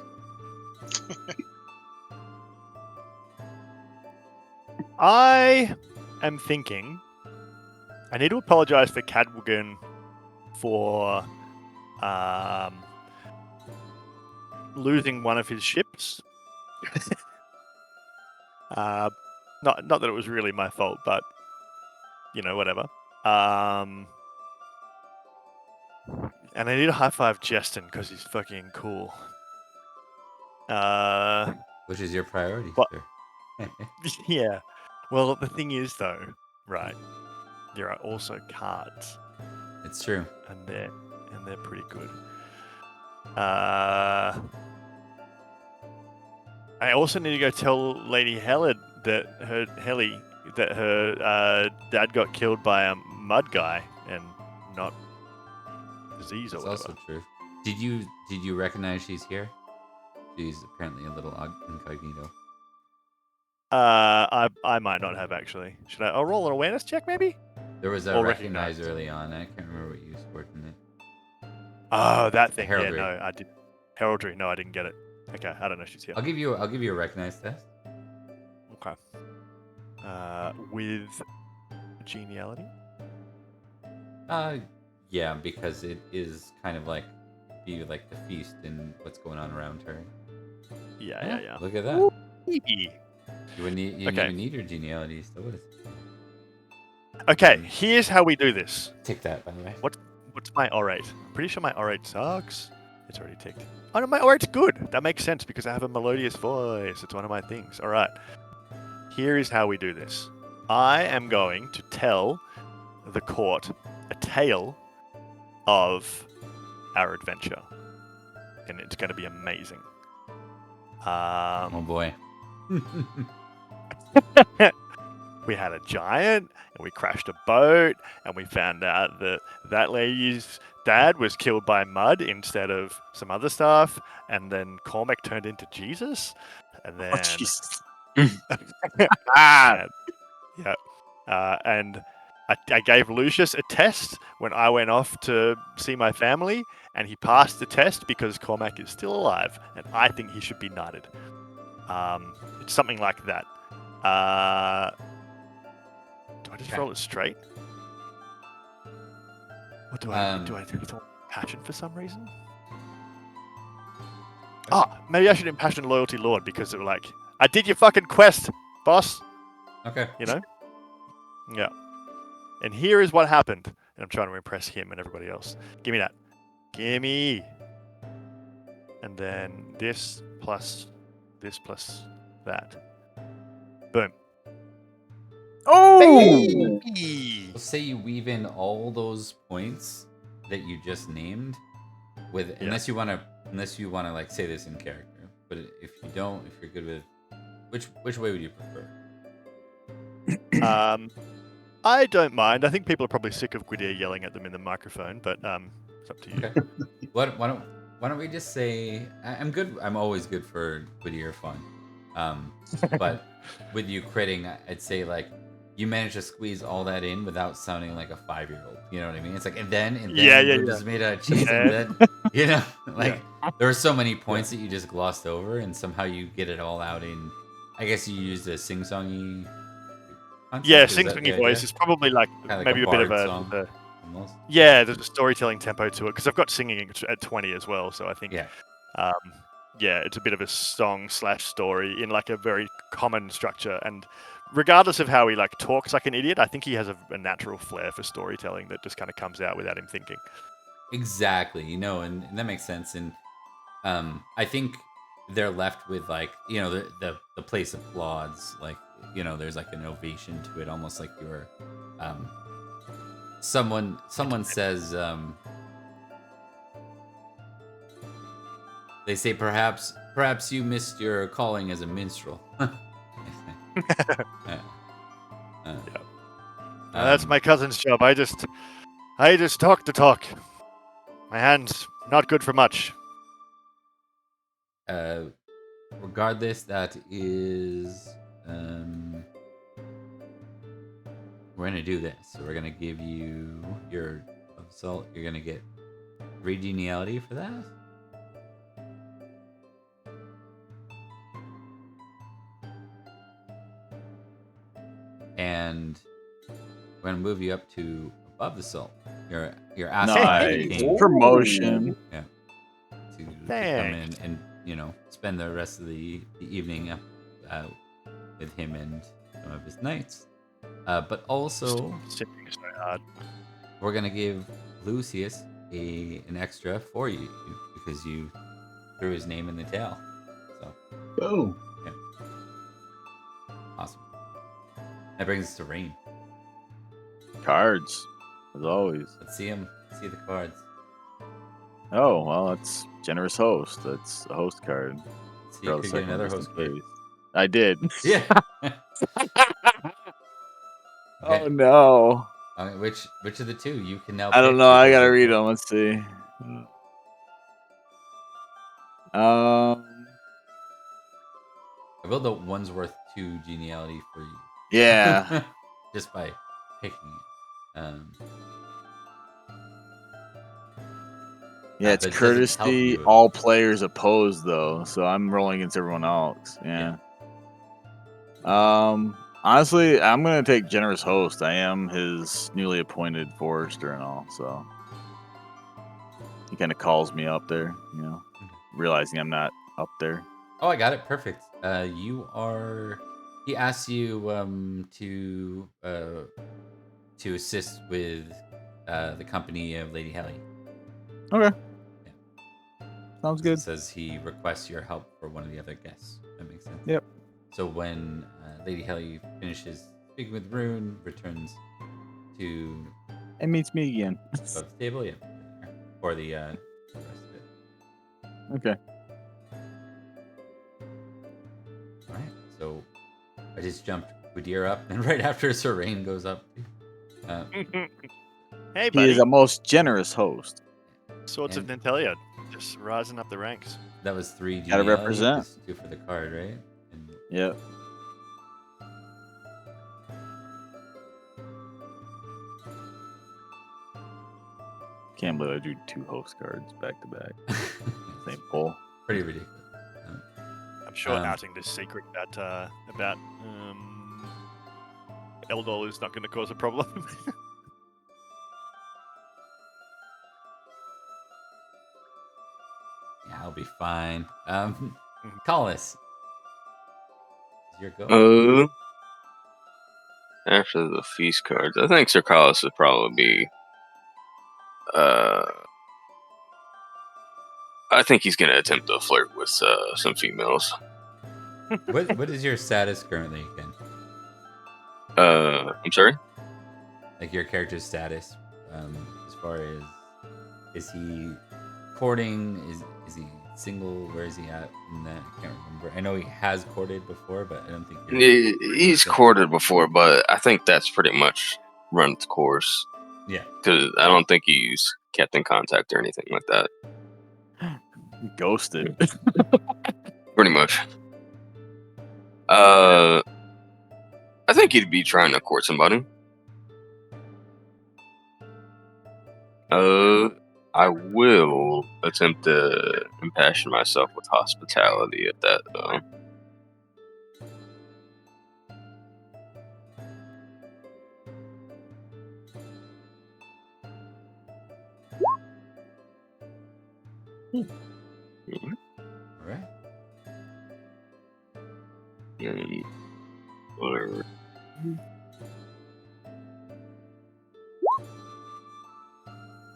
I am thinking I need to apologize for Cadwagan for losing one of his ships. Not that it was really my fault, but whatever. And I need to high five Jestin because he's fucking cool. Which is your priority, But- sir. Yeah. Well, the thing is, though, right? There are also cards, It's true. and they're pretty good. I also need to go tell Lady Helly that her dad got killed by a mud guy and not disease or That's whatever. also true. Did you recognize she's here? She's apparently a little incognito. I might not have actually. Should I'll roll an awareness check maybe? There was a Or recognize recognize. early on. I can't remember what you scored in it. Oh, that thing. Heraldry. Yeah, no, I did. Heraldry. No, I didn't get it. Okay, I don't know if she's here. I'll give you a recognize test. Okay. With geniality. Yeah, because it is kind of like the feast and what's going on around her. Yeah. Look at that. Eee. You wouldn't Okay. even need your geniality. So what is? Okay, here's how we do this. Tick that, by the way. What's my orate? I'm pretty sure my orate sucks. It's already ticked. Oh no, my orate's good. That makes sense because I have a melodious voice. It's one of my things. All right. Here is how we do this. I am going to tell the court a tale of our adventure, and it's going to be amazing. Oh boy. We had a giant, and we crashed a boat, and we found out that that lady's dad was killed by mud instead of some other stuff, and then Cormac turned into Jesus, and then Jesus. and, yeah, and I gave Lucius a test when I went off to see my family, and he passed the test because Cormac is still alive, and I think he should be knighted. It's something like that. Do I just roll it straight? Or do I passion for some reason? Maybe I should impassion loyalty lord because it was like, I did your fucking quest, boss. Okay. Yeah. And here is what happened. And I'm trying to impress him and everybody else. Give me that. Gimme. And then this plus that. Boom. Oh! Let's say you weave in all those points that you just named, with unless you want to like say this in character. But if you don't, if you're good with, which way would you prefer? I don't mind. I think people are probably sick of Gwydir yelling at them in the microphone, but it's up to you. Okay. Why don't we just say I'm good. I'm always good for Gwydir fun. But with you critting, I'd say like you managed to squeeze all that in without sounding like a 5-year-old. You know what I mean? It's like and then we just made a cheese and then there are so many points that you just glossed over, and somehow you get it all out in. I guess you used a sing-songy. Yeah, sing-songy voice is probably like Kinda like maybe a bit of bard a song. almost. Yeah, there's a storytelling tempo to it because I've got singing at 20 as well. So I think, Yeah. It's a bit of a song/story in like a very common structure. And regardless of how he like talks like an idiot, I think he has a natural flair for storytelling that just kind of comes out without him thinking. Exactly, and that makes sense. And I think they're left with like the place applauds, like there's like an ovation to it, almost like you're someone says they say perhaps you missed your calling as a minstrel. That's my cousin's job. I just talk to talk. My hand's not good for much. Regardless, that is we're gonna do this. So we're gonna give you your assault. You're gonna get 3 geniality for that. And we're gonna move you up to above the salt. You're asking Nice. the king, Promotion. yeah, to come in and spend the rest of the evening with him and some of his knights. But also, Sipping so hard. we're gonna give Lucius an extra for you because you threw his name in the tail. So, Boom. yeah. Awesome. That brings us to Rain. Cards, as always. Let's see him. See the cards. Oh, well, that's generous host. That's a host card. Let's see, Draw you the could get second one another just host in card. case. I did. Yeah. Oh no. Which of the two you can now? I don't pick know. I because gotta of read the- them. Let's see. I will. The one's worth 2 geniality for you. Yeah. Just by picking it. Yeah, it's but it doesn't help courtesy. you at All players opposed, though, so I'm rolling against everyone else. Yeah. Honestly, I'm gonna take generous host. I am his newly appointed forester and all, so he kind of calls me up there, realizing I'm not up there. Oh, I got it. Perfect. You are. He asks you to assist with the company of Lady Helly. Okay. Yeah. Sounds It good. says he requests your help for one of the other guests. That makes sense. Yep. So when Lady Helly finishes speaking with Rune, returns to And meets me again. above the table, yeah, for the rest of it. Okay. All right. So I just jumped Gudir up, and right after Serain goes up. Hey, He buddy. is a most generous host. Swords of And- Nanteleod. Just rising up the ranks. That was 3 Gotta geniality, represent. plus 2 for the card, right? And Yep. Can't believe I drew 2 host cards back to back. Same pull. pretty ridiculous. I'm sure Um, outing this secret about Eldol is not going to cause a problem. Yeah, I'll be fine. Collis, is your go? After the feast cards, I think Sir Carlos would probably be. I think he's gonna attempt to flirt with some females. What is your status currently, Ken? I'm sorry. Like your character's status, as far as is he courting? Is he single? Where is he at in that? I can't remember. I know he has courted before, but I don't think He's courted before, but I think that's pretty much run its course. Yeah, Because I don't think he's kept in contact or anything like that. Ghosted. Pretty much. I think he'd be trying to court somebody. I will attempt to impassion myself with hospitality at that, though. All right. Whatever.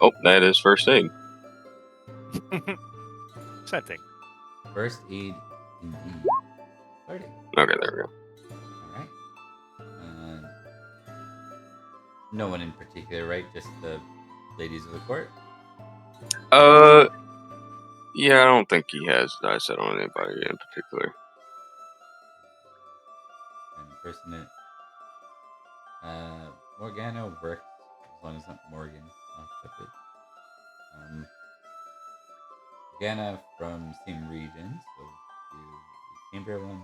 Oh, that is first aid. Same thing. First aid indeed. Starting. Okay, there we go. All right. No one in particular, right? Just the ladies of the court. Yeah, I don't think he has dice set on anybody in particular. And the person that Morgana works as long as it's not Morgan. I'll flip it. Morgana from same region, so do the Chamberlain.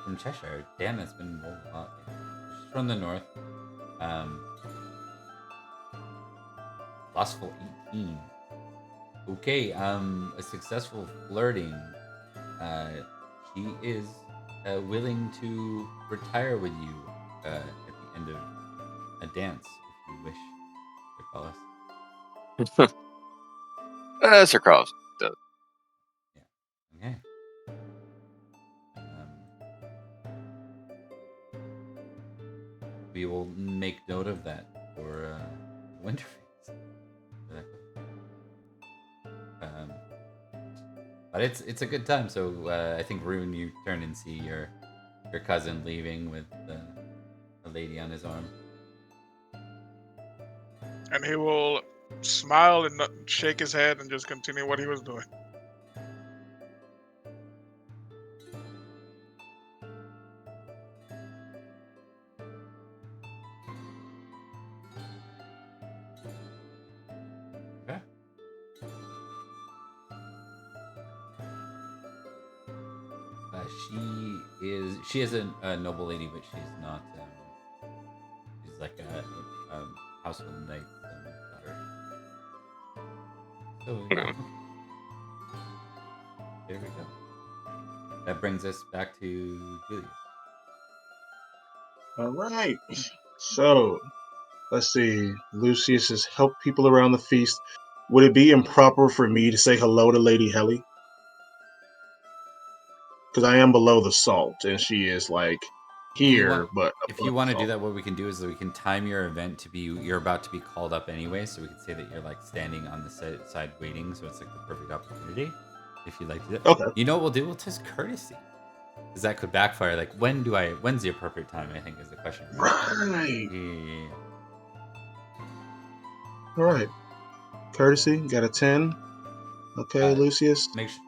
From Cheshire. Damn, that's been a lot. She's from the north. Lustful 18. Okay, a successful flirting. She is willing to retire with you at the end of a dance, if you wish to call us. Sir Carlos. Yeah. Okay. We will make note of that for Winterfest. But it's a good time. So I think Rune, you turn and see your cousin leaving with a lady on his arm. And he will smile and not shake his head and just continue what he was doing. Okay. She is a noble lady, but she's not. She's like a household knight's daughter. So yeah. There we go. That brings us back to Julius. All right. So, let's see. Lucius has helped people around the feast. Would it be improper for me to say hello to Lady Helly? Because I am below the salt, and she is like here, but if you want to do that, what we can do is that we can time your event to be you're about to be called up anyway, so we can say that you're like standing on the side waiting, so it's like the perfect opportunity. If you like to do that. Okay. You know what we'll do? We'll test courtesy. Because that could backfire. Like when's the appropriate time, I think is the question. Right. Yeah. All right. Courtesy, got a 10. Okay, Lucius. Make sure.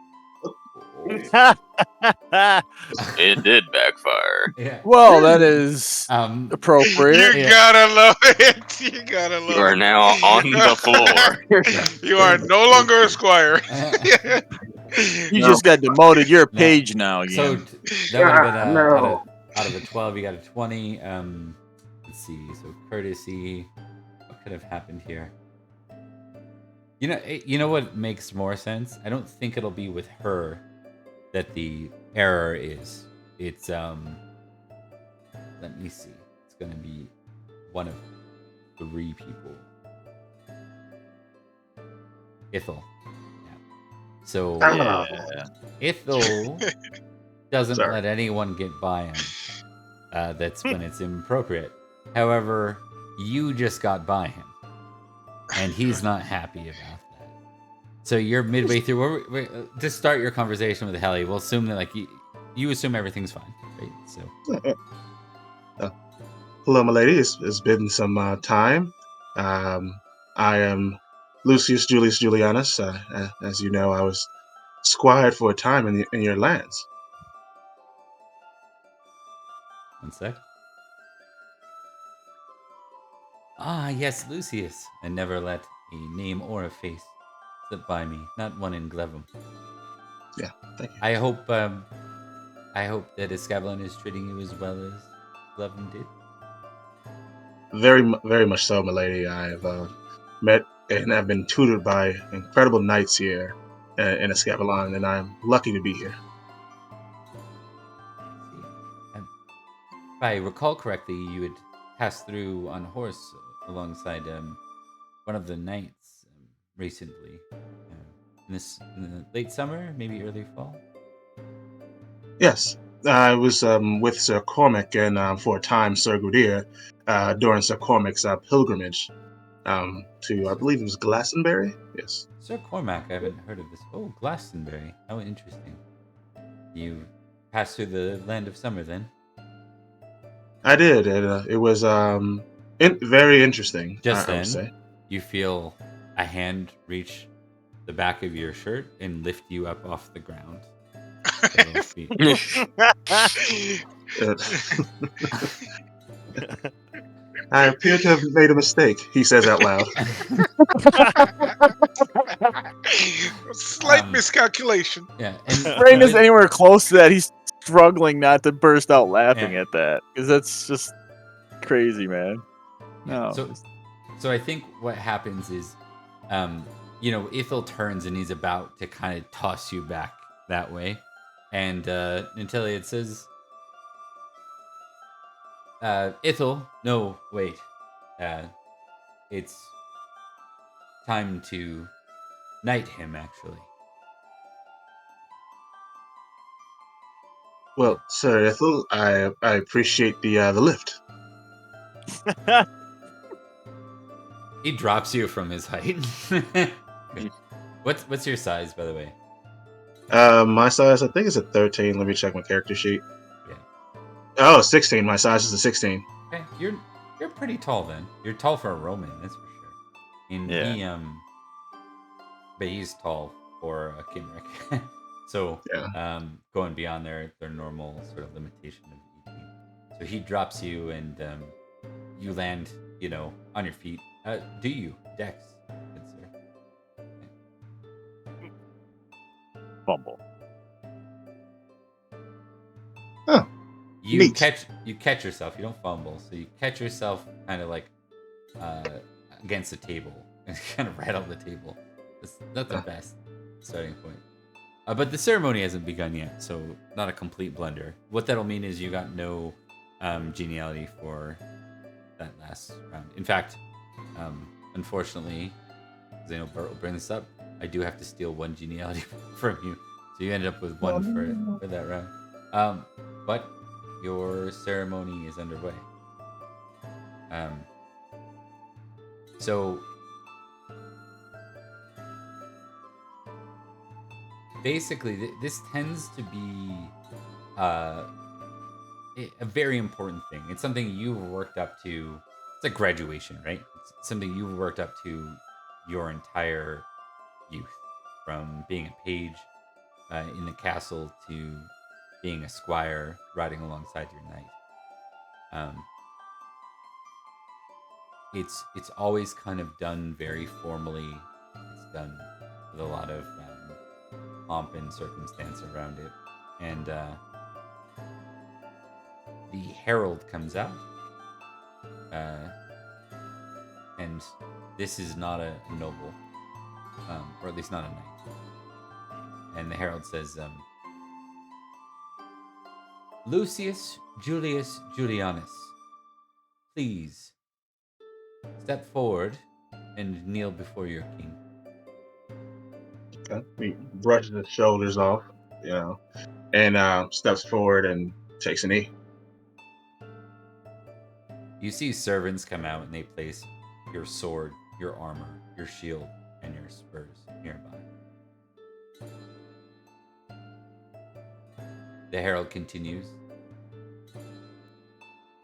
It did backfire. Yeah. Well, that is appropriate. You gotta love it. You gotta love it. You are now on the floor. You are no longer a squire. You just got demoted. You're a page now again. So that would have been out of a 12, you got a 20. Let's see. So courtesy. What could have happened here? You know what makes more sense? I don't think it'll be with her that the error is. It's let me see. It's gonna be one of 3 people. Ithel. Yeah. So Ithel doesn't let anyone get by him. That's when it's inappropriate. However, you just got by him, and he's not happy about that. So you're midway through. To start your conversation with Helly, we'll assume that you assume everything's fine, right? So. Hello, my lady. It's been some time. I am Lucius Julius Julianus. As you know, I was squired for a time in your lands. One sec. Ah, yes, Lucius. I never let a name or a face slip by me. Not one in Glevum. Yeah, thank you. I hope that Escavalon is treating you as well as Glevum did. Very, very much so, my lady. I've met and have been tutored by incredible knights here in Escavalon, and I'm lucky to be here. If I recall correctly, you had passed through on horse alongside one of the knights, recently? In the late summer, maybe early fall? Yes, I was with Sir Cormac and for a time Sir Gudir during Sir Cormac's pilgrimage to, I believe it was Glastonbury. Yes, Sir Cormac, I haven't heard of this. Oh, Glastonbury. How interesting. You passed through the land of summer then? I did. It was very interesting. Just I would then, say. you feel a hand reach the back of your shirt and lift you up off the ground. Several feet. Uh, I appear to have made a mistake. He says out loud. Slight miscalculation. Yeah, and Brain is anywhere close to that. He's struggling not to burst out laughing at that because that's just crazy, man. No. So I think what happens is, Ithil turns and he's about to kind of toss you back that way, and Nanteleod says, "Ithil, no, wait, it's time to knight him, actually." Well, Sir Ethel, I appreciate the lift. He drops you from his height. What's your size, by the way? My size, I think, is a 13. Let me check my character sheet. Yeah. Oh, 16. My size is a 16. Okay, you're pretty tall then. You're tall for a Roman, that's for sure. And Yeah. but he's tall for a Kimric. So Yeah. going beyond their normal sort of limitation of 18. So he drops you and you land, on your feet. Do you? Dex, good sir. Fumble. Oh. You Neat. catch yourself. You don't fumble, so you catch yourself kind of like against the table and kind of rattle the table. It's not the best starting point. But the ceremony hasn't begun yet, so not a complete blunder. What that'll mean is you got no geniality for that last round. In fact, unfortunately, because I know Bart will bring this up, I do have to steal one geniality from you. So you ended up with one for that round. But your ceremony is underway. So basically, this tends to be a very important thing. It's something you've worked up to. It's like graduation, right? It's something you've worked up to your entire youth, from being a page in the castle to being a squire riding alongside your knight. It's always kind of done very formally. It's done with a lot of pomp and circumstance around it, and the herald comes out, and this is not a noble, or at least not a knight. And the herald says, "Lucius Julius Julianus, please step forward and kneel before your king." Okay. He brushes his shoulders off, and steps forward and takes a knee. You see servants come out and they place your sword, your armor, your shield, and your spurs nearby. The herald continues,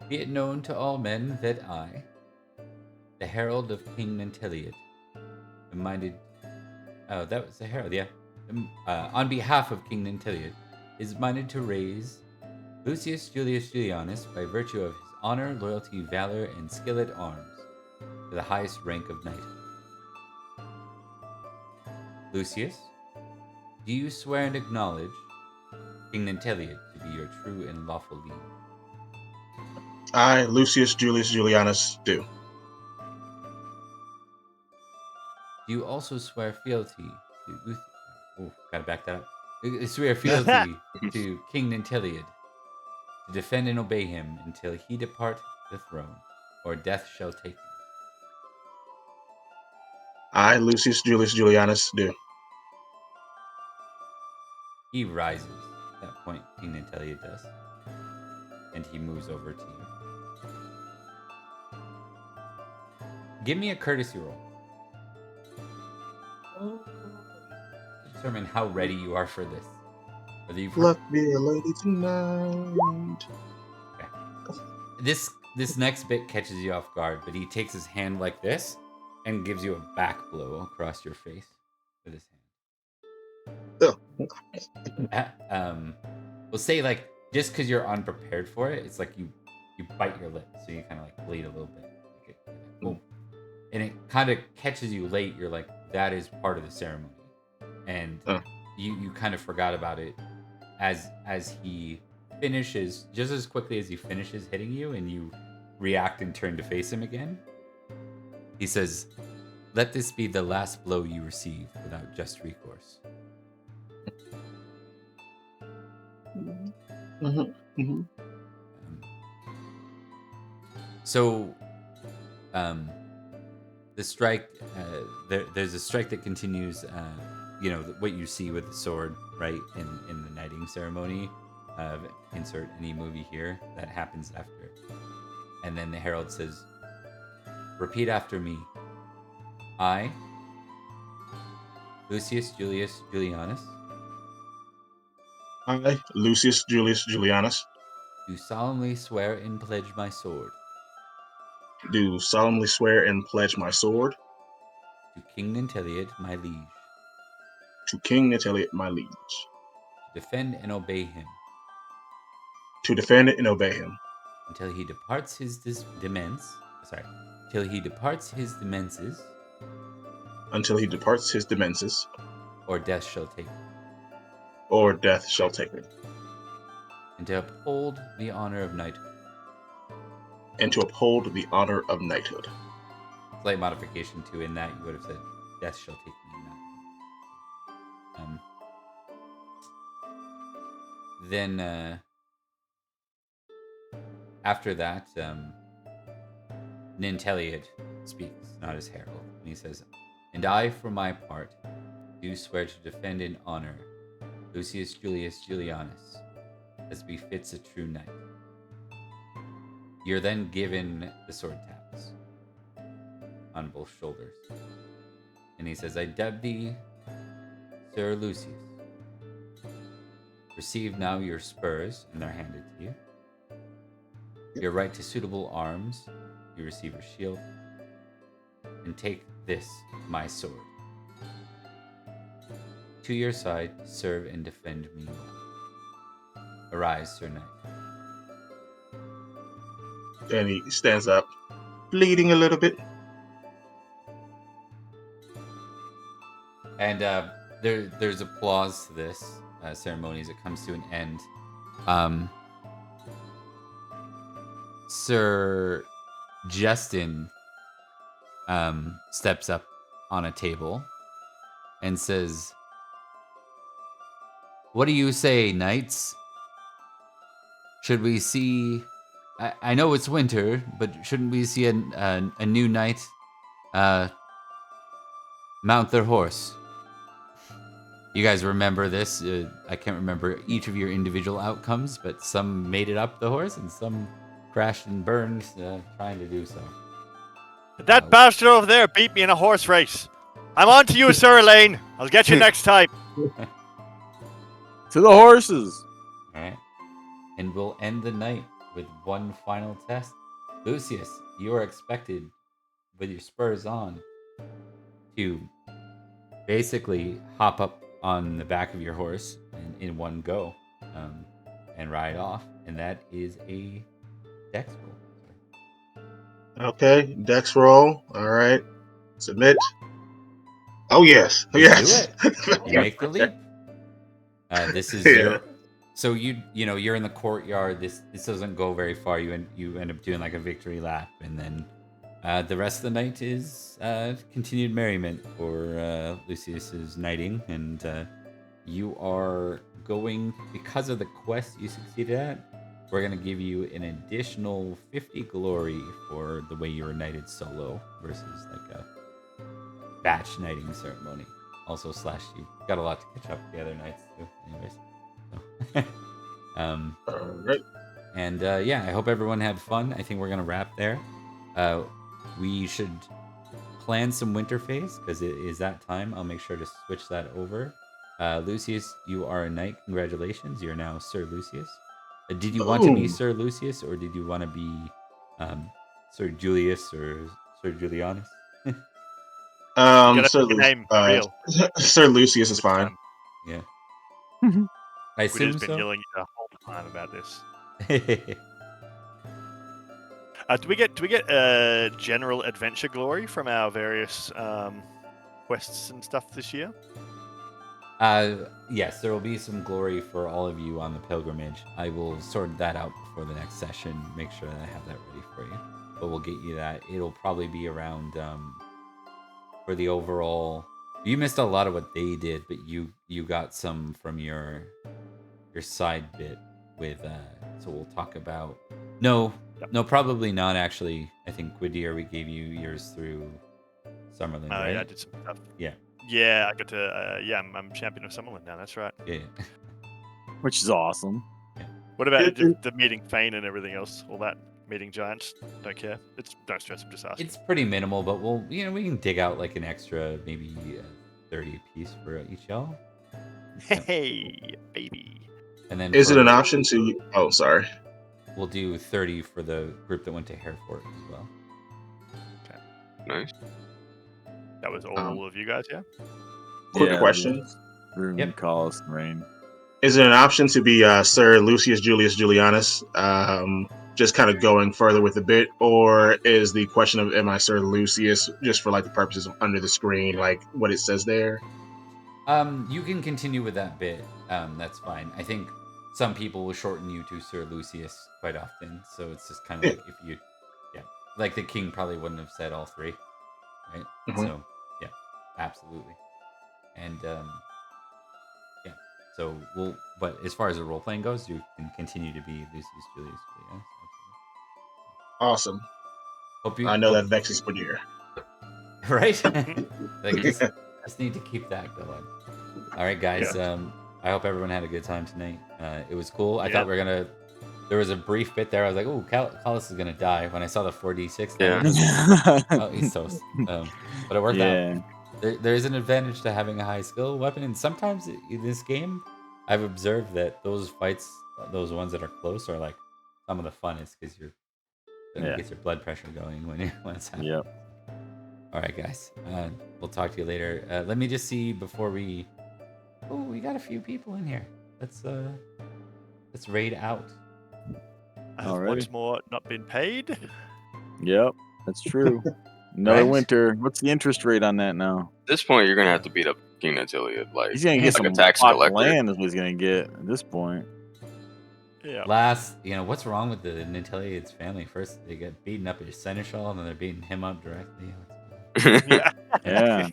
"Be it known to all men that I, the herald of King Nanteleod, am minded..." Oh, that was the herald, yeah. On behalf of King Nanteleod, is minded to raise Lucius Julius Julianus by virtue of his honor, loyalty, valor, and skill at arms to the highest rank of knighthood. Lucius, do you swear and acknowledge King Nanteleod to be your true and lawful liege? I, Lucius Julius Julianus, do. Do you also swear fealty to Uther? Oh, gotta back that up. Swear fealty to King Nanteleod, to defend and obey him until he depart the throne, or death shall take him. I, Lucius Julius Julianus, do. He rises. At that point, King Nanteleod does. And he moves over to you. Give me a courtesy roll. To determine how ready you are for this. Whether you've Luck be a lady tonight. Okay. This next bit catches you off guard, but he takes his hand like this and gives you a back blow across your face with his hand. We'll say like just because you're unprepared for it, it's like you bite your lip, so you kind of like bleed a little bit. Boom. And it kind of catches you late. You're like, that is part of the ceremony, and you kind of forgot about it as he finishes, just as quickly as he finishes hitting you, and you react and turn to face him again. He says, "Let this be the last blow you receive without just recourse." So, the strike, there's a strike that continues, what you see with the sword, right, in the knighting ceremony. Insert any movie here that happens after it. And then the herald says, "Repeat after me. I, Lucius Julius Julianus, I, Lucius Julius Julianus, do solemnly swear and pledge my sword do solemnly swear and pledge my sword to King Nanteleod, my liege, to King Nanteleod, my liege, to defend and obey him to defend and obey him until he departs his demences, till he departs his demences, until he departs his demences, or death shall take him, or death shall take him, and to uphold the honor of knighthood." and to uphold the honor of knighthood. Slight modification to in that you would have said, "Death shall take me." Then after that, Nanteleod speaks, not as herald, and he says, "And I, for my part, do swear to defend and honor Lucius Julius Julianus, as befits a true knight." You're then given the sword taps on both shoulders. And he says, "I dub thee Sir Lucius. Receive now your spurs," and they're handed to you. "Your right to suitable arms," you receive your shield. "And take this, my sword. To your side, serve and defend me well. Arise, Sir Knight." And he stands up, bleeding a little bit. And there's applause to this ceremony as it comes to an end. Sir Justin steps up on a table and says, "What do you say, knights? Should we see... I know it's winter, but shouldn't we see a new knight mount their horse?" You guys remember this? I can't remember each of your individual outcomes, but some made it up the horse and some crashed and burned trying to do so. That bastard over there beat me in a horse race. I'm on to you, Sir Elaine. I'll get you next time. To the horses. All right. And we'll end the night with one final test. Lucius, you are expected, with your spurs on, to basically hop up on the back of your horse in one go and ride off. And that is a dex roll. Okay, dex roll. All right. Submit. Oh, yes. You Yes. do it. You make the leap. This is your... So you're in the courtyard. This doesn't go very far. You end up doing like a victory lap, and then the rest of the night is continued merriment for Lucius's knighting, and you are going, because of the quest you succeeded at. We're gonna give you an additional 50 glory for the way you were knighted solo versus like batch knighting ceremony. Also / you got a lot to catch up the other nights too. Anyways, so. All right. And yeah, I hope everyone had fun. I think we're gonna wrap there. We should plan some winter phase because it is that time. I'll make sure to switch that over. Lucius, you are a knight. Congratulations, you're now Sir Lucius. Did you want to be Boom. Sir Lucius, or did you want to be Sir Julius or Sir Julianus? You gotta Sir, pick a name for real. Sir Lucius is This fine. time. Yeah, I We've assume just been so. yelling the whole time about this. Do we get general adventure glory from our various quests and stuff this year? Yes, there will be some glory for all of you on the pilgrimage. I will sort that out before the next session. Make sure that I have that ready for you. But we'll get you that. It'll probably be around for the overall. You missed a lot of what they did, but you got some from your side bit with. So we'll talk about. No, probably not. Actually, I think Gwydir, we gave you yours through Summerlin, right? Yeah, I did some stuff. Yeah. Yeah, I got to. I'm champion of Summerlin now. That's right. Yeah. Which is awesome. What about the meeting Fane and everything else? All that meeting giants? Don't care. Don't stress. I'm just asking. It's pretty minimal, but we can dig out like an extra maybe 30 apiece for each y'all. Hey, baby. And then Is it an option to? Oh, sorry. We'll do 30 for the group that went to Hereford as well. Okay. Nice. That was all of you guys, yeah? Quick question. Yep. Collis and Rain. Is it an option to be Sir Lucius Julius Julianus, just kind of going further with the bit, or is the question of am I Sir Lucius just for like the purposes of under the screen, like what it says there? You can continue with that bit. That's fine. I think some people will shorten you to Sir Lucius quite often, so it's just kind of like if you, like the king probably wouldn't have said all three, right? Mhm. So yeah, absolutely. And so but as far as the role playing goes, you can continue to be Lucius Julius. Julius. Awesome. Hope you. I know that vexes Gwydir. Right? Like just need to keep that going. All right, guys. Yeah. I hope everyone had a good time tonight. It was cool. I thought we were gonna. There was a brief bit there. I was like, "Oh, Collis is gonna die." When I saw the 4d6, oh, he's toast. But it worked out. There is an advantage to having a high skill weapon, and sometimes in this game, I've observed that those fights, those ones that are close, are like some of the funnest because it gets your blood pressure going when it's happening. Yep. All right, guys. We'll talk to you later. Let me just see before we. Oh, we got a few people in here. Let's raid out. I have once more not been paid. Yep, that's true. Another Right? winter. What's the interest rate on that now? At this point, you're gonna have to beat up King Nanteleod. Like He's gonna get like some a tax plot of collector. land is what he's gonna get at this point. Yeah. What's wrong with the Nanteleod's family? First, they get beaten up at Seneschal, and then they're beating him up directly. Yeah. Yeah.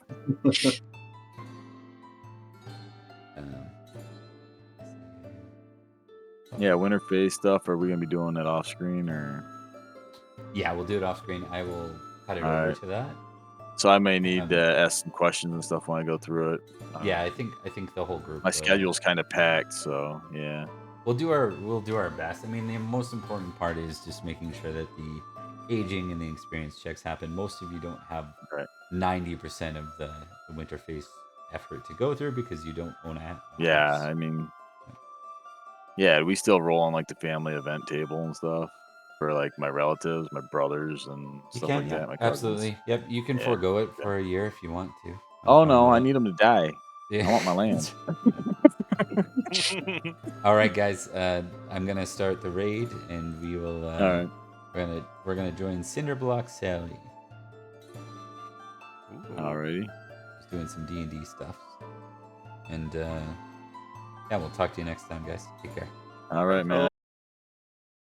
Yeah, winter phase stuff. Are we gonna be doing that off screen or? Yeah, we'll do it off screen. I will cut it over to that. So I may need to ask some questions and stuff when I go through it. Yeah, I think the whole group. My schedule's kind of packed, so yeah. We'll do our best. I mean, the most important part is just making sure that the aging and the experience checks happen. Most of you don't have 90% of the winter phase effort to go through because you don't own a Yeah, house. I mean, yeah, we still roll on like the family event table and stuff for like my relatives, my brothers, and stuff like that. My cousins. Absolutely. Yep, you can forego it for a year if you want to. Oh no, I need them to die. Yeah. I want my land. All right, guys. I'm gonna start the raid, and we will. All right. We're gonna join Cinderblock Sally. Alrighty. Just doing some D&D stuff, and yeah, we'll talk to you next time, guys. Take care. All right, man.